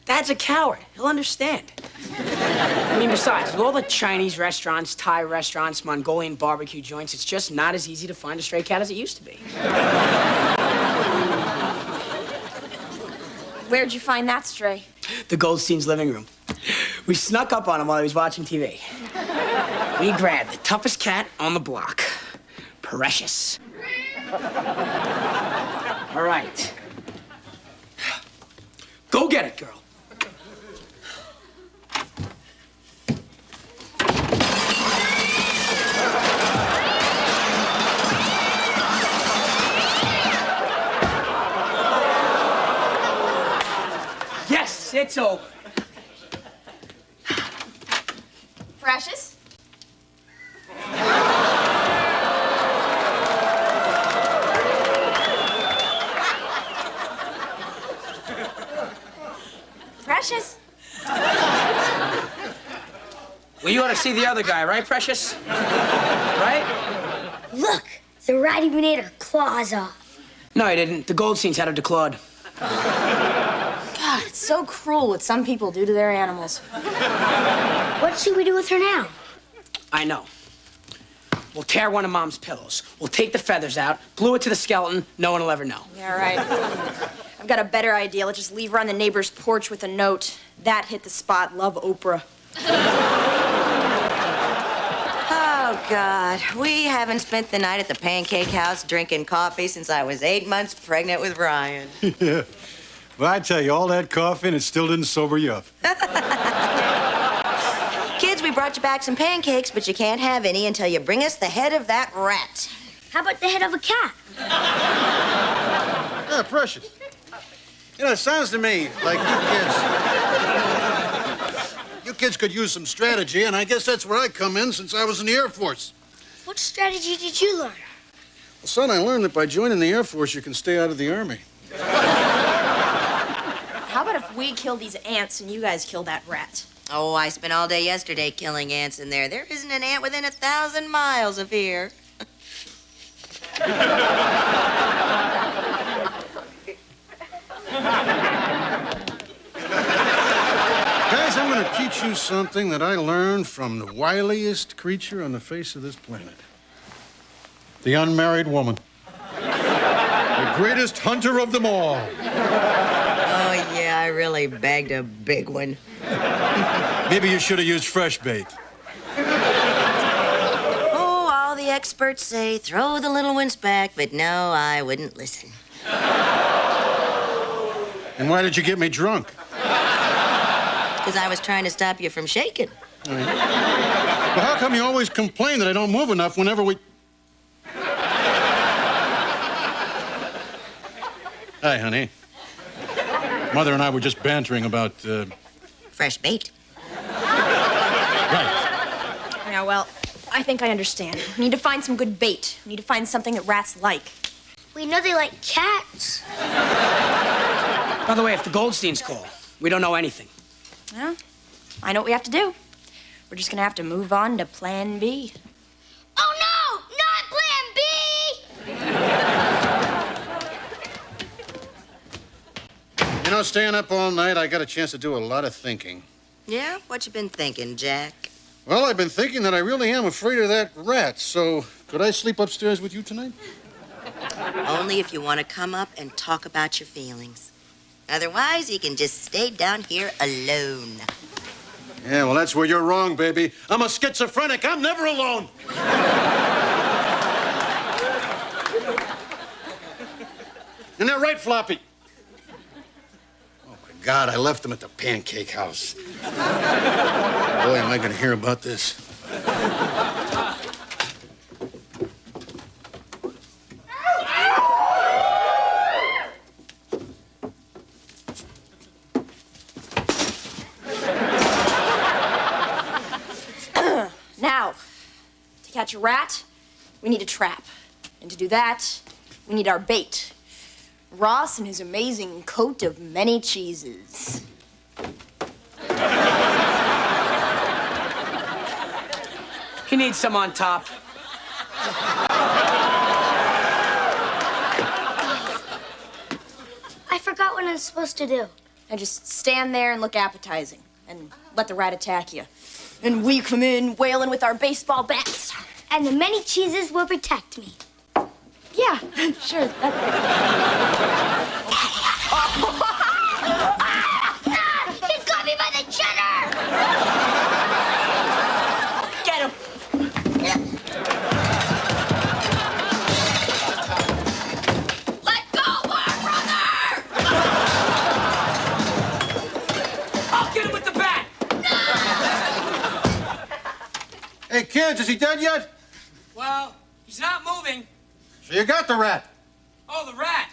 Dad's a coward. He'll understand. I mean, besides, with all the Chinese restaurants, Thai restaurants, Mongolian barbecue joints, it's just not as easy to find a stray cat as it used to be. Where'd you find that stray? The Goldstein's living room. We snuck up on him while he was watching TV. We grabbed the toughest cat on the block, Precious. All right. Go get it, girl. Yes, it's over. Precious? Precious? Well, you ought to see the other guy, right, Precious? Right? Look, the rat even ate her claws off. No, he didn't. The Goldsteins had her declawed. God, it's so cruel what some people do to their animals. What should we do with her now? I know. We'll tear one of Mom's pillows. We'll take the feathers out, glue it to the skeleton. No one will ever know. Yeah, right. I've got a better idea. Let's just leave her on the neighbor's porch with a note. That hit the spot. Love, Oprah. God. We haven't spent the night at the pancake house drinking coffee since I was 8 months pregnant with Ryan. Yeah. Well, I tell you, all that coffee and it still didn't sober you up. Kids, we brought you back some pancakes, but you can't have any until you bring us the head of that rat. How about the head of a cat? Yeah, precious. You know, it sounds to me like you kids could use some strategy, and I guess that's where I come in since I was in the Air Force. What strategy did you learn? Well, son, I learned that by joining the Air Force, you can stay out of the Army. How about if we kill these ants and you guys kill that rat? Oh, I spent all day yesterday killing ants in there. There isn't an ant within 1,000 miles of here. Guys, I'm going to teach you something that I learned from the wiliest creature on the face of this planet. The unmarried woman. The greatest hunter of them all. Oh, yeah, I really bagged a big one. Maybe you should have used fresh bait. Oh, all the experts say throw the little ones back, but no, I wouldn't listen. And why did you get me drunk? Because I was trying to stop you from shaking. Well, how come you always complain that I don't move enough whenever we... Hi, honey. Mother and I were just bantering about, Fresh bait. Right. Yeah, well, I think I understand. We need to find some good bait. We need to find something that rats like. We know they like cats. By the way, if the Goldsteins call, we don't know anything. Well, I know what we have to do. We're just gonna have to move on to Plan B. Oh, no! Not Plan B! You know, staying up all night, I got a chance to do a lot of thinking. Yeah? What you been thinking, Jack? Well, I've been thinking that I really am afraid of that rat, so could I sleep upstairs with you tonight? Only if you want to come up and talk about your feelings. Otherwise, you can just stay down here alone. Yeah, well, that's where you're wrong, baby. I'm a schizophrenic. I'm never alone. Isn't that right, Floppy? Oh, my God, I left him at the pancake house. Boy, am I going to hear about this. Now, to catch a rat, we need a trap. And to do that, we need our bait. Ross and his amazing coat of many cheeses. He needs some on top. I forgot what I'm supposed to do. And just stand there and look appetizing. And let the rat attack you. And we come in wailing with our baseball bats. And the many cheeses will protect me. Yeah, sure. He's got me by the cheddar! Get him. Let go, our brother! I'll get him with the bat! Hey, kids, is he dead yet? Well, he's not moving. So you got the rat. Oh, the rat.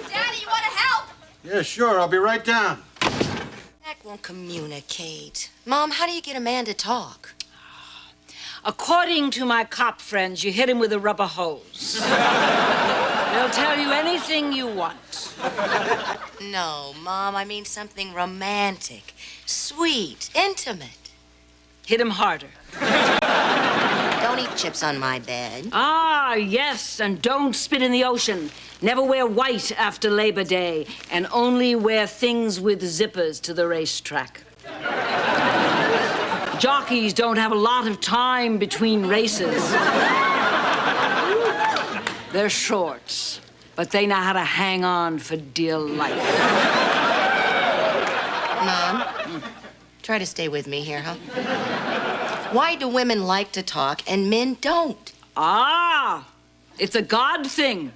Daddy, you want to help? Yeah, sure. I'll be right down. Jack won't communicate. Mom, how do you get a man to talk? According to my cop friends, you hit him with a rubber hose. They'll tell you anything you want. No, Mom, I mean something romantic, sweet, intimate. Hit him harder. Don't eat chips on my bed. Ah, yes, and don't spit in the ocean. Never wear white after Labor Day, and only wear things with zippers to the racetrack. Jockeys don't have a lot of time between races. They're short, but they know how to hang on for dear life. Mom, Try to stay with me here, huh? Why do women like to talk and men don't? Ah, it's a God thing.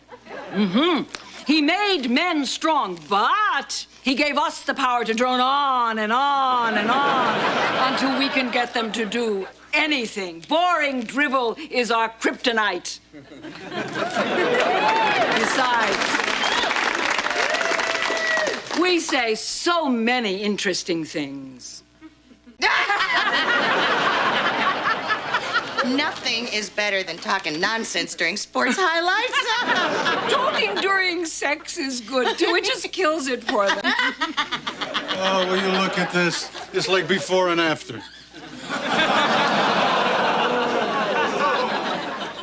He made men strong, but he gave us the power to drone on and on and on until we can get them to do anything. Boring drivel is our kryptonite. Besides, we say so many interesting things. Nothing is better than talking nonsense during sports highlights. Talking during sex is good, too. It just kills it for them. Oh, will you look at this? It's like before and after.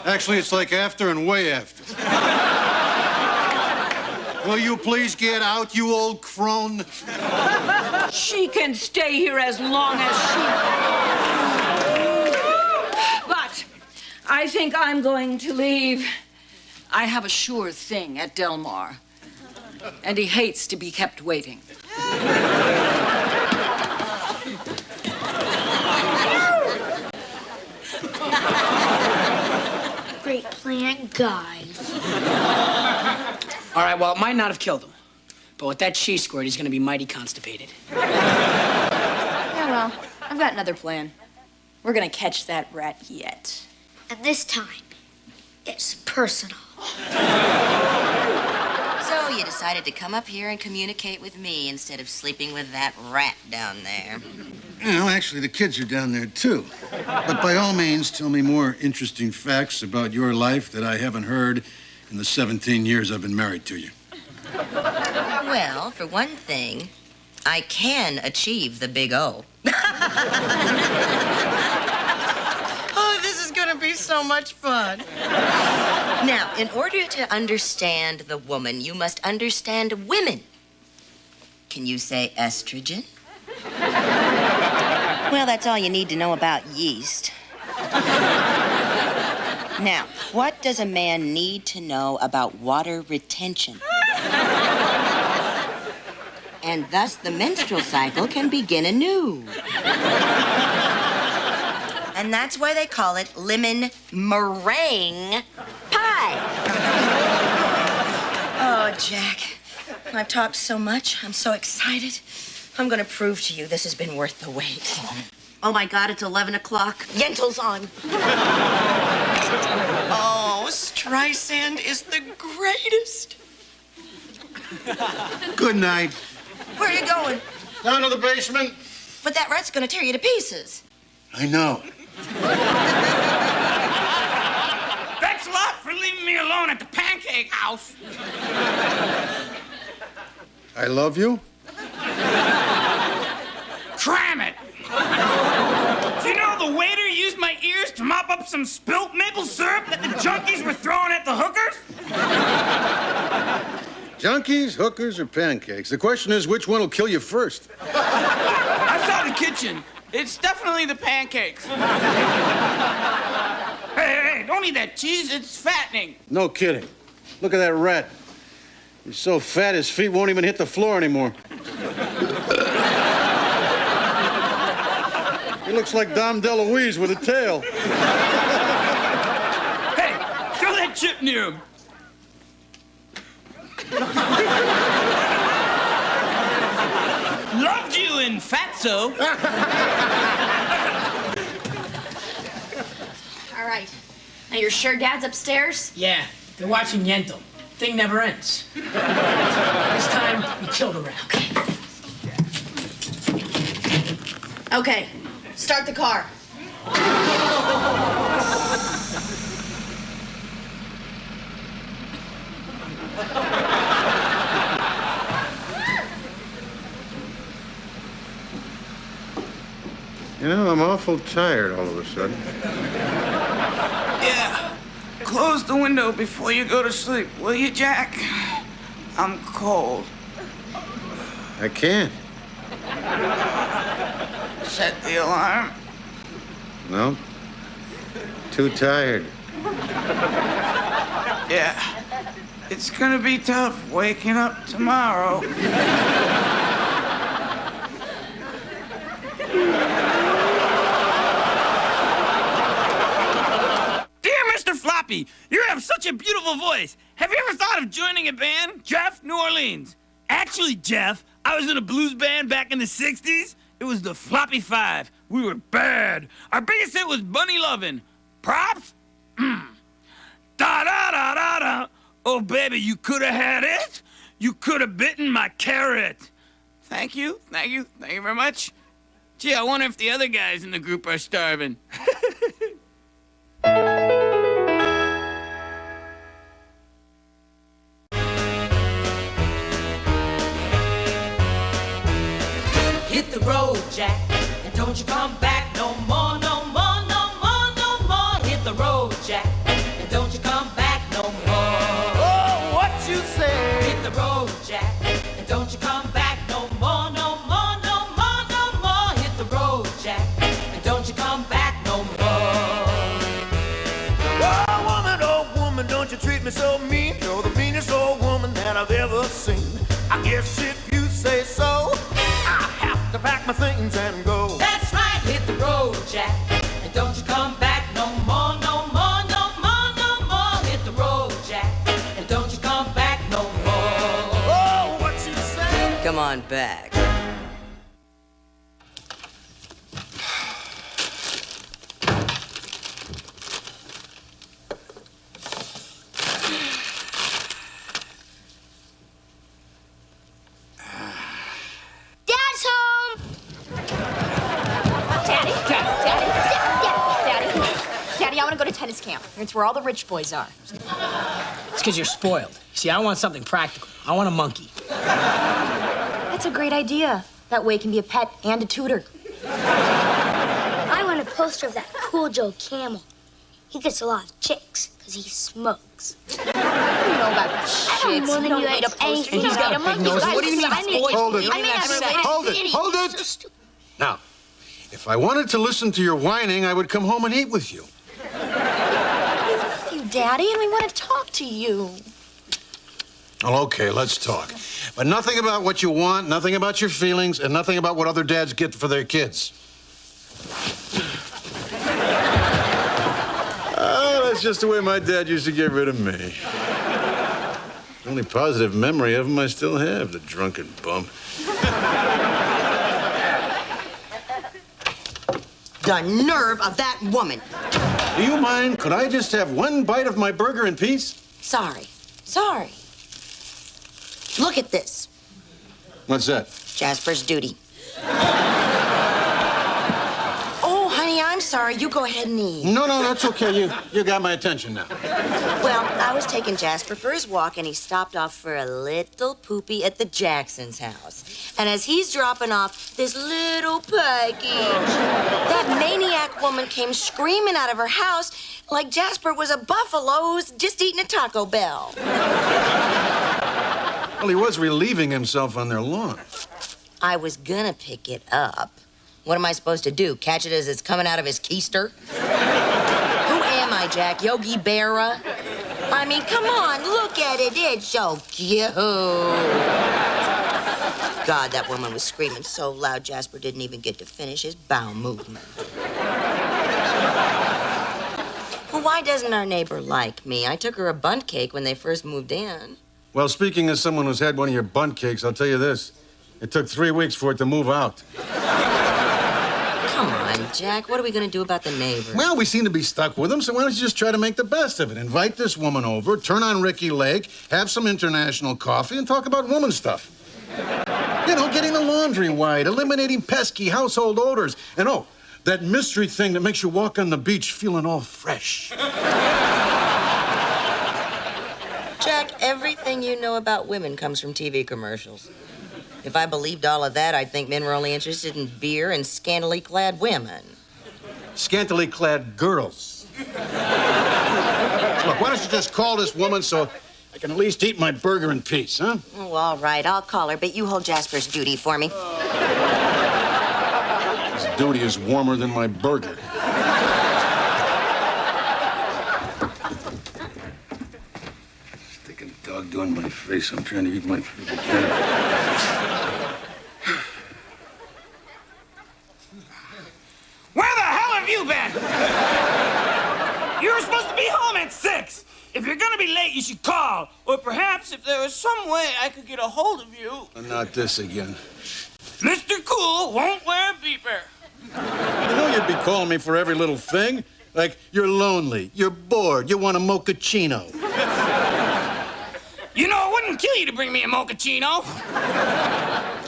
Actually, it's like after and way after. Will you please get out, you old crone? She can stay here as long as she... But I think I'm going to leave. I have a sure thing at Del Mar, and he hates to be kept waiting. Great plan, guys. All right, well, it might not have killed him. But with that she squirt, he's gonna be mighty constipated. Yeah, well, I've got another plan. We're gonna catch that rat yet. And this time, it's personal. So you decided to come up here and communicate with me instead of sleeping with that rat down there. Well, actually, the kids are down there, too. But by all means, tell me more interesting facts about your life that I haven't heard in the 17 years I've been married to you. Well, for one thing, I can achieve the big O. Oh, this is gonna be so much fun. Now, in order to understand the woman, you must understand women. Can you say estrogen? Well, that's all you need to know about yeast. Now, what does a man need to know about water retention? And thus the menstrual cycle can begin anew. And that's why they call it lemon meringue pie. Oh, Jack, I've talked so much. I'm so excited. I'm gonna prove to you this has been worth the wait. Oh my God, it's 11 o'clock. Yentl's on. Oh, Streisand is the greatest. Good night. Where are you going? Down to the basement. But that rat's gonna tear you to pieces. I know. Thanks a lot for leaving me alone at the pancake house. I love you. Cram it! Do you know the waiter used my ears to mop up some spilt maple syrup that the junkies were throwing at the hookers? Junkies, hookers, or pancakes? The question is, which one will kill you first? I saw the kitchen. It's definitely the pancakes. Hey, don't eat that cheese. It's fattening. No kidding. Look at that rat. He's so fat his feet won't even hit the floor anymore. He looks like Dom DeLuise with a tail. Hey, throw that chip near him. Loved you in Fatso. All right. Now, you're sure Dad's upstairs? Yeah, they're watching Yentl. Thing never ends. This time, we killed a rat. Okay. Start the car. You know, I'm awful tired all of a sudden. Yeah. Close the window before you go to sleep, will you, Jack? I'm cold. I can't. Set the alarm. No. Too tired. Yeah. It's gonna be tough waking up tomorrow. Floppy, you have such a beautiful voice. Have you ever thought of joining a band? Jeff, New Orleans. Actually, Jeff, I was in a blues band back in the 60s. It was the Floppy Five. We were bad. Our biggest hit was Bunny Lovin'. Props? Da-da-da-da-da. Oh, baby, you could have had it. You could have bitten my carrot. Thank you very much. Gee, I wonder if the other guys in the group are starving. Hit the road, Jack, and don't you come back no more, no more, no more, no more. Hit the road, Jack, and don't you come back no more. Oh, what you say? Hit the road, Jack, and don't you come back no more, no more, no more, no more. Hit the road, Jack, and don't you come back no more. Oh, woman, don't you treat me so mean. You're the meanest old woman that I've ever seen. I guess if you say so, I have to pack my things and go. That's right, hit the road, Jack, and don't you come back no more, no more, no more, no more. Hit the road, Jack, and don't you come back no more. Oh, what you say? Come on back. Dad's home! Daddy, I want to go to tennis camp. It's where all the rich boys are. It's because you're spoiled. See, I want something practical. I want a monkey. That's a great idea. That way it can be a pet and a tutor. I want a poster of that cool Joe Camel. He gets a lot of chicks because he smokes. I don't know about chicks. I don't more than You don't you need a ex- poster. anything He's got a about big nose. monkeys. What do you need I boys? Hold it. I may not be related Hold to it. any- Hold it. Now, if I wanted to listen to your whining, I would come home and eat with you. We love you, Daddy, and we want to talk to you. Well, okay, let's talk. But nothing about what you want, nothing about your feelings, and nothing about what other dads get for their kids. Oh, that's just the way my dad used to get rid of me. The only positive memory of him I still have, the drunken bum. The nerve of that woman. Do you mind? Could I just have one bite of my burger in peace? Sorry. Look at this. What's that? Jasper's duty. Oh, honey, I'm sorry. You go ahead and eat. No, that's okay. You got my attention now. Well, I was taking Jasper for his walk, and he stopped off for a little poopy at the Jacksons' house. And as he's dropping off this little package, that maniac woman came screaming out of her house like Jasper was a buffalo who's just eating a Taco Bell. Well, he was relieving himself on their lawn. I was gonna pick it up. What am I supposed to do? Catch it as it's coming out of his keister? Who am I, Jack? Yogi Berra? I mean, come on, look at it. It's so cute. God, that woman was screaming so loud, Jasper didn't even get to finish his bowel movement. Well, why doesn't our neighbor like me? I took her a bundt cake when they first moved in. Well, speaking as someone who's had one of your bundt cakes, I'll tell you this. It took 3 weeks for it to move out. Come on, Jack. What are we going to do about the neighbor? Well, we seem to be stuck with him, so why don't you just try to make the best of it? Invite this woman over, turn on Ricky Lake, have some international coffee, and talk about woman stuff. You know, getting the laundry white, eliminating pesky household odors, and that mystery thing that makes you walk on the beach feeling all fresh. Jack, everything you know about women comes from TV commercials. If I believed all of that, I'd think men were only interested in beer and scantily clad women. Scantily clad girls. Look, why don't you just call this woman so I can at least eat my burger in peace, huh? Oh, all right, I'll call her, but you hold Jasper's duty for me. His duty is warmer than my burger. Sticking dog doing my face. I'm trying to eat my food. Where the hell have you been? You were supposed to be home at 6. if you're gonna be late, you should call. Or perhaps if there was some way I could get a hold of you. Not this again. Mr. Cool won't wear a beeper. You know you'd be calling me for every little thing. Like, you're lonely, you're bored, you want a mochaccino. You know, it wouldn't kill you to bring me a mochaccino.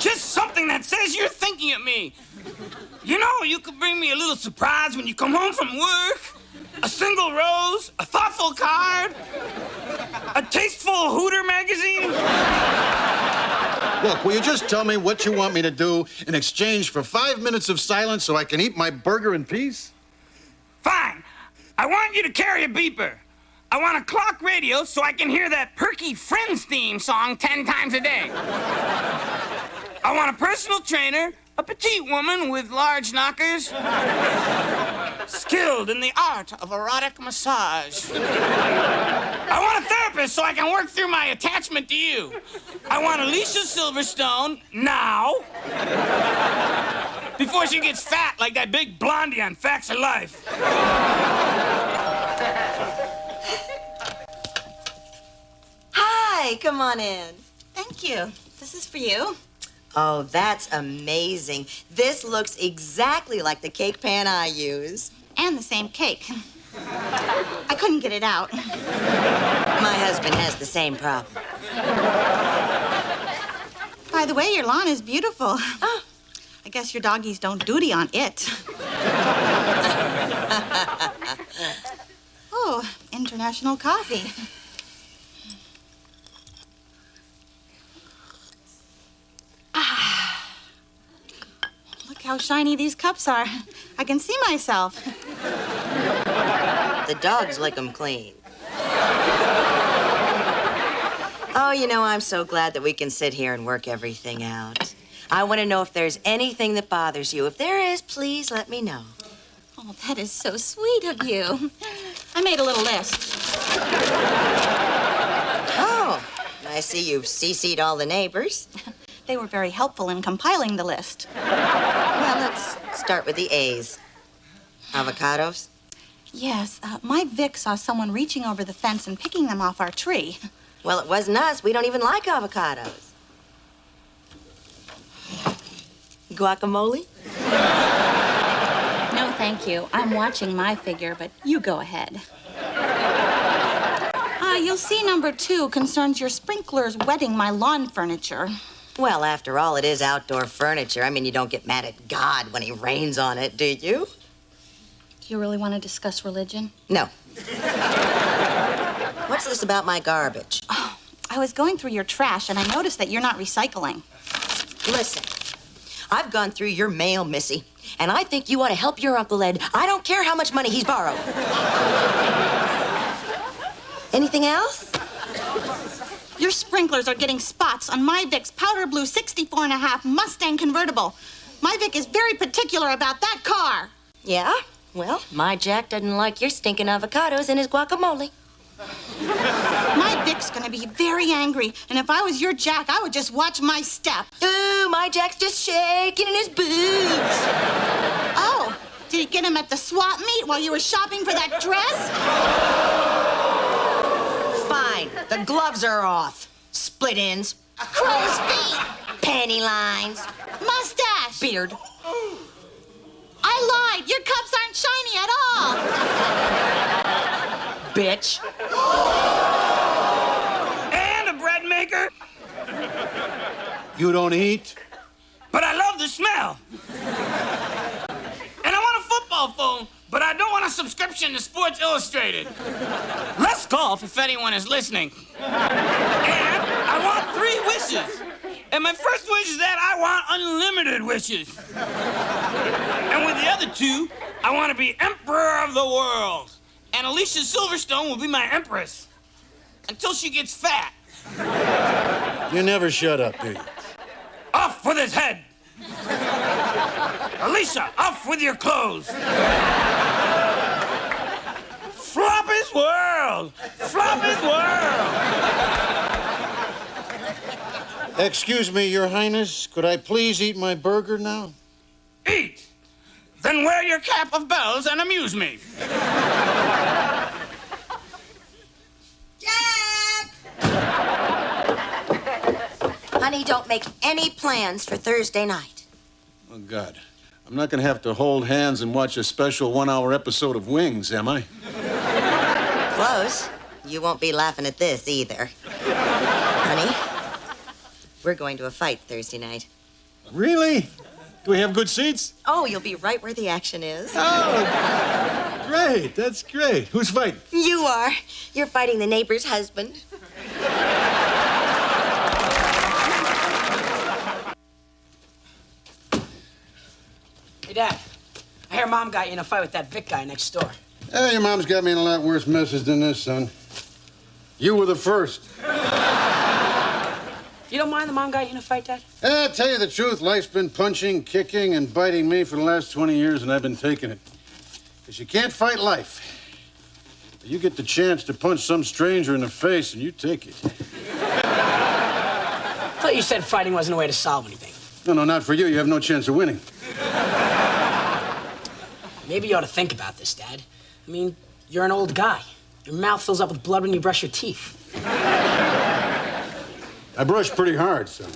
Just something that says you're thinking of me. You know, you could bring me a little surprise when you come home from work. A single rose, a thoughtful card, a tasteful Hooter magazine. Look, will you just tell me what you want me to do in exchange for 5 minutes of silence so I can eat my burger in peace? Fine. I want you to carry a beeper. I want a clock radio so I can hear that perky Friends theme song 10 times a day. I want a personal trainer, a petite woman with large knockers, skilled in the art of erotic massage. I want a therapist so I can work through my attachment to you. I want Alicia Silverstone now, before she gets fat like that big blondie on Facts of Life. Hi, come on in. Thank you. This is for you. Oh, that's amazing. This looks exactly like the cake pan I use. And the same cake. I couldn't get it out. My husband has the same problem. By the way, your lawn is beautiful. Oh, I guess your doggies don't duty on it. Oh, international coffee. Look how shiny these cups are. I can see myself. The dogs lick them clean. Oh, you know, I'm so glad that we can sit here and work everything out. I want to know if there's anything that bothers you. If there is, please let me know. Oh, that is so sweet of you. I made a little list. Oh, I see you've CC'd all the neighbors. They were very helpful in compiling the list. Well, let's start with the A's. Avocados? Yes, my Vic saw someone reaching over the fence and picking them off our tree. Well, it wasn't us. We don't even like avocados. Guacamole? No, thank you. I'm watching my figure, but you go ahead. You'll see number 2 concerns your sprinklers wetting my lawn furniture. Well, after all, it is outdoor furniture. I mean, you don't get mad at God when he rains on it, do you? Do you really want to discuss religion? No. What's this about my garbage? Oh, I was going through your trash, and I noticed that you're not recycling. Listen, I've gone through your mail, Missy, and I think you ought to help your Uncle Ed. I don't care how much money he's borrowed. Anything else? Your sprinklers are getting spots on my Vic's powder blue 64.5 Mustang convertible. My Vic is very particular about that car. Yeah? Well, my Jack doesn't like your stinking avocados in his guacamole. My Vic's gonna be very angry, and if I was your Jack, I would just watch my step. Ooh, my Jack's just shaking in his boots. Oh, did you get him at the swap meet while you were shopping for that dress? Fine, the gloves are off. Split ends. Crow's feet. Panty lines. Mustache. Beard. I lied. Your cups aren't shiny at all. Bitch. And a bread maker. You don't eat? But I love the smell. And I want a football phone, but I don't want a subscription to Sports Illustrated. Less golf if anyone is listening. And I want 3 wishes. And my first wish is that I want unlimited wishes. And with the other 2, I want to be emperor of the world. And Alicia Silverstone will be my empress. Until she gets fat. You never shut up, do you? Off with his head. Alicia, off with your clothes. Flop his world. Flop his world. Excuse me, Your Highness. Could I please eat my burger now? Eat. Then wear your cap of bells and amuse me. Honey, don't make any plans for Thursday night. Oh, God. I'm not going to have to hold hands and watch a special 1-hour episode of Wings, am I? Close. You won't be laughing at this either. Honey, we're going to a fight Thursday night. Really? Do we have good seats? Oh, you'll be right where the action is. Oh, great. That's great. Who's fighting? You are. You're fighting the neighbor's husband. Hey, Dad. I hear Mom got you in a fight with that Vic guy next door. Your mom's got me in a lot worse messes than this, son. You were the first. You don't mind the Mom got you in a fight, Dad? Tell you the truth, life's been punching, kicking, and biting me for the last 20 years, and I've been taking it. Because you can't fight life. You get the chance to punch some stranger in the face, and you take it. I thought you said fighting wasn't a way to solve anything. No, not for you. You have no chance of winning. Maybe you ought to think about this, Dad. I mean, you're an old guy. Your mouth fills up with blood when you brush your teeth. I brush pretty hard, son.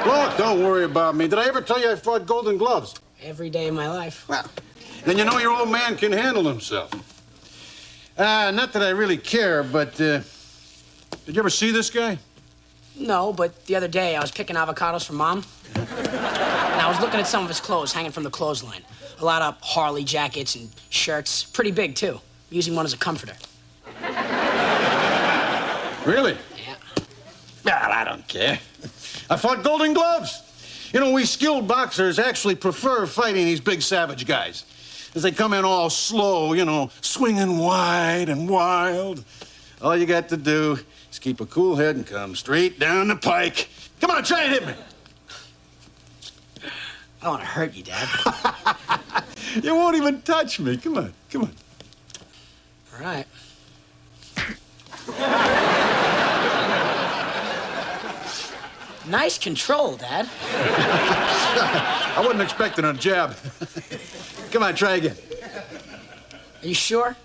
Look, don't worry about me. Did I ever tell you I fought Golden Gloves? Every day of my life. Well, then you know your old man can handle himself. Not that I really care, but, did you ever see this guy? No, but the other day I was picking avocados for Mom. And I was looking at some of his clothes hanging from the clothesline. A lot of Harley jackets and shirts. Pretty big, too. Using one as a comforter. Really? Yeah. Well, I don't care. I fought Golden Gloves. You know, we skilled boxers actually prefer fighting these big savage guys. As they come in all slow, you know, swinging wide and wild. All you got to do is keep a cool head and come straight down the pike. Come on, try and hit me. I don't want to hurt you, Dad. You won't even touch me. Come on, come on. All right. Nice control, Dad. I wasn't expecting a jab. Come on, try again. Are you sure?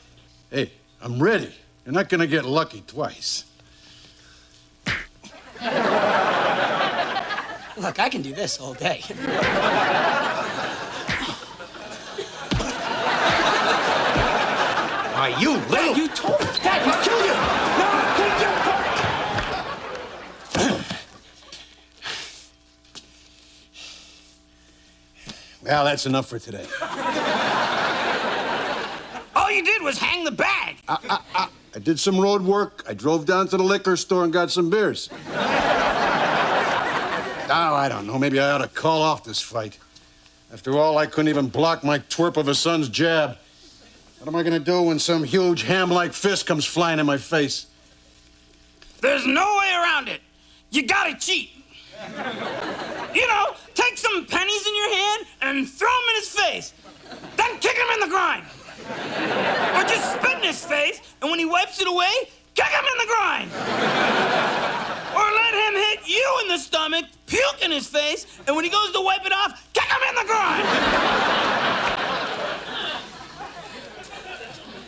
Hey, I'm ready. You're not gonna get lucky twice. Look, I can do this all day. Why, you little... Dad, you told me. Dad, you kill you. No, take your part. Well, that's enough for today. All you did was hang the bag. I did some road work. I drove down to the liquor store and got some beers. Oh, I don't know. Maybe I ought to call off this fight. After all, I couldn't even block my twerp of a son's jab. What am I going to do when some huge ham-like fist comes flying in my face? There's no way around it. You gotta cheat. You know, take some pennies in your hand and throw them in his face. Then kick him in the groin. Or just spit in his face, and when he wipes it away, kick him in the groin. Or let him hit you in the stomach, puke in his face, and when he goes to wipe it off, kick him in the groin.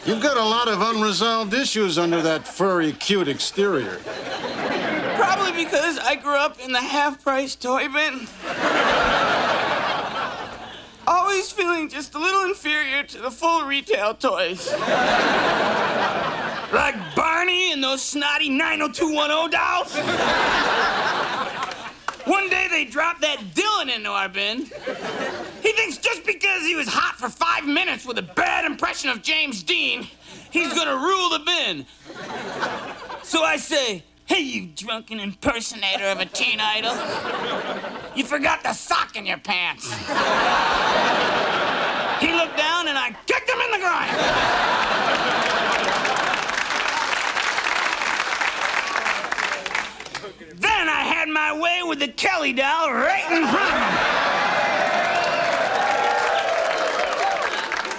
You've got a lot of unresolved issues under that furry, cute exterior. Probably because I grew up in the half-price toy bin. Always feeling just a little inferior to the full retail toys. Like Barney and those snotty 90210 dolls. One day they dropped that Dylan into our bin. He thinks just because he was hot for 5 minutes with a bad impression of James Dean, he's gonna rule the bin. So I say, hey, you drunken impersonator of a teen idol. You forgot the sock in your pants. He looked down and I kicked him in the groin. Then I had my way with the Kelly doll right in front of him.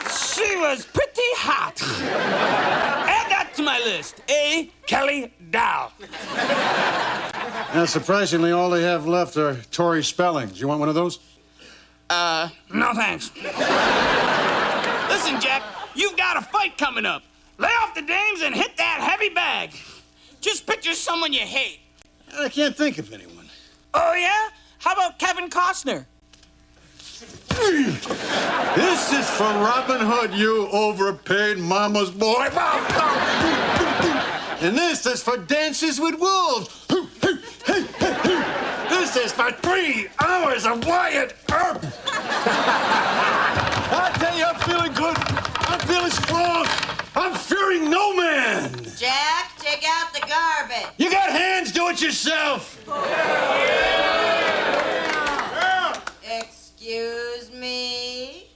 She was pretty hot. Add that to my list. A Kelly doll. Now, surprisingly, all they have left are Tory spellings. You want one of those? No thanks. Listen, Jack, you've got a fight coming up. Lay off the dames and hit that heavy bag. Just picture someone you hate. I can't think of anyone. Oh, yeah? How about Kevin Costner? This is for Robin Hood, you overpaid mama's boy. And this is for Dances with Wolves. This is for 3 hours of Wyatt Earp. I tell you, I'm feeling good. I'm feeling strong. I'm fearing no man. Jack, take out the garbage. You got hands, do it yourself. Excuse me?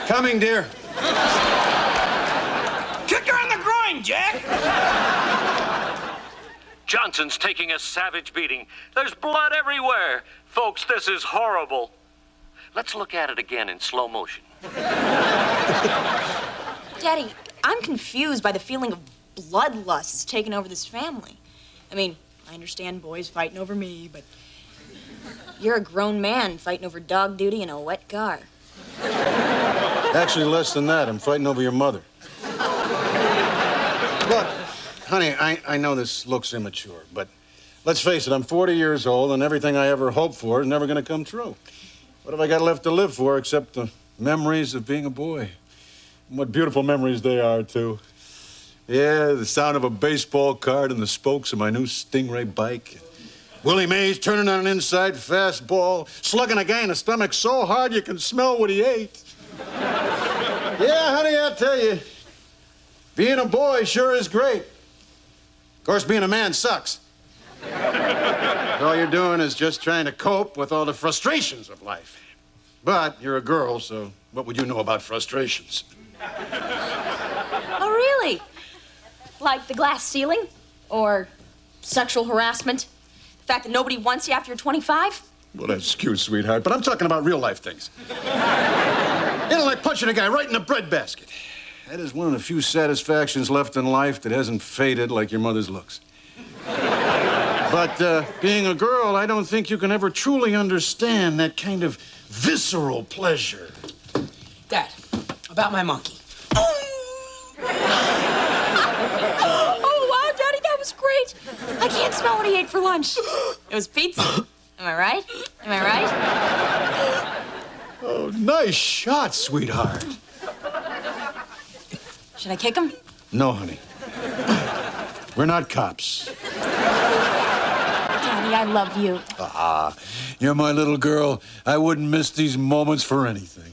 Coming, dear. Kick her in the groin, Jack! Johnson's taking a savage beating. There's blood everywhere. Folks, this is horrible. Let's look at it again in slow motion. Daddy, I'm confused by the feeling of bloodlust that's taken over this family. I mean, I understand boys fighting over me, but you're a grown man fighting over dog duty in a wet car. Actually, less than that. I'm fighting over your mother. Look, honey, I know this looks immature, but let's face it, I'm 40 years old, and everything I ever hoped for is never going to come true. What have I got left to live for except the memories of being a boy? And what beautiful memories they are, too. Yeah, the sound of a baseball card and the spokes of my new Stingray bike. Willie Mays turning on an inside fastball, slugging a guy in the stomach so hard you can smell what he ate. Yeah, honey, I tell you, being a boy sure is great. Of course, being a man sucks. All you're doing is just trying to cope with all the frustrations of life. But you're a girl, so what would you know about frustrations? Oh, really? Like the glass ceiling? Or sexual harassment? The fact that nobody wants you after you're 25? Well, that's cute, sweetheart, but I'm talking about real life things. You know, like punching a guy right in the breadbasket. That is one of the few satisfactions left in life that hasn't faded like your mother's looks. But being a girl, I don't think you can ever truly understand that kind of visceral pleasure. Dad, about my monkey. Oh, wow, Daddy, that was great. I can't smell what he ate for lunch. It was pizza. Am I right? Am I right? Oh, nice shot, sweetheart. Should I kick him? No, honey. We're not cops. Daddy, I love you. Ah, you're my little girl. I wouldn't miss these moments for anything.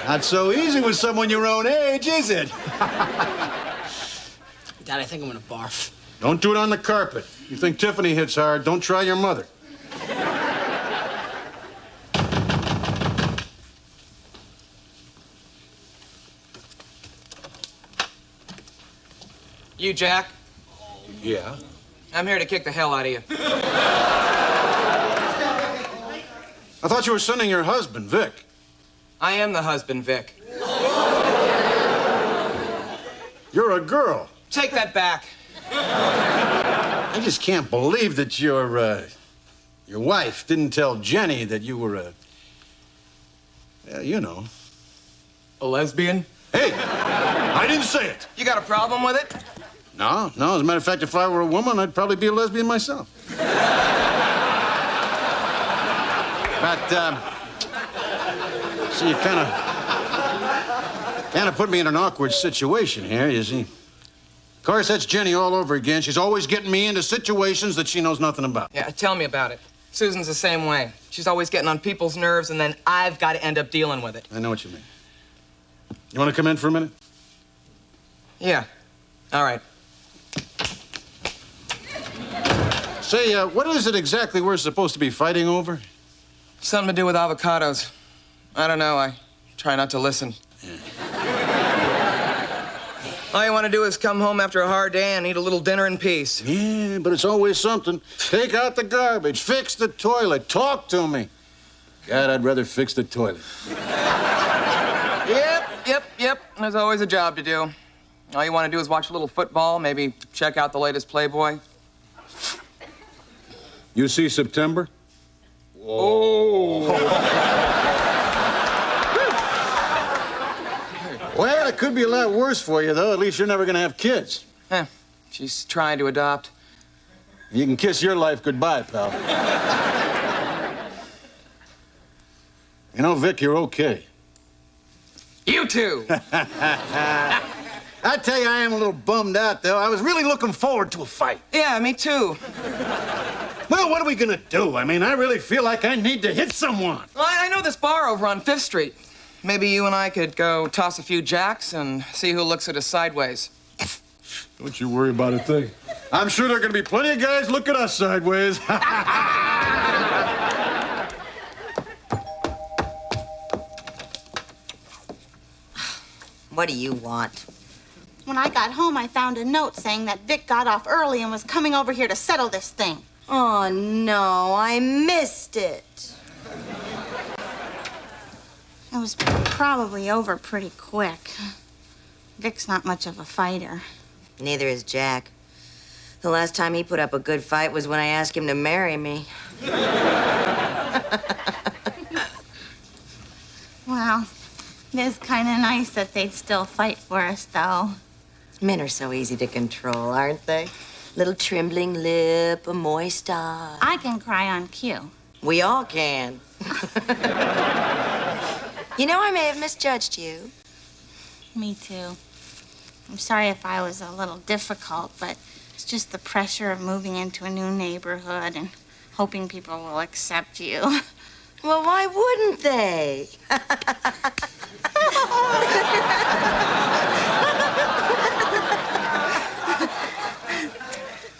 Not so easy with someone your own age, is it? Dad, I think I'm gonna barf. Don't do it on the carpet. You think Tiffany hits hard, don't try your mother. You, Jack? Yeah? I'm here to kick the hell out of you. I thought you were sending your husband, Vic. I am the husband, Vic. You're a girl. Take that back. I just can't believe that your wife didn't tell Jenny that you were you know. A lesbian? Hey, I didn't say it. You got a problem with it? No. As a matter of fact, if I were a woman, I'd probably be a lesbian myself. But, see, you kind of put me in an awkward situation here, you see. Of course, that's Jenny all over again. She's always getting me into situations that she knows nothing about. Yeah, tell me about it. Susan's the same way. She's always getting on people's nerves, and then I've got to end up dealing with it. I know what you mean. You want to come in for a minute? Yeah. All right. Say, what is it exactly we're supposed to be fighting over? Something to do with avocados. I don't know. I try not to listen. All you want to do is come home after a hard day and eat a little dinner in peace. Yeah, but it's always something. Take out the garbage, fix the toilet, talk to me. God, I'd rather fix the toilet. Yep. There's always a job to do. All you want to do is watch a little football, maybe check out the latest Playboy. You see September? Oh. Well, it could be a lot worse for you, though. At least you're never gonna have kids. Eh, she's trying to adopt. You can kiss your life goodbye, pal. You know, Vic, you're okay. You too! I tell you, I am a little bummed out, though. I was really looking forward to a fight. Yeah, me too. Well, what are we gonna do? I mean, I really feel like I need to hit someone. Well, I know this bar over on 5th Street. Maybe you and I could go toss a few jacks and see who looks at us sideways. Don't you worry about a thing. I'm sure there are gonna be plenty of guys look at us sideways. What do you want? When I got home, I found a note saying that Vic got off early and was coming over here to settle this thing. Oh, no, I missed it. It was probably over pretty quick. Vic's not much of a fighter. Neither is Jack. The last time he put up a good fight was when I asked him to marry me. Well, it is kind of nice that they'd still fight for us, though. Men are so easy to control, aren't they? Little trembling lip, a moist eye. I can cry on cue. We all can. You know, I may have misjudged you. Me too. I'm sorry if I was a little difficult, but it's just the pressure of moving into a new neighborhood and hoping people will accept you. Well, why wouldn't they?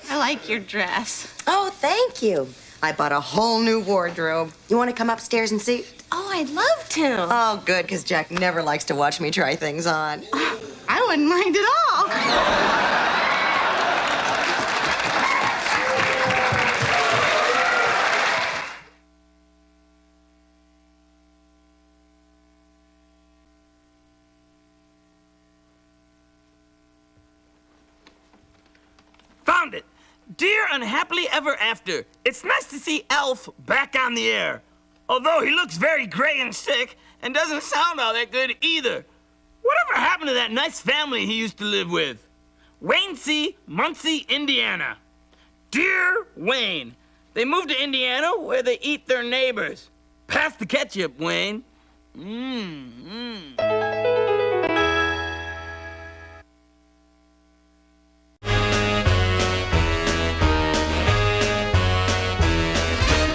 I like your dress. Oh, thank you. I bought a whole new wardrobe. You want to come upstairs and see? Oh, I'd love to. Oh, good, because Jack never likes to watch me try things on. I wouldn't mind at all. Found it. Dear Unhappily Ever After. It's nice to see Elf back on the air. Although he looks very gray and sick and doesn't sound all that good either. Whatever happened to that nice family he used to live with? Wayne C., Muncie, Indiana. Dear Wayne, they moved to Indiana where they eat their neighbors. Pass the ketchup, Wayne.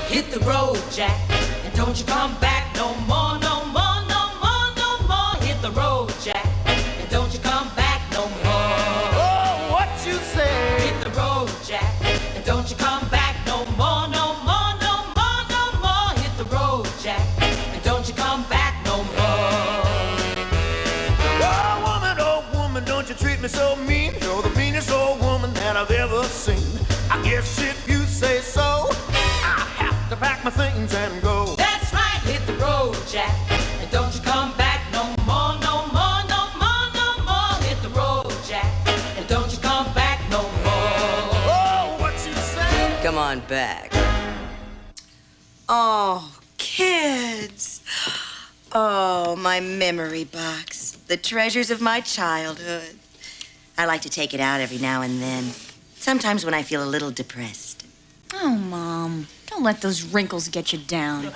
Hit the road, Jack, and don't you come back no more, no more, no more, no more. Hit the road, Jack, and don't you come back no more. Oh, what you say? Hit the road, Jack, and don't you come back no more, no more, no more, no more. Hit the road, Jack, and don't you come back no more. Oh, woman, don't you treat me so mean. You're the meanest old woman that I've ever seen. I guess if you say so, I have to pack my things and go. That's right, hit the road, Jack, and don't you come back no more, no more, no more, no more. Hit the road, Jack, and don't you come back no more. Oh, what you say? Come on back. Oh, kids. Oh, my memory box. The treasures of my childhood. I like to take it out every now and then. Sometimes when I feel a little depressed. Oh, Mom. Don't let those wrinkles get you down.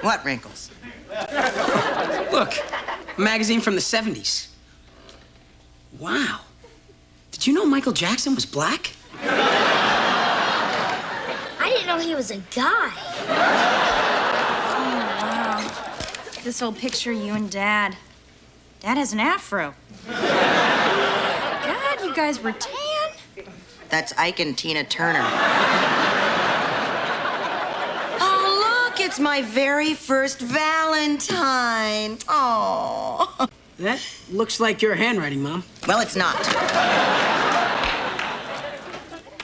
What wrinkles? Look, a magazine from the 70s. Wow. Did you know Michael Jackson was black? I didn't know he was a guy. Oh, wow. This old picture of you and Dad. Dad has an afro. God, you guys were tan. That's Ike and Tina Turner. Oh, look, it's my very first Valentine. Oh. That looks like your handwriting, Mom. Well, it's not.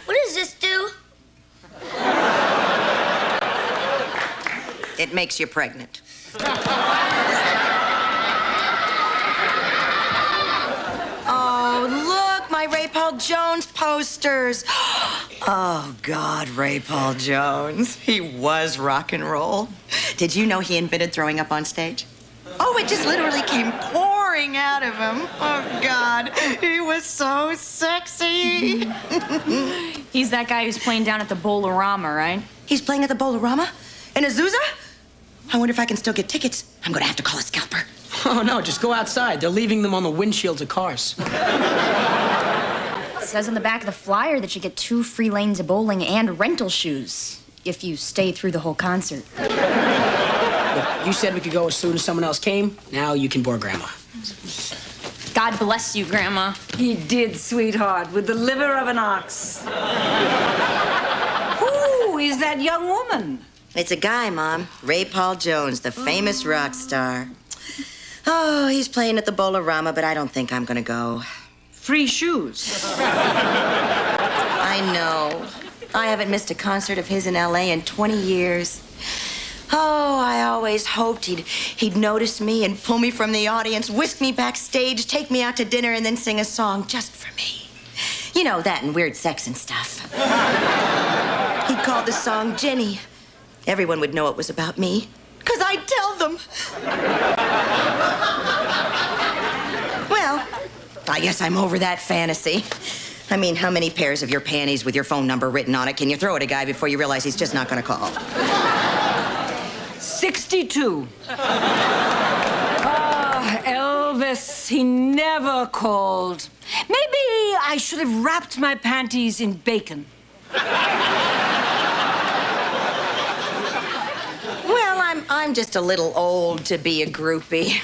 What does this do? It makes you pregnant. Oh, look, my Ray Paul Jones posters. Oh, God, Ray Paul Jones. He was rock and roll. Did you know he invented throwing up on stage? Oh, it just literally came pouring out of him. Oh, God. He was so sexy. He's that guy who's playing down at the Bowl-O-Rama, right? He's playing at the Bowl-O-Rama? In Azusa? I wonder if I can still get tickets. I'm gonna have to call a scalper. Oh, no, just go outside. They're leaving them on the windshields of cars. It says on the back of the flyer that you get 2 free lanes of bowling and rental shoes if you stay through the whole concert. Look, you said we could go as soon as someone else came. Now you can bore Grandma. God bless you, Grandma. He did, sweetheart, with the liver of an ox. Who is that young woman? It's a guy, Mom. Ray Paul Jones, the famous rock star. Oh, he's playing at the Bowl-O-Rama, but I don't think I'm gonna go. Free shoes. I know. I haven't missed a concert of his in L.A. in 20 years. Oh, I always hoped he'd notice me and pull me from the audience, whisk me backstage, take me out to dinner, and then sing a song just for me. You know, that and weird sex and stuff. He'd call the song Jenny. Everyone would know it was about me, 'cause I'd tell them. Well, I guess I'm over that fantasy. I mean, how many pairs of your panties with your phone number written on it can you throw at a guy before you realize he's just not gonna call? 62. Elvis, he never called. Maybe I should have wrapped my panties in bacon. Well, I'm just a little old to be a groupie.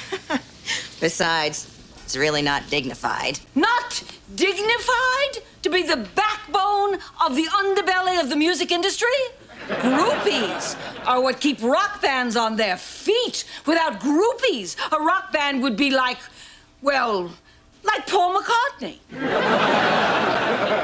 Besides, it's really not dignified. Not dignified to be the backbone of the underbelly of the music industry? Groupies are what keep rock bands on their feet. Without groupies, a rock band would be like, well, like Paul McCartney.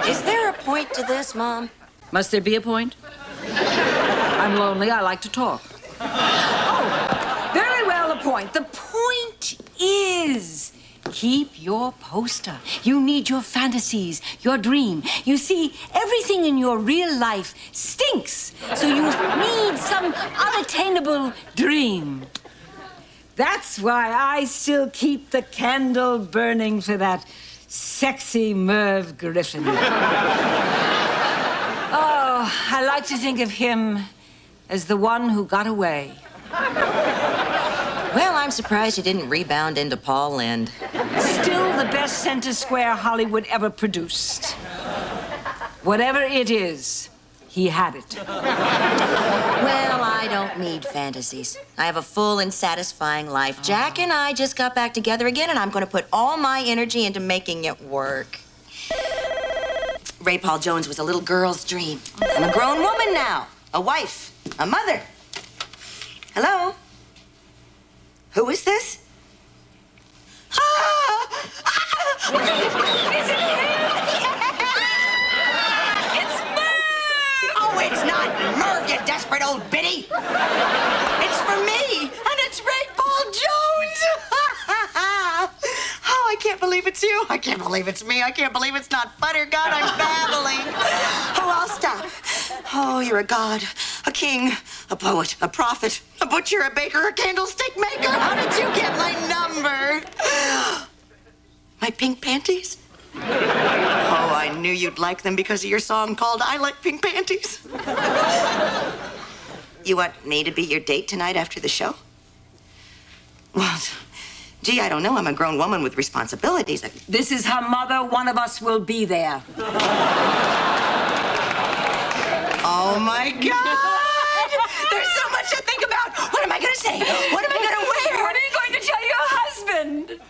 Is there a point to this, Mom? Must there be a point? I'm lonely. I like to talk. Oh, very well, a point. The point is, keep your poster. You need your fantasies, your dream. You see, everything in your real life stinks, so you need some unattainable dream. That's why I still keep the candle burning for that sexy Merv Griffin. Oh, I like to think of him as the one who got away. Well, I'm surprised you didn't rebound into Paul Lynde. Still the best center square Hollywood ever produced. Whatever it is, he had it. Well, I don't need fantasies. I have a full and satisfying life. Jack and I just got back together again, and I'm going to put all my energy into making it work. Ray Paul Jones was a little girl's dream. I'm a grown woman now, a wife, a mother. Hello? Who is this? Is it him? It's Merv! Oh, it's not Merv, you desperate old biddy. It's for me, and it's Ray Paul Jones. Oh, I can't believe it's you. I can't believe it's me. I can't believe it's not Butter. God, I'm babbling. Oh, I'll stop. Oh, you're a god, a king, a poet, a prophet, a butcher, a baker, a candlestick maker. How did you get my number? My pink panties? Oh, I knew you'd like them because of your song called I Like Pink Panties. You want me to be your date tonight after the show? Well, gee, I don't know. I'm a grown woman with responsibilities. This is her mother. One of us will be there. Oh, my God! There's so much to think about. What am I going to say? What am I going to wear? What are you going to tell your husband?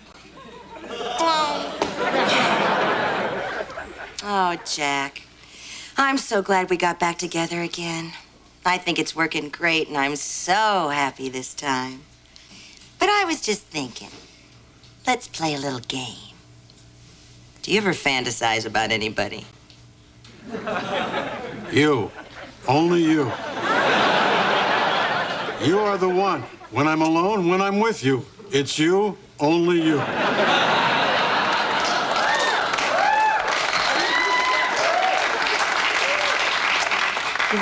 Oh, Jack. I'm so glad we got back together again. I think it's working great, and I'm so happy this time. But I was just thinking, let's play a little game. Do you ever fantasize about anybody? You. Only you. You are the one. When I'm alone, when I'm with you. It's you, only you.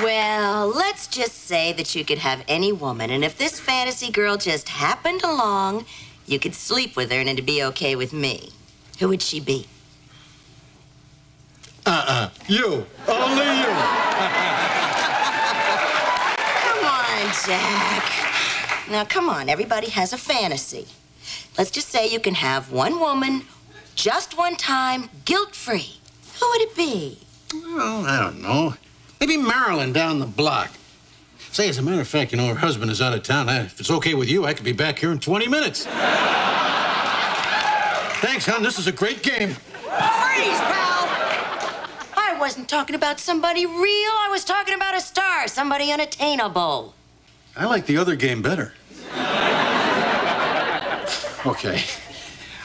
Well, let's just say that you could have any woman, and if this fantasy girl just happened along, you could sleep with her and it'd be okay with me, who would she be? You. Only you. Come on, Jack. Now, come on. Everybody has a fantasy. Let's just say you can have one woman, just one time, guilt-free. Who would it be? Well, I don't know. Maybe Marilyn down the block. Say, as a matter of fact, you know, her husband is out of town. If it's okay with you, I could be back here in 20 minutes. Thanks, hon. This is a great game. Freeze, pal! I wasn't talking about somebody real. I was talking about a star, somebody unattainable. I like the other game better. Okay.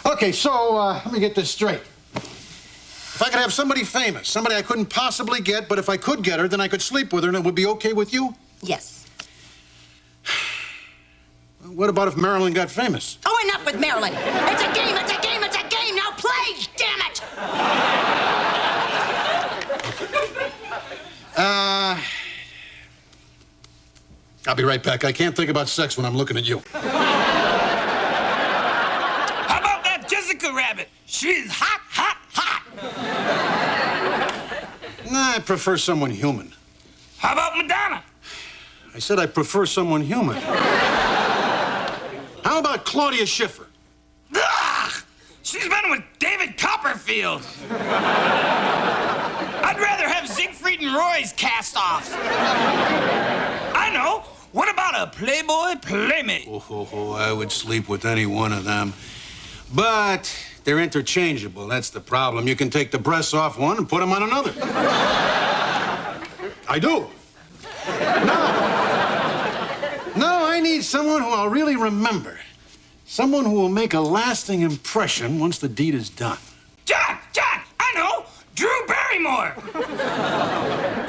Okay, so let me get this straight. If I could have somebody famous, somebody I couldn't possibly get, but if I could get her, then I could sleep with her and it would be okay with you? Yes. What about if Marilyn got famous? Oh, enough with Marilyn. It's a game, it's a game, it's a game. Now play, damn it! I'll be right back. I can't think about sex when I'm looking at you. How about that Jessica Rabbit? She's hot, hot, hot. Nah, I prefer someone human. How about Madonna? I said I prefer someone human. How about Claudia Schiffer? Ugh! She's been with David Copperfield. I'd rather have Siegfried and Roy's cast-offs. I know. What about a Playboy Playmate? I would sleep with any one of them. But they're interchangeable. That's the problem. You can take the breasts off one and put them on another. I do. No, I need someone who I'll really remember. Someone who will make a lasting impression once the deed is done. Jack! I know! Drew Barrymore!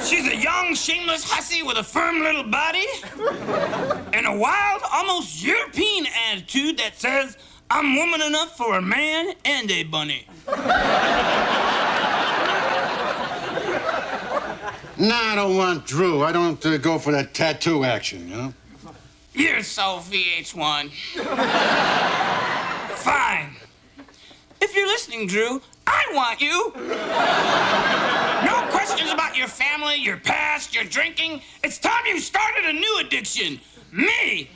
She's a young, shameless hussy with a firm little body and a wild, almost European attitude that says, I'm woman enough for a man and a bunny. Nah, I don't want Drew. I don't go for that tattoo action, you know? You're so VH1. Fine. If you're listening, Drew, I want you. No questions about your family, your past, your drinking. It's time you started a new addiction. Me.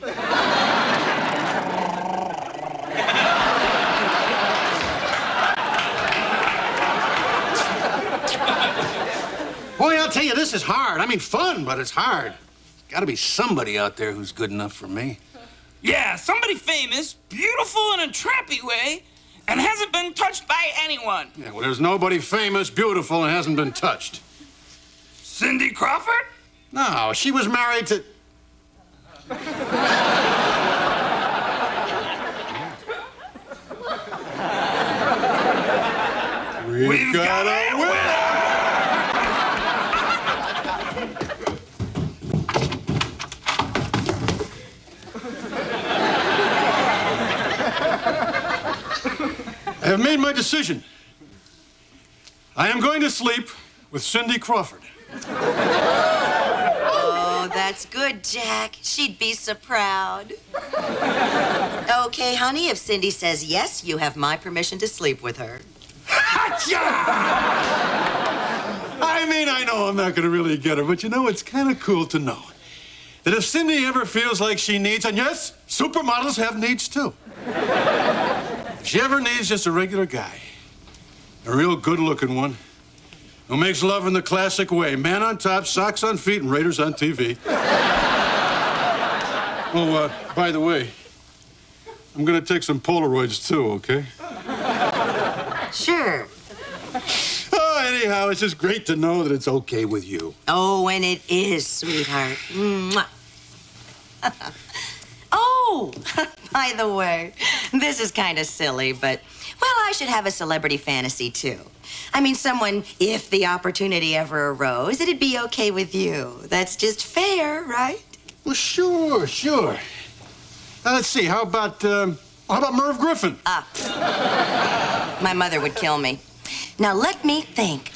Boy, I'll tell you, this is hard. I mean, fun, but it's hard. Gotta be somebody out there who's good enough for me. Yeah, somebody famous, beautiful in a trappy way, and hasn't been touched by anyone. Yeah, well, there's nobody famous, beautiful, and hasn't been touched. Cindy Crawford? No, she was married to... We've got a winner! I have made my decision. I am going to sleep with Cindy Crawford. Oh, that's good, Jack. She'd be so proud. Okay, honey, if Cindy says yes, you have my permission to sleep with her. I mean, I know I'm not going to really get her, but you know, it's kind of cool to know that if Cindy ever feels like she needs, and yes, supermodels have needs too. If she ever needs just a regular guy, a real good-looking one, who makes love in the classic way, man on top, socks on feet, and Raiders on TV. Oh, by the way, I'm gonna take some Polaroids too, okay? Sure. Oh, anyhow, it's just great to know that it's okay with you. Oh, and it is, sweetheart. Mwah. Oh, by the way, this is kind of silly, but, well, I should have a celebrity fantasy, too. I mean, someone, if the opportunity ever arose, it'd be okay with you. That's just fair, right? Well, sure. Now, let's see, how about Merv Griffin? My mother would kill me. Now, let me think.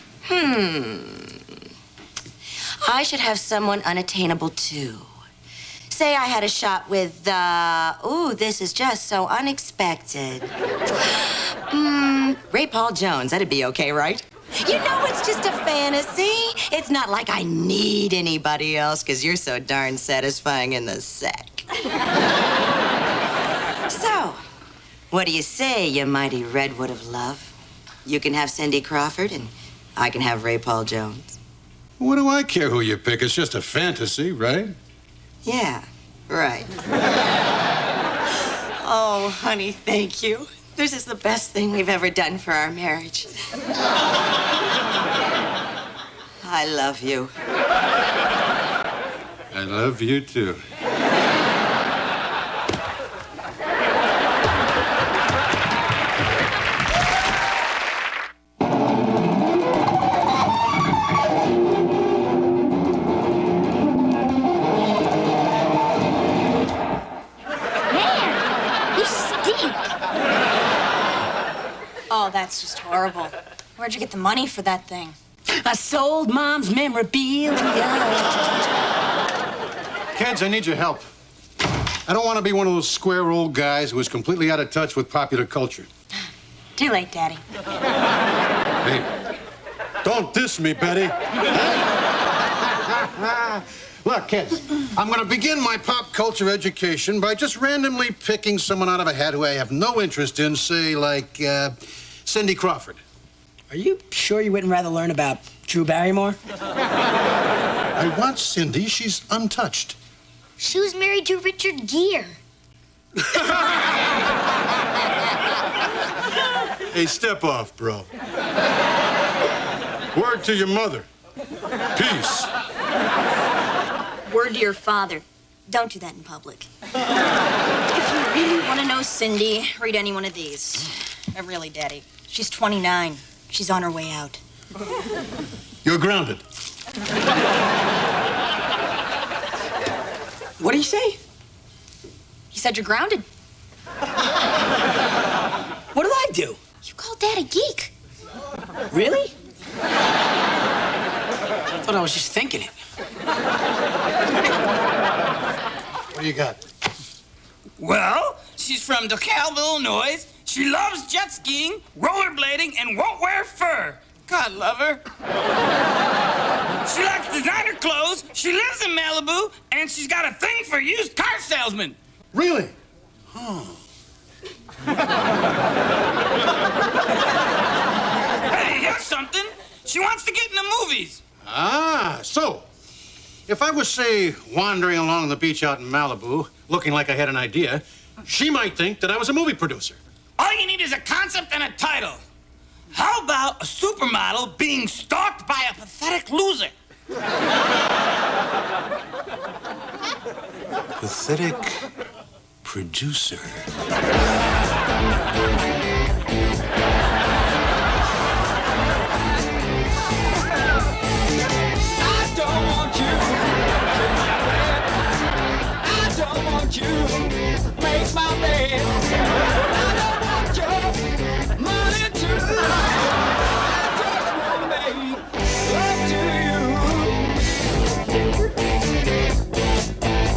I should have someone unattainable, too. Say I had a shot with, ooh, this is just so unexpected. Ray Paul Jones, that'd be okay, right? You know it's just a fantasy. It's not like I need anybody else, because you're so darn satisfying in the sack. So, what do you say, you mighty redwood of love? You can have Cindy Crawford, and I can have Ray Paul Jones. What do I care who you pick? It's just a fantasy, right? Yeah, right. Oh, honey, thank you. This is the best thing we've ever done for our marriage. I love you. I love you, too. Oh, that's just horrible. Where'd you get the money for that thing? I sold Mom's memorabilia. Kids, I need your help. I don't want to be one of those square old guys who is completely out of touch with popular culture. Too late, Daddy. Hey, don't diss me, Betty. Look, kids, I'm going to begin my pop culture education by just randomly picking someone out of a hat who I have no interest in, say, like, Cindy Crawford. Are you sure you wouldn't rather learn about Drew Barrymore? I want Cindy. She's untouched. She was married to Richard Gere. Hey, step off, bro. Word to your mother. Peace. Word to your father. Don't do that in public. If you really want to know Cindy, read any one of these. Really, Daddy. She's 29. She's on her way out. You're grounded. What do you say? He said you're grounded. What did I do? You called Dad a geek. Really? I thought I was just thinking it. What do you got? Well, she's from DeKalb, Illinois. She loves jet skiing, rollerblading, and won't wear fur. God love her. She likes designer clothes, she lives in Malibu, and she's got a thing for used car salesmen. Really? Huh. Hey, here's something. She wants to get in the movies. Ah, so if I was, say, wandering along the beach out in Malibu, looking like I had an idea, she might think that I was a movie producer. All you need is a concept and a title. How about a supermodel being stalked by a pathetic loser? Pathetic producer. Make my bed. I don't want your money too. I just wanna make love to you.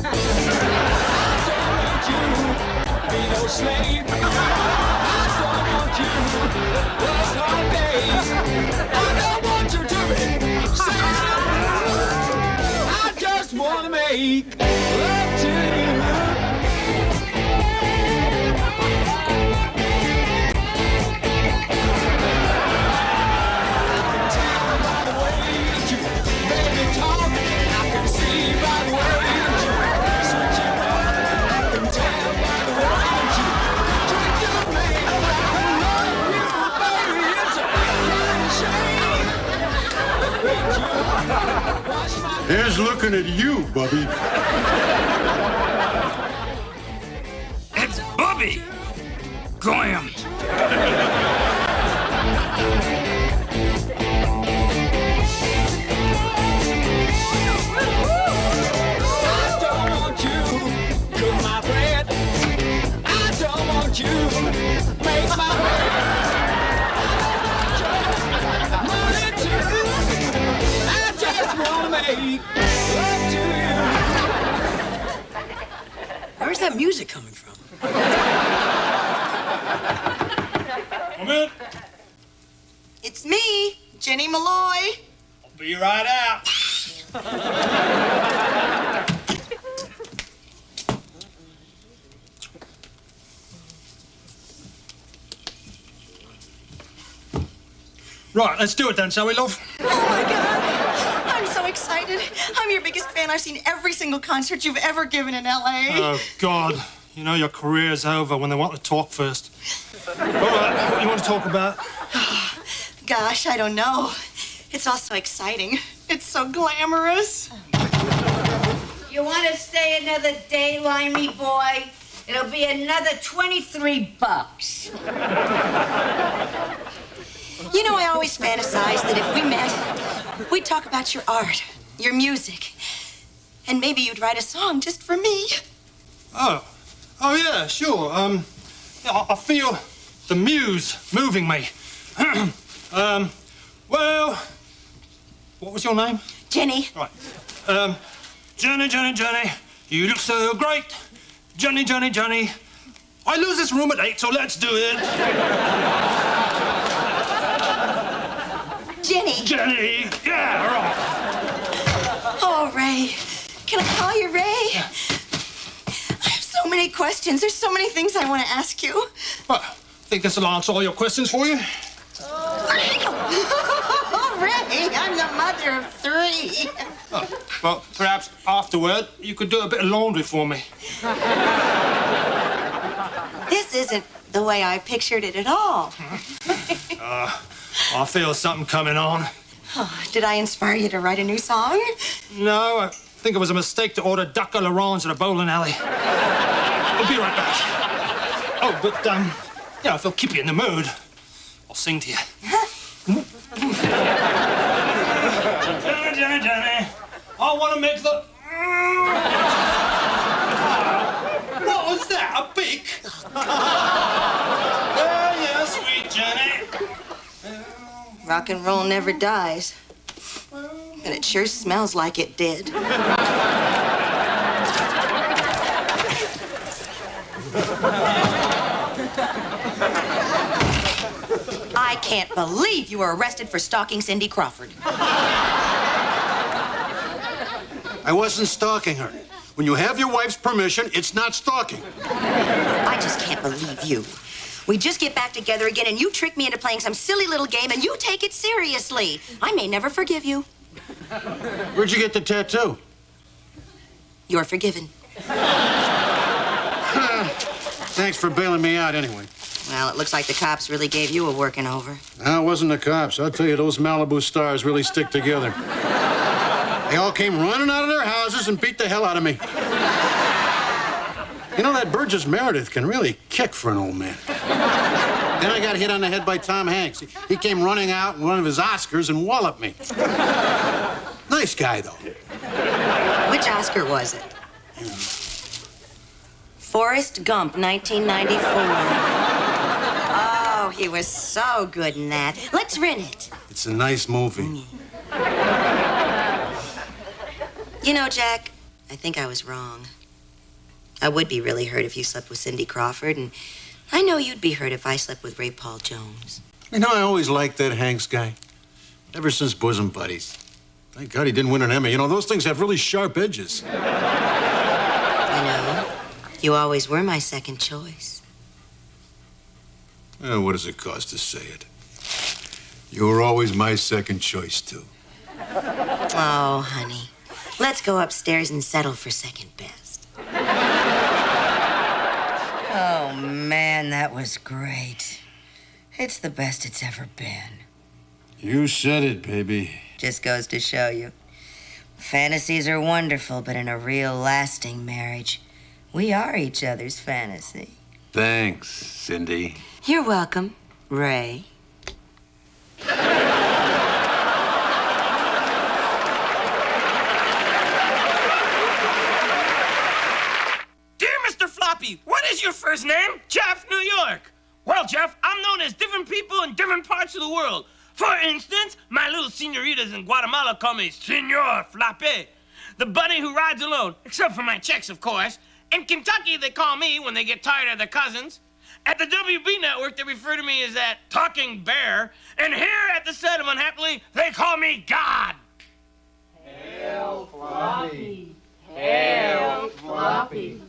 I don't want you to be no slave. I don't want you to work hard days. I don't want you to be sad. I just wanna make love to you. Here's looking at you, Bubby. It's Bubby. Goyam. that music coming from? Come in. It's me, Jenny Malloy. I'll be right out. Right, let's do it then, shall we, love? Oh my God, I'm so excited. I'm your biggest fan. I've seen every single concert you've ever given in LA. Oh, God. You know your career's over when they want to talk first. All right, what do you want to talk about? Gosh, I don't know. It's all so exciting. It's so glamorous. You want to stay another day, Limey boy? It'll be another $23. You know, I always fantasized that if we met, we'd talk about your art, your music, and maybe you'd write a song just for me. Oh yeah, sure. Yeah, I feel the muse moving me. Well, what was your name? Jenny. Right. Jenny, Jenny, Jenny, you look so great. Jenny, Jenny, Jenny. I lose this room at 8, so let's do it. Jenny. Jenny, yeah, right. Oh, Ray. Can I call you Ray? Yeah. I have so many questions. There's so many things I want to ask you. Well, I think this will answer all your questions for you. Oh, Ray, I'm the mother of 3. Oh, well, perhaps afterward you could do a bit of laundry for me. This isn't the way I pictured it at all. I feel something coming on. Oh, did I inspire you to write a new song? No, I think it was a mistake to order duck à l'orange at a bowling alley. I'll be right back. Oh, but, yeah, if it'll keep you in the mood, I'll sing to you. Jenny, Jenny, Jenny, I want to make the... What was that, a beak? Yeah, sweet Jenny. Rock and roll never dies. And it sure smells like it did. I can't believe you were arrested for stalking Cindy Crawford. I wasn't stalking her. When you have your wife's permission, it's not stalking. I just can't believe you. We just get back together again and you trick me into playing some silly little game and you take it seriously. I may never forgive you. Where'd you get the tattoo? You're forgiven. Thanks for bailing me out anyway. Well, it looks like the cops really gave you a working over. No, it wasn't the cops. I'll tell you, those Malibu stars really stick together. They all came running out of their houses and beat the hell out of me. You know, that Burgess Meredith can really kick for an old man. Then I got hit on the head by Tom Hanks. He came running out in one of his Oscars and walloped me. Nice guy, though. Which Oscar was it? Forrest Gump, 1994. Oh, he was so good in that. Let's rent it. It's a nice movie. You know, Jack, I think I was wrong. I would be really hurt if you slept with Cindy Crawford, and I know you'd be hurt if I slept with Ray Paul Jones. You know, I always liked that Hanks guy. Ever since Bosom Buddies. Thank God he didn't win an Emmy. You know, those things have really sharp edges. I know. You always were my second choice. Well, what does it cost to say it? You were always my second choice, too. Oh, honey. Let's go upstairs and settle for second best. Oh, man, that was great. It's the best it's ever been. You said it, baby. Just goes to show you. Fantasies are wonderful, but in a real lasting marriage, we are each other's fantasy. Thanks, Cindy. You're welcome, Ray. Dear Mr. Floppy, what is your first name? Jeff, New York. Well, Jeff, I'm known as different people in different parts of the world. For instance, my little senoritas in Guatemala call me Senor Floppy. The bunny who rides alone, except for my checks, of course. In Kentucky, they call me when they get tired of their cousins. At the WB network, they refer to me as that talking bear. And here at the set of Unhappily, they call me God. Hail Floppy. Hail Floppy.